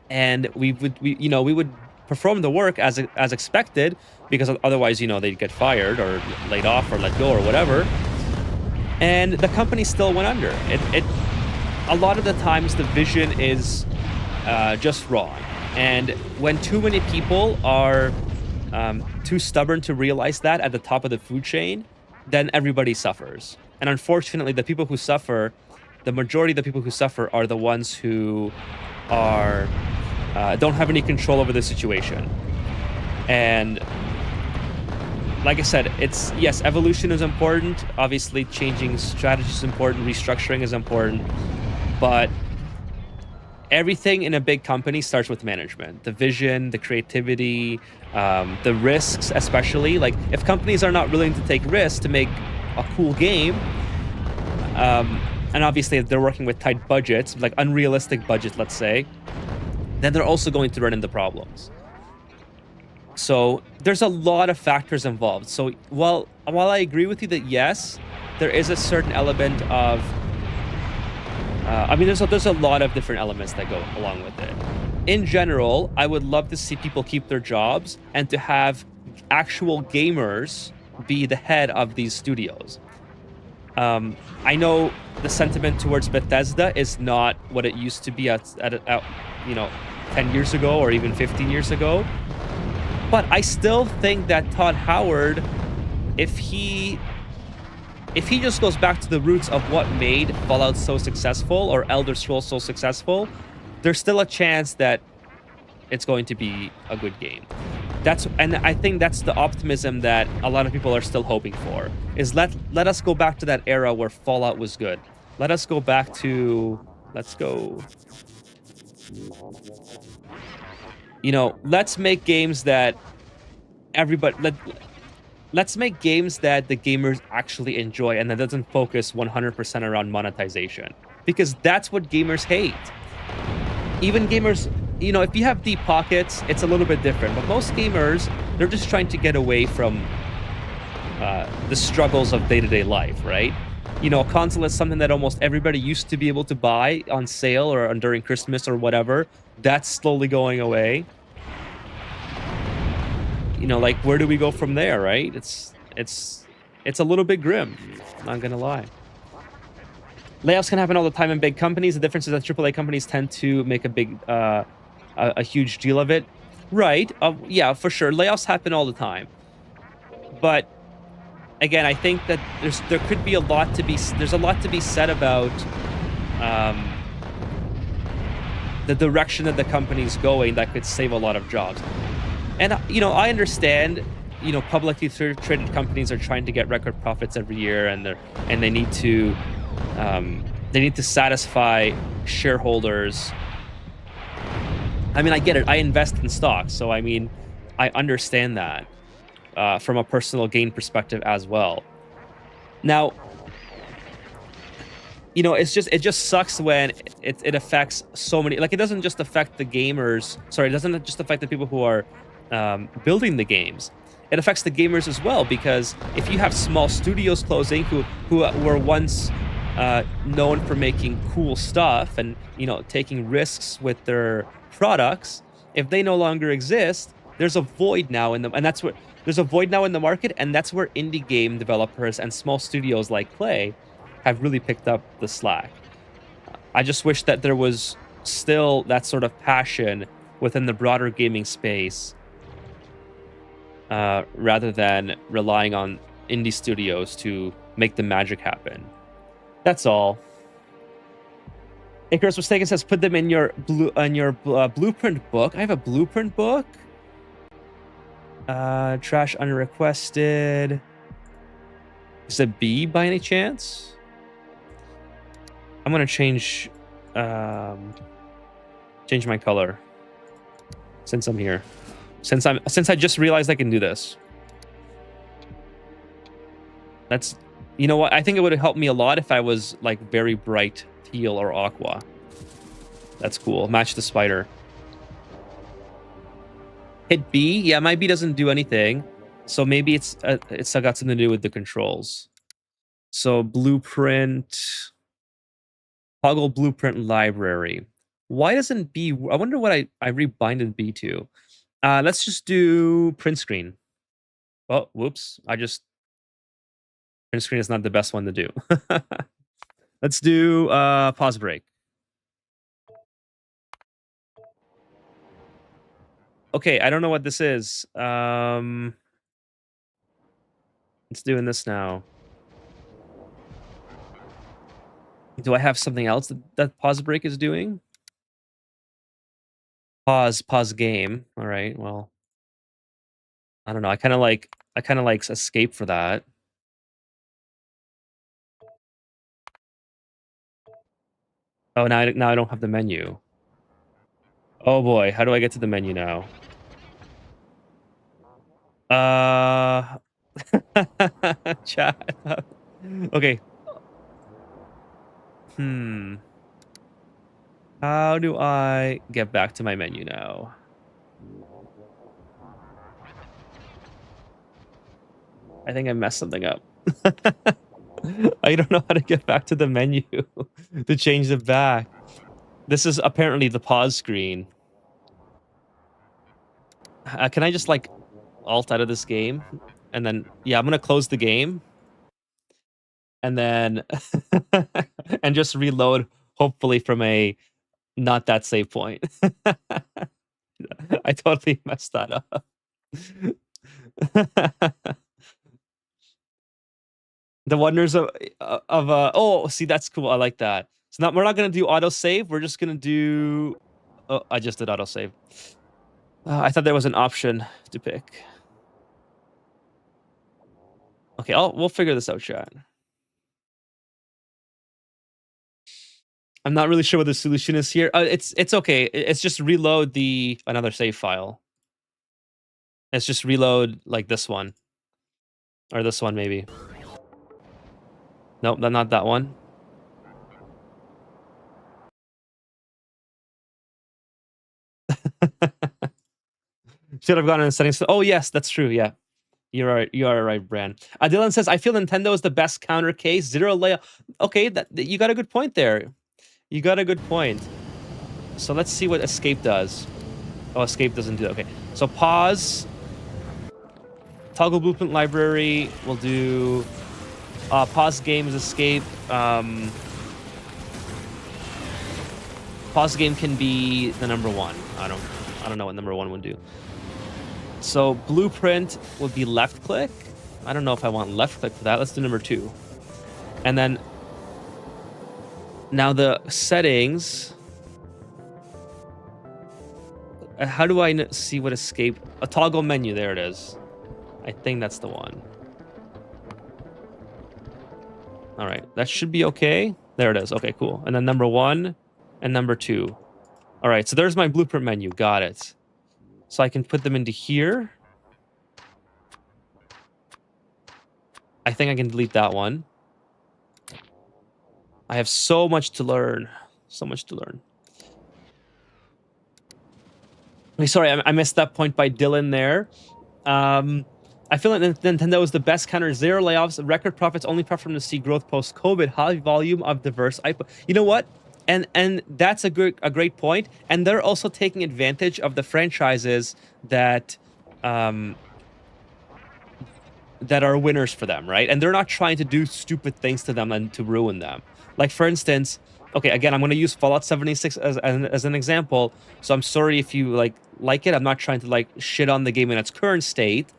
and we would perform the work as expected, because otherwise, they'd get fired or laid off or let go or whatever, and the company still went under. It a lot of the times the vision is just wrong, and when too many people are too stubborn to realize that at the top of the food chain, then everybody suffers. And unfortunately, the people who suffer, the majority of the people who suffer, are the ones who are don't have any control over the situation. And like I said, yes, evolution is important. Obviously, changing strategy is important. Restructuring is important. But everything in a big company starts with management. The vision, the creativity, the risks, especially. Like, if companies are not willing to take risks to make a cool game, and obviously if they're working with tight budgets, like unrealistic budgets, let's say, then they're also going to run into problems. So there's a lot of factors involved. So while I agree with you that yes, there is a certain element of there's a lot of different elements that go along with it. In general, I would love to see people keep their jobs and to have actual gamers be the head of these studios. I know the sentiment towards Bethesda is not what it used to be at 10 years ago or even 15 years ago. But I still think that Todd Howard, if he just goes back to the roots of what made Fallout so successful or Elder Scrolls so successful, there's still a chance that it's going to be a good game. And I think that's the optimism that a lot of people are still hoping for, is let us go back to that era where Fallout was good. Let us go back to, let's make games that let's make games that the gamers actually enjoy and that doesn't focus 100% around monetization, because that's what gamers hate. Even gamers, if you have deep pockets, it's a little bit different, but most gamers, they're just trying to get away from the struggles of day-to-day life, right? A console is something that almost everybody used to be able to buy on sale or during Christmas or whatever. That's slowly going away. Like, where do we go from there, right? It's a little bit grim, not gonna lie. Layoffs can happen all the time in big companies. The difference is that AAA companies tend to make a huge deal of it. Right. Yeah, for sure. Layoffs happen all the time. But again, I think that there's a lot to be said about the direction that the company's going that could save a lot of jobs. And I understand, publicly traded companies are trying to get record profits every year, and they need to satisfy shareholders. I get it. I invest in stocks, so I understand that from a personal gain perspective as well. Now, it just sucks when it affects so many. Like, it doesn't just affect the gamers. Sorry, it doesn't just affect the people who are building the games. It affects the gamers as well, because if you have small studios closing who were once known for making cool stuff and taking risks with their products, if they no longer exist, there's a void now in the market, and that's where indie game developers and small studios like Clay have really picked up the slack. I just wish that there was still that sort of passion within the broader gaming space, rather than relying on indie studios to make the magic happen. That's all. Icarus Mistaken says, put them in your blueprint book. I have a blueprint book. Trash unrequested. Is it B by any chance? I'm gonna change my color since I'm here. Since I just realized I can do this. That's, what? I think it would have helped me a lot if I was like very bright teal or aqua. That's cool. Match the spider. Hit B. Yeah, my B doesn't do anything. So maybe it's got something to do with the controls. So blueprint, toggle blueprint library. Why doesn't B? I wonder what I rebinded B to. Let's just do print screen. Oh, whoops! Print screen is not the best one to do. Let's do pause break. Okay, I don't know what this is. It's doing this now. Do I have something else that pause break is doing? Pause game. All right. Well, I don't know. I kind of like escape for that. Oh, now I don't have the menu. Oh boy, how do I get to the menu now? Chat. Okay. How do I get back to my menu now? I think I messed something up. I don't know how to get back to the menu to change it back. This is apparently the pause screen. Can I just like alt out of this game? And then, yeah, I'm going to close the game. And then, and just reload, hopefully from a not that save point. I totally messed that up. The wonders of oh, see, that's cool. I like that. So now we're not gonna do auto save. We're just gonna do. Oh, I just did auto save. I thought there was an option to pick. Okay, we'll figure this out, chat. I'm not really sure what the solution is here. It's okay. It's just reload another save file. It's just reload like this one. Or this one, maybe. Nope, not that one. Should have gone in the settings. Oh, yes, that's true. Yeah. You are right, Brand. Dylan says, I feel Nintendo is the best counter case. Zero layout. Okay, you got a good point there. You got a good point. So let's see what escape does. Oh, escape doesn't do that. Okay. So pause. Toggle blueprint library. We'll do pause game is escape. Pause game can be the number one. I don't know what number one would do. So blueprint would be left click. I don't know if I want left click for that. Let's do number 2. And then now the settings. How do I see what escape? A toggle menu. There it is. I think that's the one. All right, that should be okay. There it is. Okay, cool. And then number 1 and number 2. All right, so there's my blueprint menu. Got it. So I can put them into here. I think I can delete that one. I have so much to learn. So much to learn. Okay, sorry, I missed that point by Dylan there. I feel like Nintendo is the best counter. Zero layoffs, record profits, only preferring to see growth post-COVID, high volume of diverse IP. You know what? And that's a great point. And they're also taking advantage of the franchises that that are winners for them, right? And they're not trying to do stupid things to them and to ruin them. Like, for instance, okay, again, I'm going to use Fallout 76 as an example. So I'm sorry if you like it. I'm not trying to like shit on the game in its current state.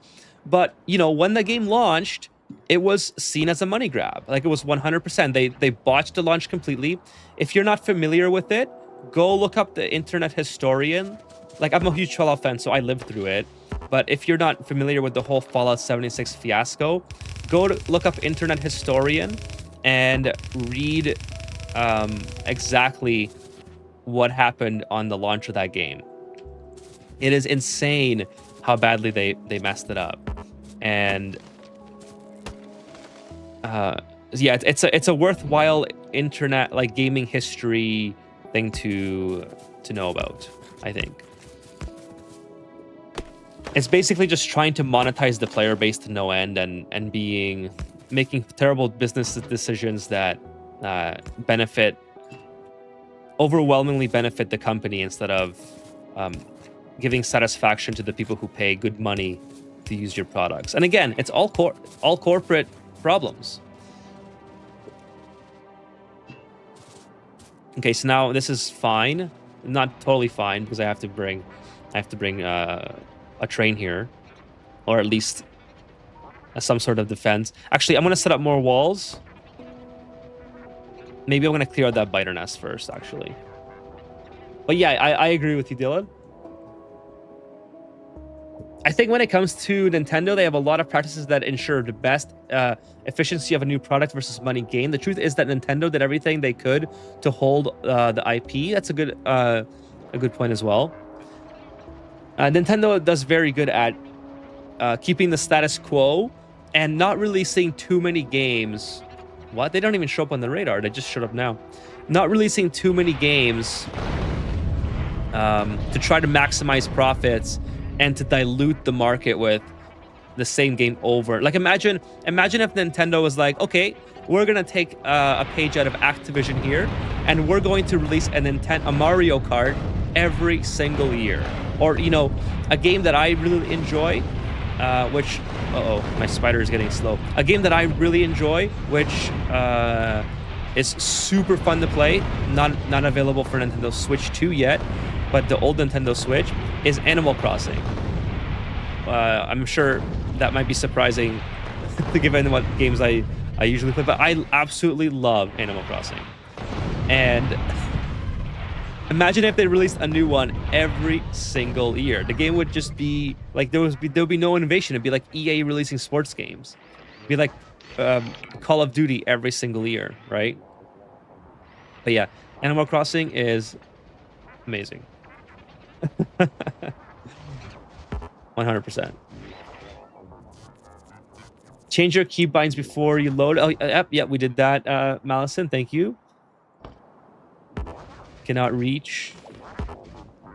But, you know, when the game launched, it was seen as a money grab. Like, it was 100%. They botched the launch completely. If you're not familiar with it, go look up the Internet Historian. Like, I'm a huge Fallout fan, so I lived through it. But if you're not familiar with the whole Fallout 76 fiasco, look up Internet Historian and read exactly what happened on the launch of that game. It is insane how badly they messed it up. And yeah, it's a worthwhile internet like gaming history thing to know about, I think. It's basically just trying to monetize the player base to no end and making terrible business decisions that overwhelmingly benefit the company instead of giving satisfaction to the people who pay good money to use your products. And again, it's all corporate problems. Okay, so now this is fine, not totally fine because I have to bring a train here, or at least some sort of defense. Actually, I'm gonna set up more walls. Maybe I'm gonna clear out that biter nest first, actually. But yeah, I agree with you, Dylan. I think when it comes to Nintendo, they have a lot of practices that ensure the best efficiency of a new product versus money gain. The truth is that Nintendo did everything they could to hold the IP. That's a good point as well. Nintendo does very good at keeping the status quo and not releasing too many games. What? They don't even show up on the radar. They just showed up now. Not releasing too many games to try to maximize profits and to dilute the market with the same game over. Like imagine if Nintendo was like, okay, we're gonna take a page out of Activision here, and we're going to release a Mario Kart every single year, or a game that I really enjoy, which my spider is getting slow. A game that I really enjoy, which is super fun to play, not available for Nintendo Switch 2 yet. But the old Nintendo Switch is Animal Crossing. I'm sure that might be surprising given what games I usually play, but I absolutely love Animal Crossing. And imagine if they released a new one every single year. The game would just be like there would be no innovation. It'd be like EA releasing sports games. It'd be like Call of Duty every single year, right? But yeah, Animal Crossing is amazing. 100%. Change your keybinds before you load. Oh, yep, we did that, Malison. Thank you. Cannot reach.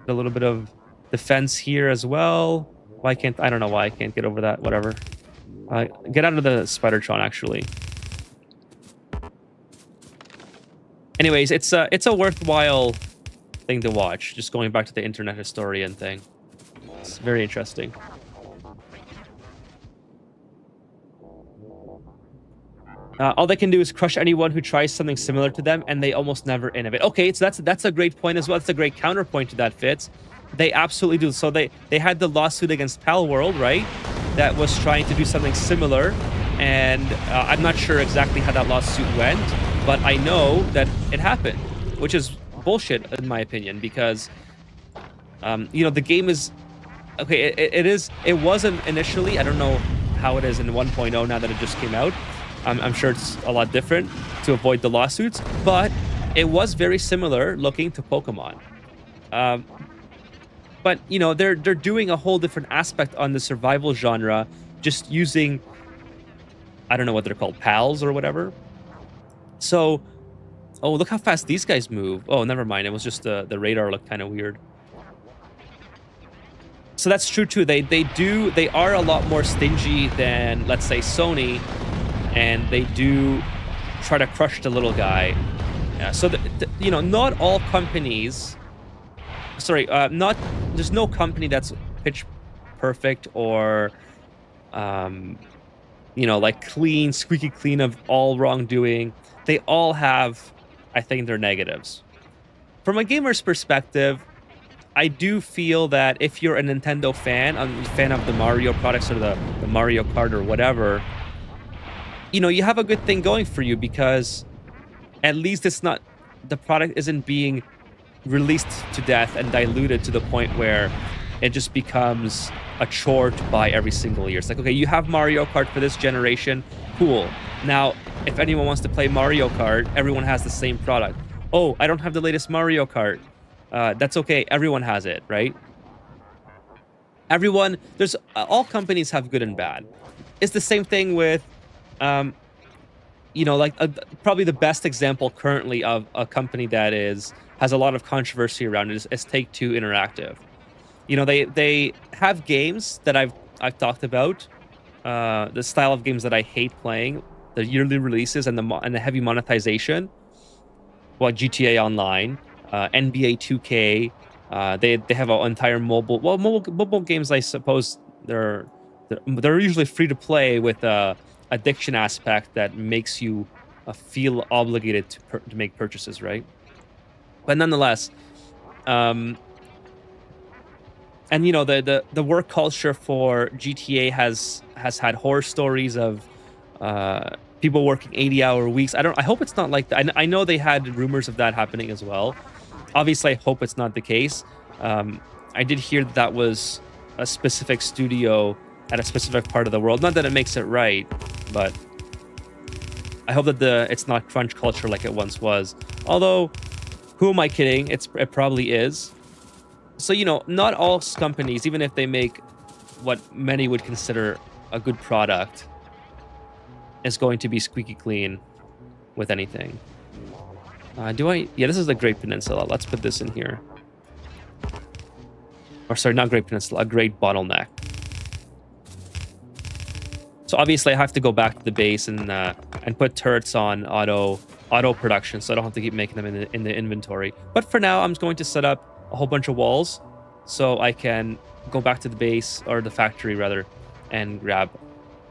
A little bit of defense here as well. I don't know why I can't get over that. Whatever. Get out of the Spidertron, actually. Anyways, it's a worthwhile thing to watch. Just going back to the internet historian thing. It's very interesting. All they can do is crush anyone who tries something similar to them, and they almost never innovate. Okay, so that's a great point as well. It's a great counterpoint to that, Fitz. They absolutely do. So they had the lawsuit against Pal World, right? That was trying to do something similar, and I'm not sure exactly how that lawsuit went, but I know that it happened, which is bullshit in my opinion, because the game is okay. It wasn't initially. I don't know how it is in 1.0 now that it just came out. I'm sure it's a lot different to avoid the lawsuits, but it was very similar looking to Pokemon. But they're doing a whole different aspect on the survival genre, just using, I don't know what they're called, pals or whatever. So, oh, look how fast these guys move. Oh, never mind. It was just the radar looked kind of weird. So that's true too. They are a lot more stingy than, let's say, Sony, and they do try to crush the little guy. Yeah, so not all companies. Sorry, there's no company that's pitch perfect or, like clean, squeaky clean of all wrongdoing. They all have, I think, their negatives. From a gamer's perspective, I do feel that if you're a Nintendo fan, a fan of the Mario products or the Mario Kart or whatever, you have a good thing going for you, because at least the product isn't being released to death and diluted to the point where it just becomes a chore to buy every single year. It's like, okay, you have Mario Kart for this generation, cool. Now, if anyone wants to play Mario Kart, everyone has the same product. Oh, I don't have the latest Mario Kart. That's okay, everyone has it, right? All companies have good and bad. It's the same thing with, probably the best example currently of a company that has a lot of controversy around it is Take-Two Interactive. You know, they have games that I've talked about, the style of games that I hate playing, the yearly releases and the heavy monetization. Well, GTA Online, NBA 2K. They have an entire mobile. Well, mobile games, I suppose they're usually free to play with a addiction aspect that makes you feel obligated to make purchases, right? But nonetheless, um, and you know the work culture for GTA has had horror stories of people working 80-hour weeks. I hope it's not like that. I know they had rumors of that happening as well. Obviously, I hope it's not the case. I did hear that that was a specific studio at a specific part of the world. Not that it makes it right, but I hope that it's not crunch culture like it once was. Although, who am I kidding? It probably is. So, you know, not all companies, even if they make what many would consider a good product, is going to be squeaky clean with anything. Yeah, this is the Great Peninsula. Let's put this in here. Or sorry, not Great Peninsula, a Great Bottleneck. So obviously I have to go back to the base and put turrets on auto production, so I don't have to keep making them in the inventory. But for now, I'm just going to set up a whole bunch of walls so I can go back to the base, or the factory rather, and grab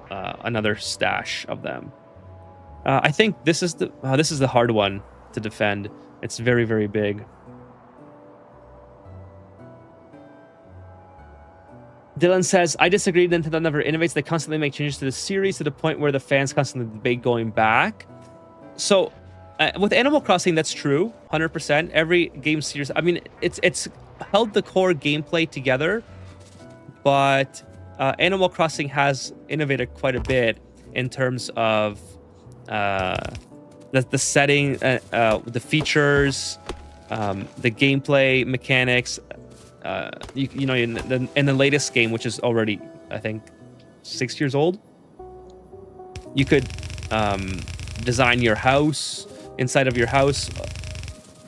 another stash of them. I think this is the hard one to defend. It's very, very big. Dylan says, I disagree. Nintendo never innovates. They constantly make changes to the series to the point where the fans constantly debate going back. So with Animal Crossing, that's true, 100%. Every game series, I mean, it's held the core gameplay together, but Animal Crossing has innovated quite a bit in terms of the setting, the features, the gameplay mechanics. You know, in the latest game, which is already, I think, 6 years old, you could design your house inside of your house,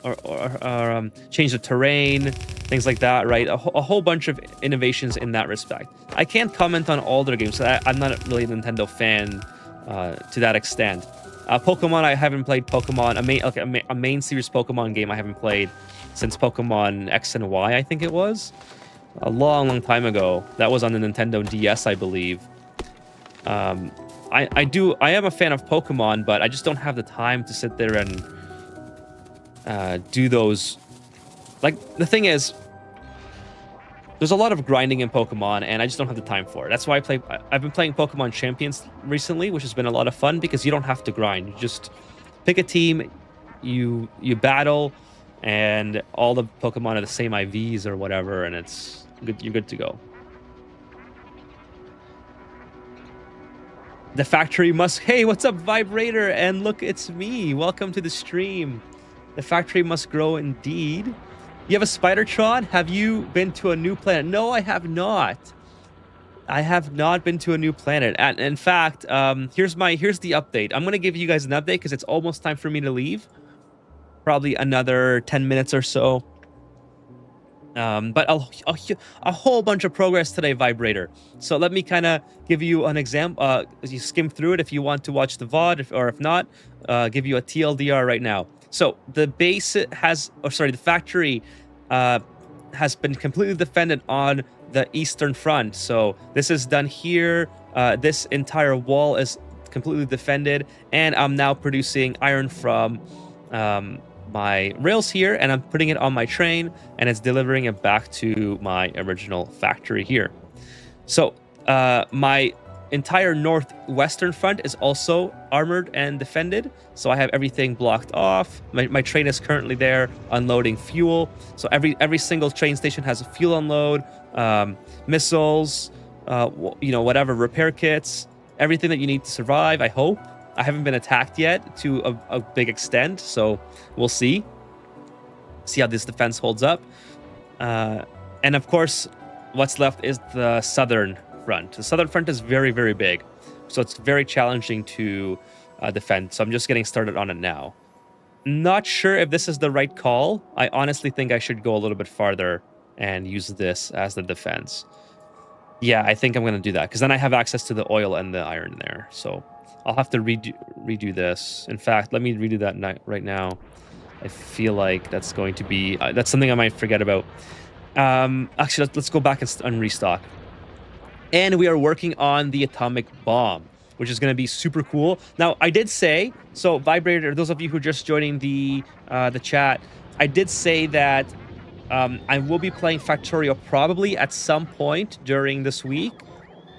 or change the terrain, things like that, right? A whole bunch of innovations in that respect. I can't comment on all their games. I'm not really a Nintendo fan to that extent. Pokemon, I haven't played Pokemon. A main series Pokemon game I haven't played since Pokemon X and Y, I think it was. A long, long time ago. That was on the Nintendo DS, I believe. I am a fan of Pokemon, but I just don't have the time to sit there and do those. Like, the thing is, there's a lot of grinding in Pokemon, and I just don't have the time for it. That's why I've been playing Pokemon Champions recently, which has been a lot of fun because you don't have to grind. You just pick a team, you battle, and all the Pokemon are the same IVs or whatever, and it's good. You're good to go. The factory must... Hey, what's up, Vibrator? And look, it's me. Welcome to the stream. The factory must grow indeed. You have a Spider-Tron? Have you been to a new planet? No, I have not. I have not been to a new planet. And in fact, here's the update. I'm going to give you guys an update because it's almost time for me to leave. Probably another 10 minutes or so. But a whole bunch of progress today, Vibrator. So let me kind of give you an example. You skim through it if you want to watch the VOD, or if not, give you a TLDR right now. So the the factory has been completely defended on the Eastern Front. So this is done here. This entire wall is completely defended, and I'm now producing iron from my rails here, and I'm putting it on my train, and it's delivering it back to my original factory here. So my entire northwestern front is also armored and defended, so I have everything blocked off. My train is currently there unloading fuel, so every single train station has a fuel unload, missiles, whatever, repair kits, everything that you need to survive. I hope. I haven't been attacked yet to a big extent, so we'll see how this defense holds up. And of course, what's left is the southern front. The southern front is very, very big, so it's very challenging to defend. So I'm just getting started on it now. Not sure if this is the right call. I honestly think I should go a little bit farther and use this as the defense. Yeah, I think I'm going to do that because then I have access to the oil and the iron there. So I'll have to redo this. In fact, let me redo that right now. I feel like that's going to be that's something I might forget about. Actually, let's go back and restock. And we are working on the atomic bomb, which is going to be super cool. Now, I did say, so Vibrator, those of you who are just joining the chat, I did say that I will be playing Factorio probably at some point during this week.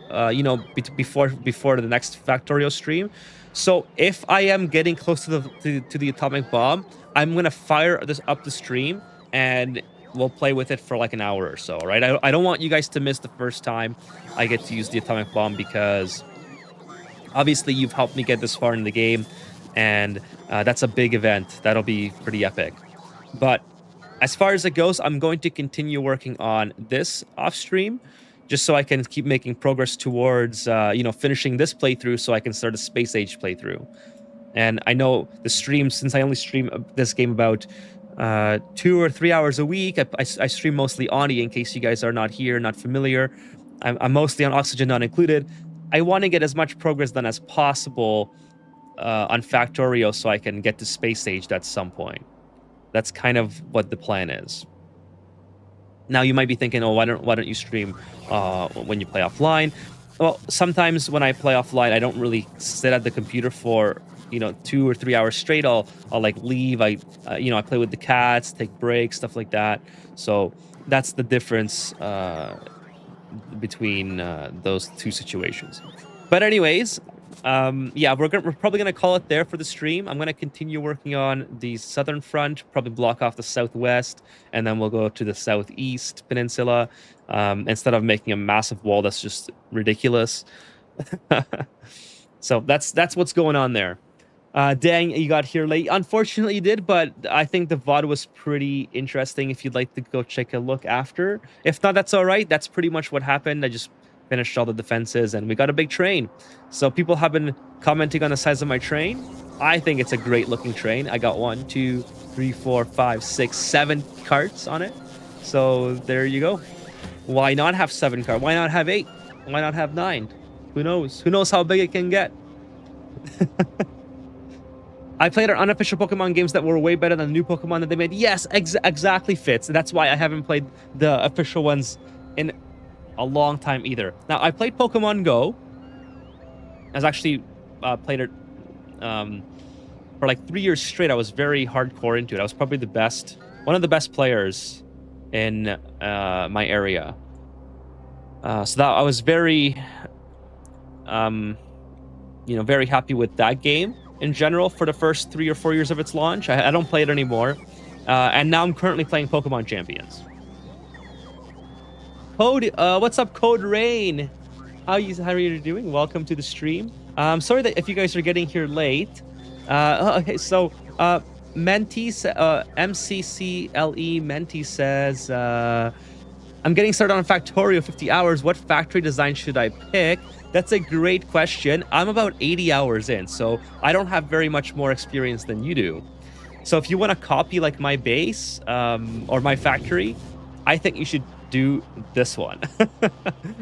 You know, before the next Factorio stream. So if I am getting close to the atomic bomb, I'm gonna fire this up the stream and we'll play with it for like an hour or so, right? I don't want you guys to miss the first time I get to use the atomic bomb because obviously you've helped me get this far in the game, and that's a big event. That'll be pretty epic. But as far as it goes, I'm going to continue working on this off stream, just so I can keep making progress towards, you know, finishing this playthrough so I can start a Space Age playthrough. And I know the stream, since I only stream this game about 2 or 3 hours a week, I stream mostly Oni in case you guys are not here, not familiar. I'm mostly on Oxygen Not Included. I want to get as much progress done as possible on Factorio so I can get to Space Age at some point. That's kind of what the plan is. Now you might be thinking, oh, why don't you stream when you play offline? Well, sometimes when I play offline, I don't really sit at the computer for 2 or 3 hours straight. I'll like leave. I play with the cats, take breaks, stuff like that. So that's the difference between those two situations. But anyways, yeah, we're probably gonna call it there for the stream. I'm gonna continue working on the southern front, probably block off the southwest, and then we'll go to the southeast peninsula instead of making a massive wall that's just ridiculous. So that's what's going on there. Dang, you got here late. Unfortunately, you did, but I think the VOD was pretty interesting if you'd like to go check a look after. If not, that's all right. That's pretty much what happened. I just finished all the defenses, and we got a big train. So people have been commenting on the size of my train. I think it's a great-looking train. I got 1, 2, 3, 4, 5, 6, 7 carts on it. So there you go. Why not have 7 carts? Why not have 8? Why not have 9? Who knows? Who knows how big it can get? I played our unofficial Pokemon games that were way better than the new Pokemon that they made. Yes, exactly, Fitz. That's why I haven't played the official ones in a long time either. Now, I played Pokemon Go. I was actually played it for like 3 years straight. I was very hardcore into it. I was probably one of the best players in my area. So that I was very, very happy with that game in general for the first 3 or 4 years of its launch. I don't play it anymore. And now I'm currently playing Pokemon Champions. Code, what's up, Code Rain? How are you doing? Welcome to the stream. Sorry that if you guys are getting here late. Okay, so Menti, MCCLE Menti says, I'm getting started on Factorio 50 hours. What factory design should I pick? That's a great question. I'm about 80 hours in, so I don't have very much more experience than you do. So if you want to copy like my base or my factory, I think you should do this one.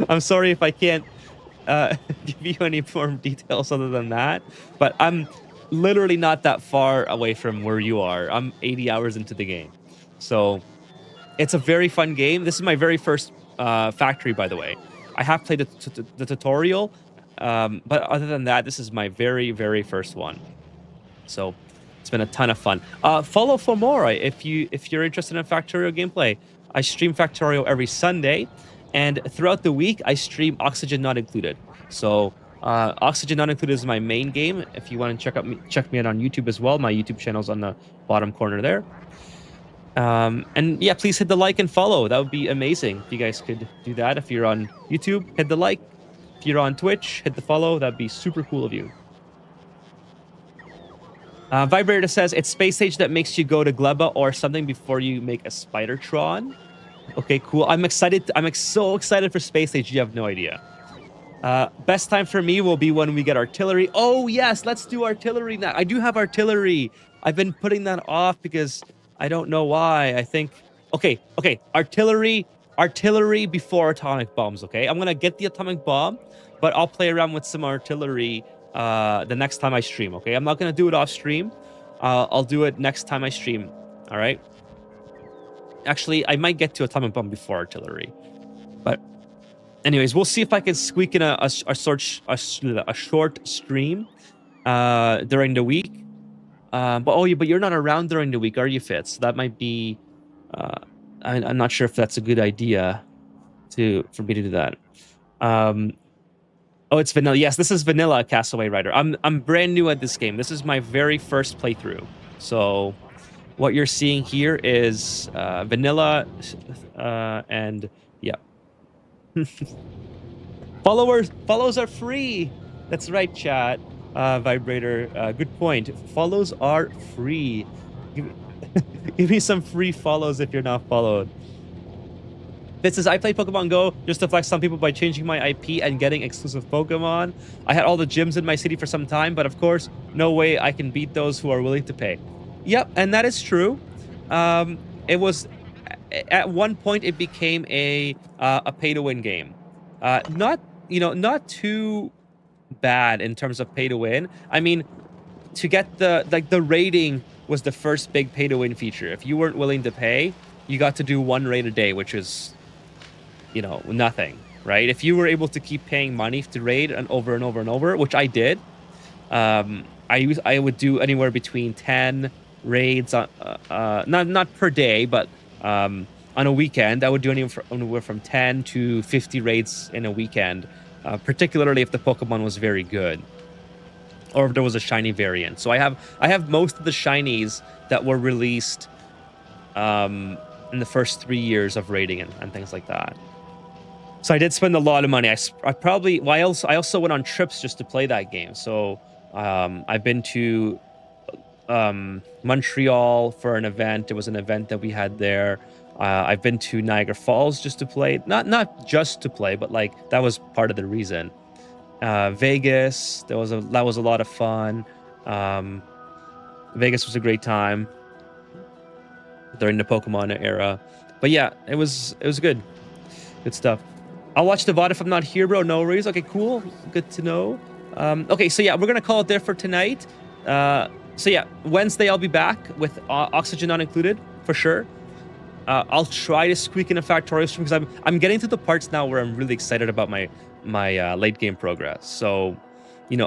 I'm sorry if I can't give you any more details other than that, but I'm literally not that far away from where you are. I'm 80 hours into the game. So it's a very fun game. This is my very first factory, by the way. I have played the tutorial, but other than that, this is my very, very first one. So it's been a ton of fun. Follow for more if you're interested in Factorio gameplay. I stream Factorio every Sunday, and throughout the week, I stream Oxygen Not Included. So Oxygen Not Included is my main game. If you want to check me out on YouTube as well, my YouTube channel's on the bottom corner there. And yeah, please hit the like and follow. That would be amazing if you guys could do that. If you're on YouTube, hit the like. If you're on Twitch, hit the follow. That'd be super cool of you. Vibrator says it's Space Age that makes you go to Gleba or something before you make a Spidertron. Okay, cool. I'm excited. I'm so excited for Space Age. You have no idea. Best time for me will be when we get artillery. Oh yes, let's do artillery now. I do have artillery. I've been putting that off because I don't know why. I think, Okay. Artillery before atomic bombs. Okay, I'm gonna get the atomic bomb, but I'll play around with some artillery the next time I stream. Okay, I'm not gonna do it off stream. I'll do it next time I stream. All right. Actually, I might get to atomic bomb before artillery, but anyways, we'll see if I can squeak in a short stream during the week. But you're not around during the week, are you, Fitz? So that might be. I'm not sure if that's a good idea for me to do that. Oh, it's vanilla. Yes, this is vanilla Castaway Rider. I'm brand new at this game. This is my very first playthrough. So what you're seeing here is vanilla, and yeah. Follows are free. That's right, chat. Vibrator. Good point. Follows are free. Give me some free follows if you're not followed. This says, I play Pokemon Go just to flex some people by changing my IP and getting exclusive Pokemon. I had all the gyms in my city for some time, but of course, no way I can beat those who are willing to pay. Yep, and that is true. It was at one point it became a pay-to-win game. Not too bad in terms of pay-to-win. I mean, to get the rating was the first big pay-to-win feature. If you weren't willing to pay, you got to do one raid a day, which is, nothing, right? If you were able to keep paying money to raid and over and over and over, which I did, I would do anywhere between 10 raids, not per day, but on a weekend. I would do anywhere from 10 to 50 raids in a weekend, particularly if the Pokemon was very good, or if there was a shiny variant. So I have most of the shinies that were released in the first 3 years of raiding and things like that. So I did spend a lot of money. I also went on trips just to play that game. So I've been to Montreal for an event. It was an event that we had there. I've been to Niagara Falls just to play. Not just to play, but like that was part of the reason. Vegas, that was a lot of fun. Vegas was a great time during the Pokemon era. But yeah, it was good stuff. I'll watch the VOD if I'm not here, bro. No worries. Okay, cool. Good to know. Okay, so yeah, we're gonna call it there for tonight. So yeah, Wednesday I'll be back with Oxygen not included for sure. I'll try to squeak in a Factorio stream because I'm getting to the parts now where I'm really excited about my late game progress. So,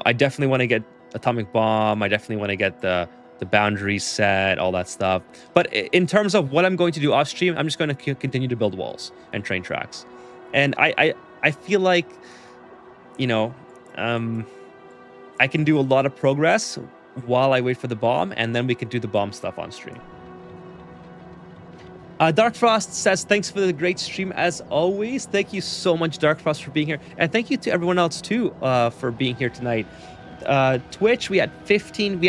I definitely want to get Atomic Bomb. I definitely want to get the boundaries set, all that stuff. But in terms of what I'm going to do off stream, I'm just going to continue to build walls and train tracks. And I feel like, I can do a lot of progress while I wait for the bomb, and then we can do the bomb stuff on stream. Dark Frost says, thanks for the great stream as always. Thank you so much, Dark Frost, for being here. And thank you to everyone else, too, for being here tonight. Twitch, we have 15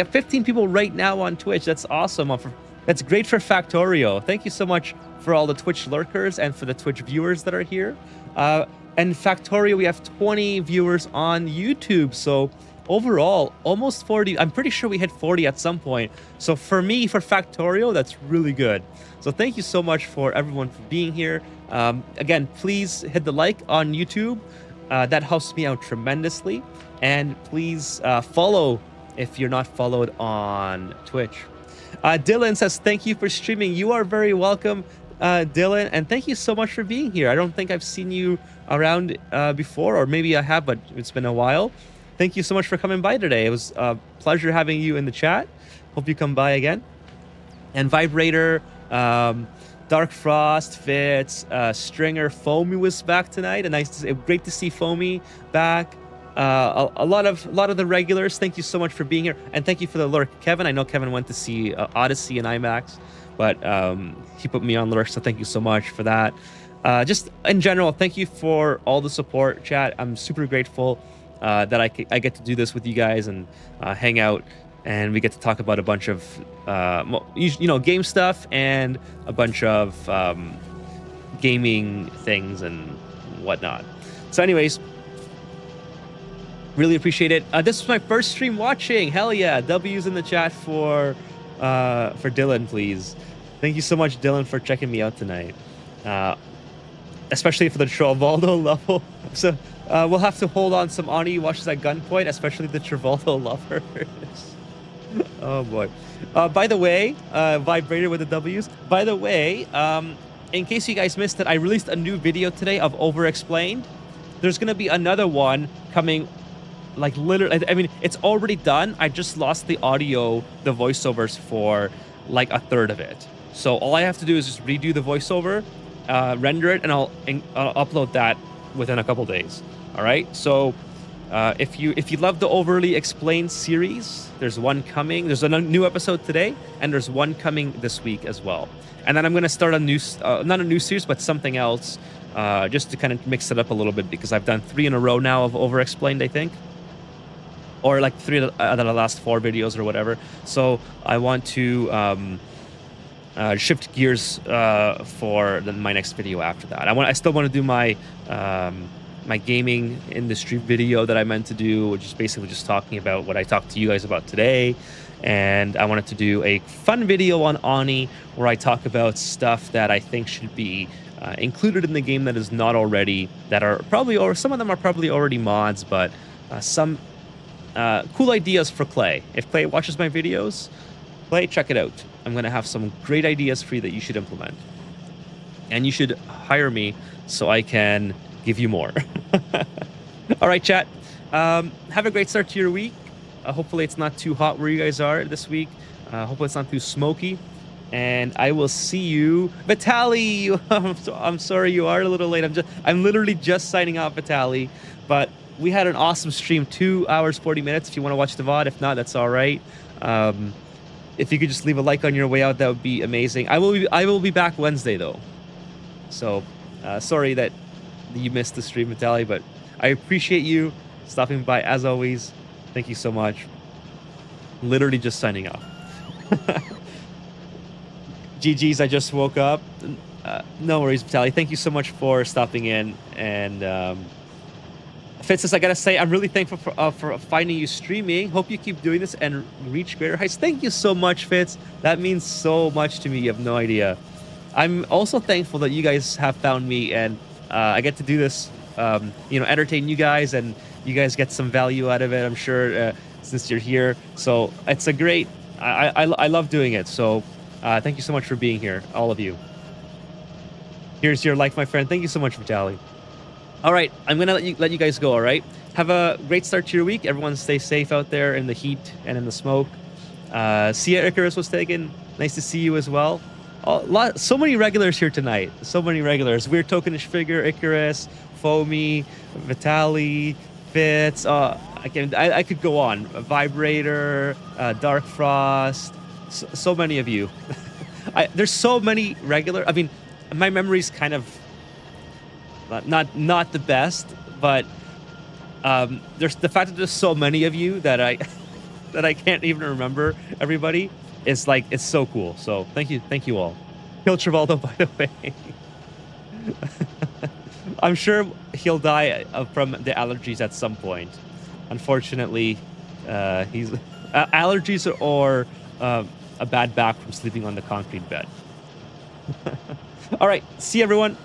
people right now on Twitch. That's awesome. That's great for Factorio. Thank you so much for all the Twitch lurkers and for the Twitch viewers that are here. And Factorio, we have 20 viewers on YouTube. So overall, almost 40. I'm pretty sure we hit 40 at some point. So for me, for Factorio, that's really good. So thank you so much for everyone for being here. Again, please hit the like on YouTube. That helps me out tremendously. And please follow if you're not followed on Twitch. Dylan says, thank you for streaming. You are very welcome, Dylan. And thank you so much for being here. I don't think I've seen you around before, or maybe I have, but it's been a while. Thank you so much for coming by today. It was a pleasure having you in the chat. Hope you come by again. And Vibrator, Dark Frost, Fitz, Stringer, Foamy was back tonight. Great to see Foamy back. A lot of the regulars. Thank you so much for being here, and thank you for the lurk, Kevin. I know Kevin went to see Odyssey and IMAX, but he put me on lurk, so thank you so much for that. Just in general, thank you for all the support, chat. I'm super grateful that I get to do this with you guys and hang out, and we get to talk about a bunch of game stuff and a bunch of gaming things and whatnot. So anyways, really appreciate it. This was my first stream watching. Hell yeah. W's in the chat for Dylan, please. Thank you so much, Dylan, for checking me out tonight. Especially for the Travolta level. So we'll have to hold on some Ani watches at gunpoint, especially the Travolta lovers. Oh boy. By the way, vibrator with the W's. By the way, in case you guys missed it, I released a new video today of Overexplained. There's gonna be another one coming, like literally. I mean, it's already done. I just lost the audio, the voiceovers for like a third of it. So all I have to do is just redo the voiceover, render it, and I'll upload that within a couple days. All right. So if you love the Overly Explained series, there's one coming. There's a new episode today, and there's one coming this week as well. And then I'm gonna start a new, not a new series, but something else, just to kind of mix it up a little bit, because I've done 3 in a row now of Overexplained, I think, or like 3 out of the last 4 videos or whatever. So I want to shift gears for my next video after that. I still want to do my my gaming industry video that I meant to do, which is basically just talking about what I talked to you guys about today. And I wanted to do a fun video on Ani where I talk about stuff that I think should be included in the game that is not already, that are probably, or some of them are probably already mods, but some cool ideas for Clay. If Clay watches my videos, Clay, check it out. I'm going to have some great ideas for you that you should implement. And you should hire me so I can give you more. All right, chat. Have a great start to your week. Hopefully it's not too hot where you guys are this week. Hopefully it's not too smoky. And I will see you. Vitaly, I'm sorry you are a little late. I'm literally just signing off, Vitaly. But we had an awesome stream, 2 hours, 40 minutes. If you want to watch the VOD, if not, that's all right. If you could just leave a like on your way out, that would be amazing. I will be back Wednesday though. So sorry that you missed the stream, Vitaly, but I appreciate you stopping by as always. Thank you so much. Literally just signing off. GG's, I just woke up. No worries, Vitaly. Thank you so much for stopping in. And Fitz, I gotta say, I'm really thankful for finding you streaming. Hope you keep doing this and reach greater heights. Thank you so much, Fitz. That means so much to me. You have no idea. I'm also thankful that you guys have found me, and I get to do this, entertain you guys, and you guys get some value out of it, I'm sure, since you're here. So it's a great, I love doing it. So thank you so much for being here, all of you. Here's your like, my friend. Thank you so much, Vitaly. All right, I'm gonna let you guys go. All right, have a great start to your week. Everyone stay safe out there in the heat and in the smoke. See ya, Icarus was taken. Nice to see you as well. So many regulars here tonight. So many regulars. Weird Tokenish Figure, Icarus, Foamy, Vitaly, Fitz. I could go on. Vibrator, Dark Frost. So many of you. There's so many regular. I mean, my memory's kind of not the best, but there's the fact that there's so many of you that I can't even remember everybody. It's like, it's so cool. So thank you all. Kill Travolta, by the way. I'm sure he'll die from the allergies at some point. Unfortunately, he's allergies or a bad back from sleeping on the concrete bed. All right, see everyone.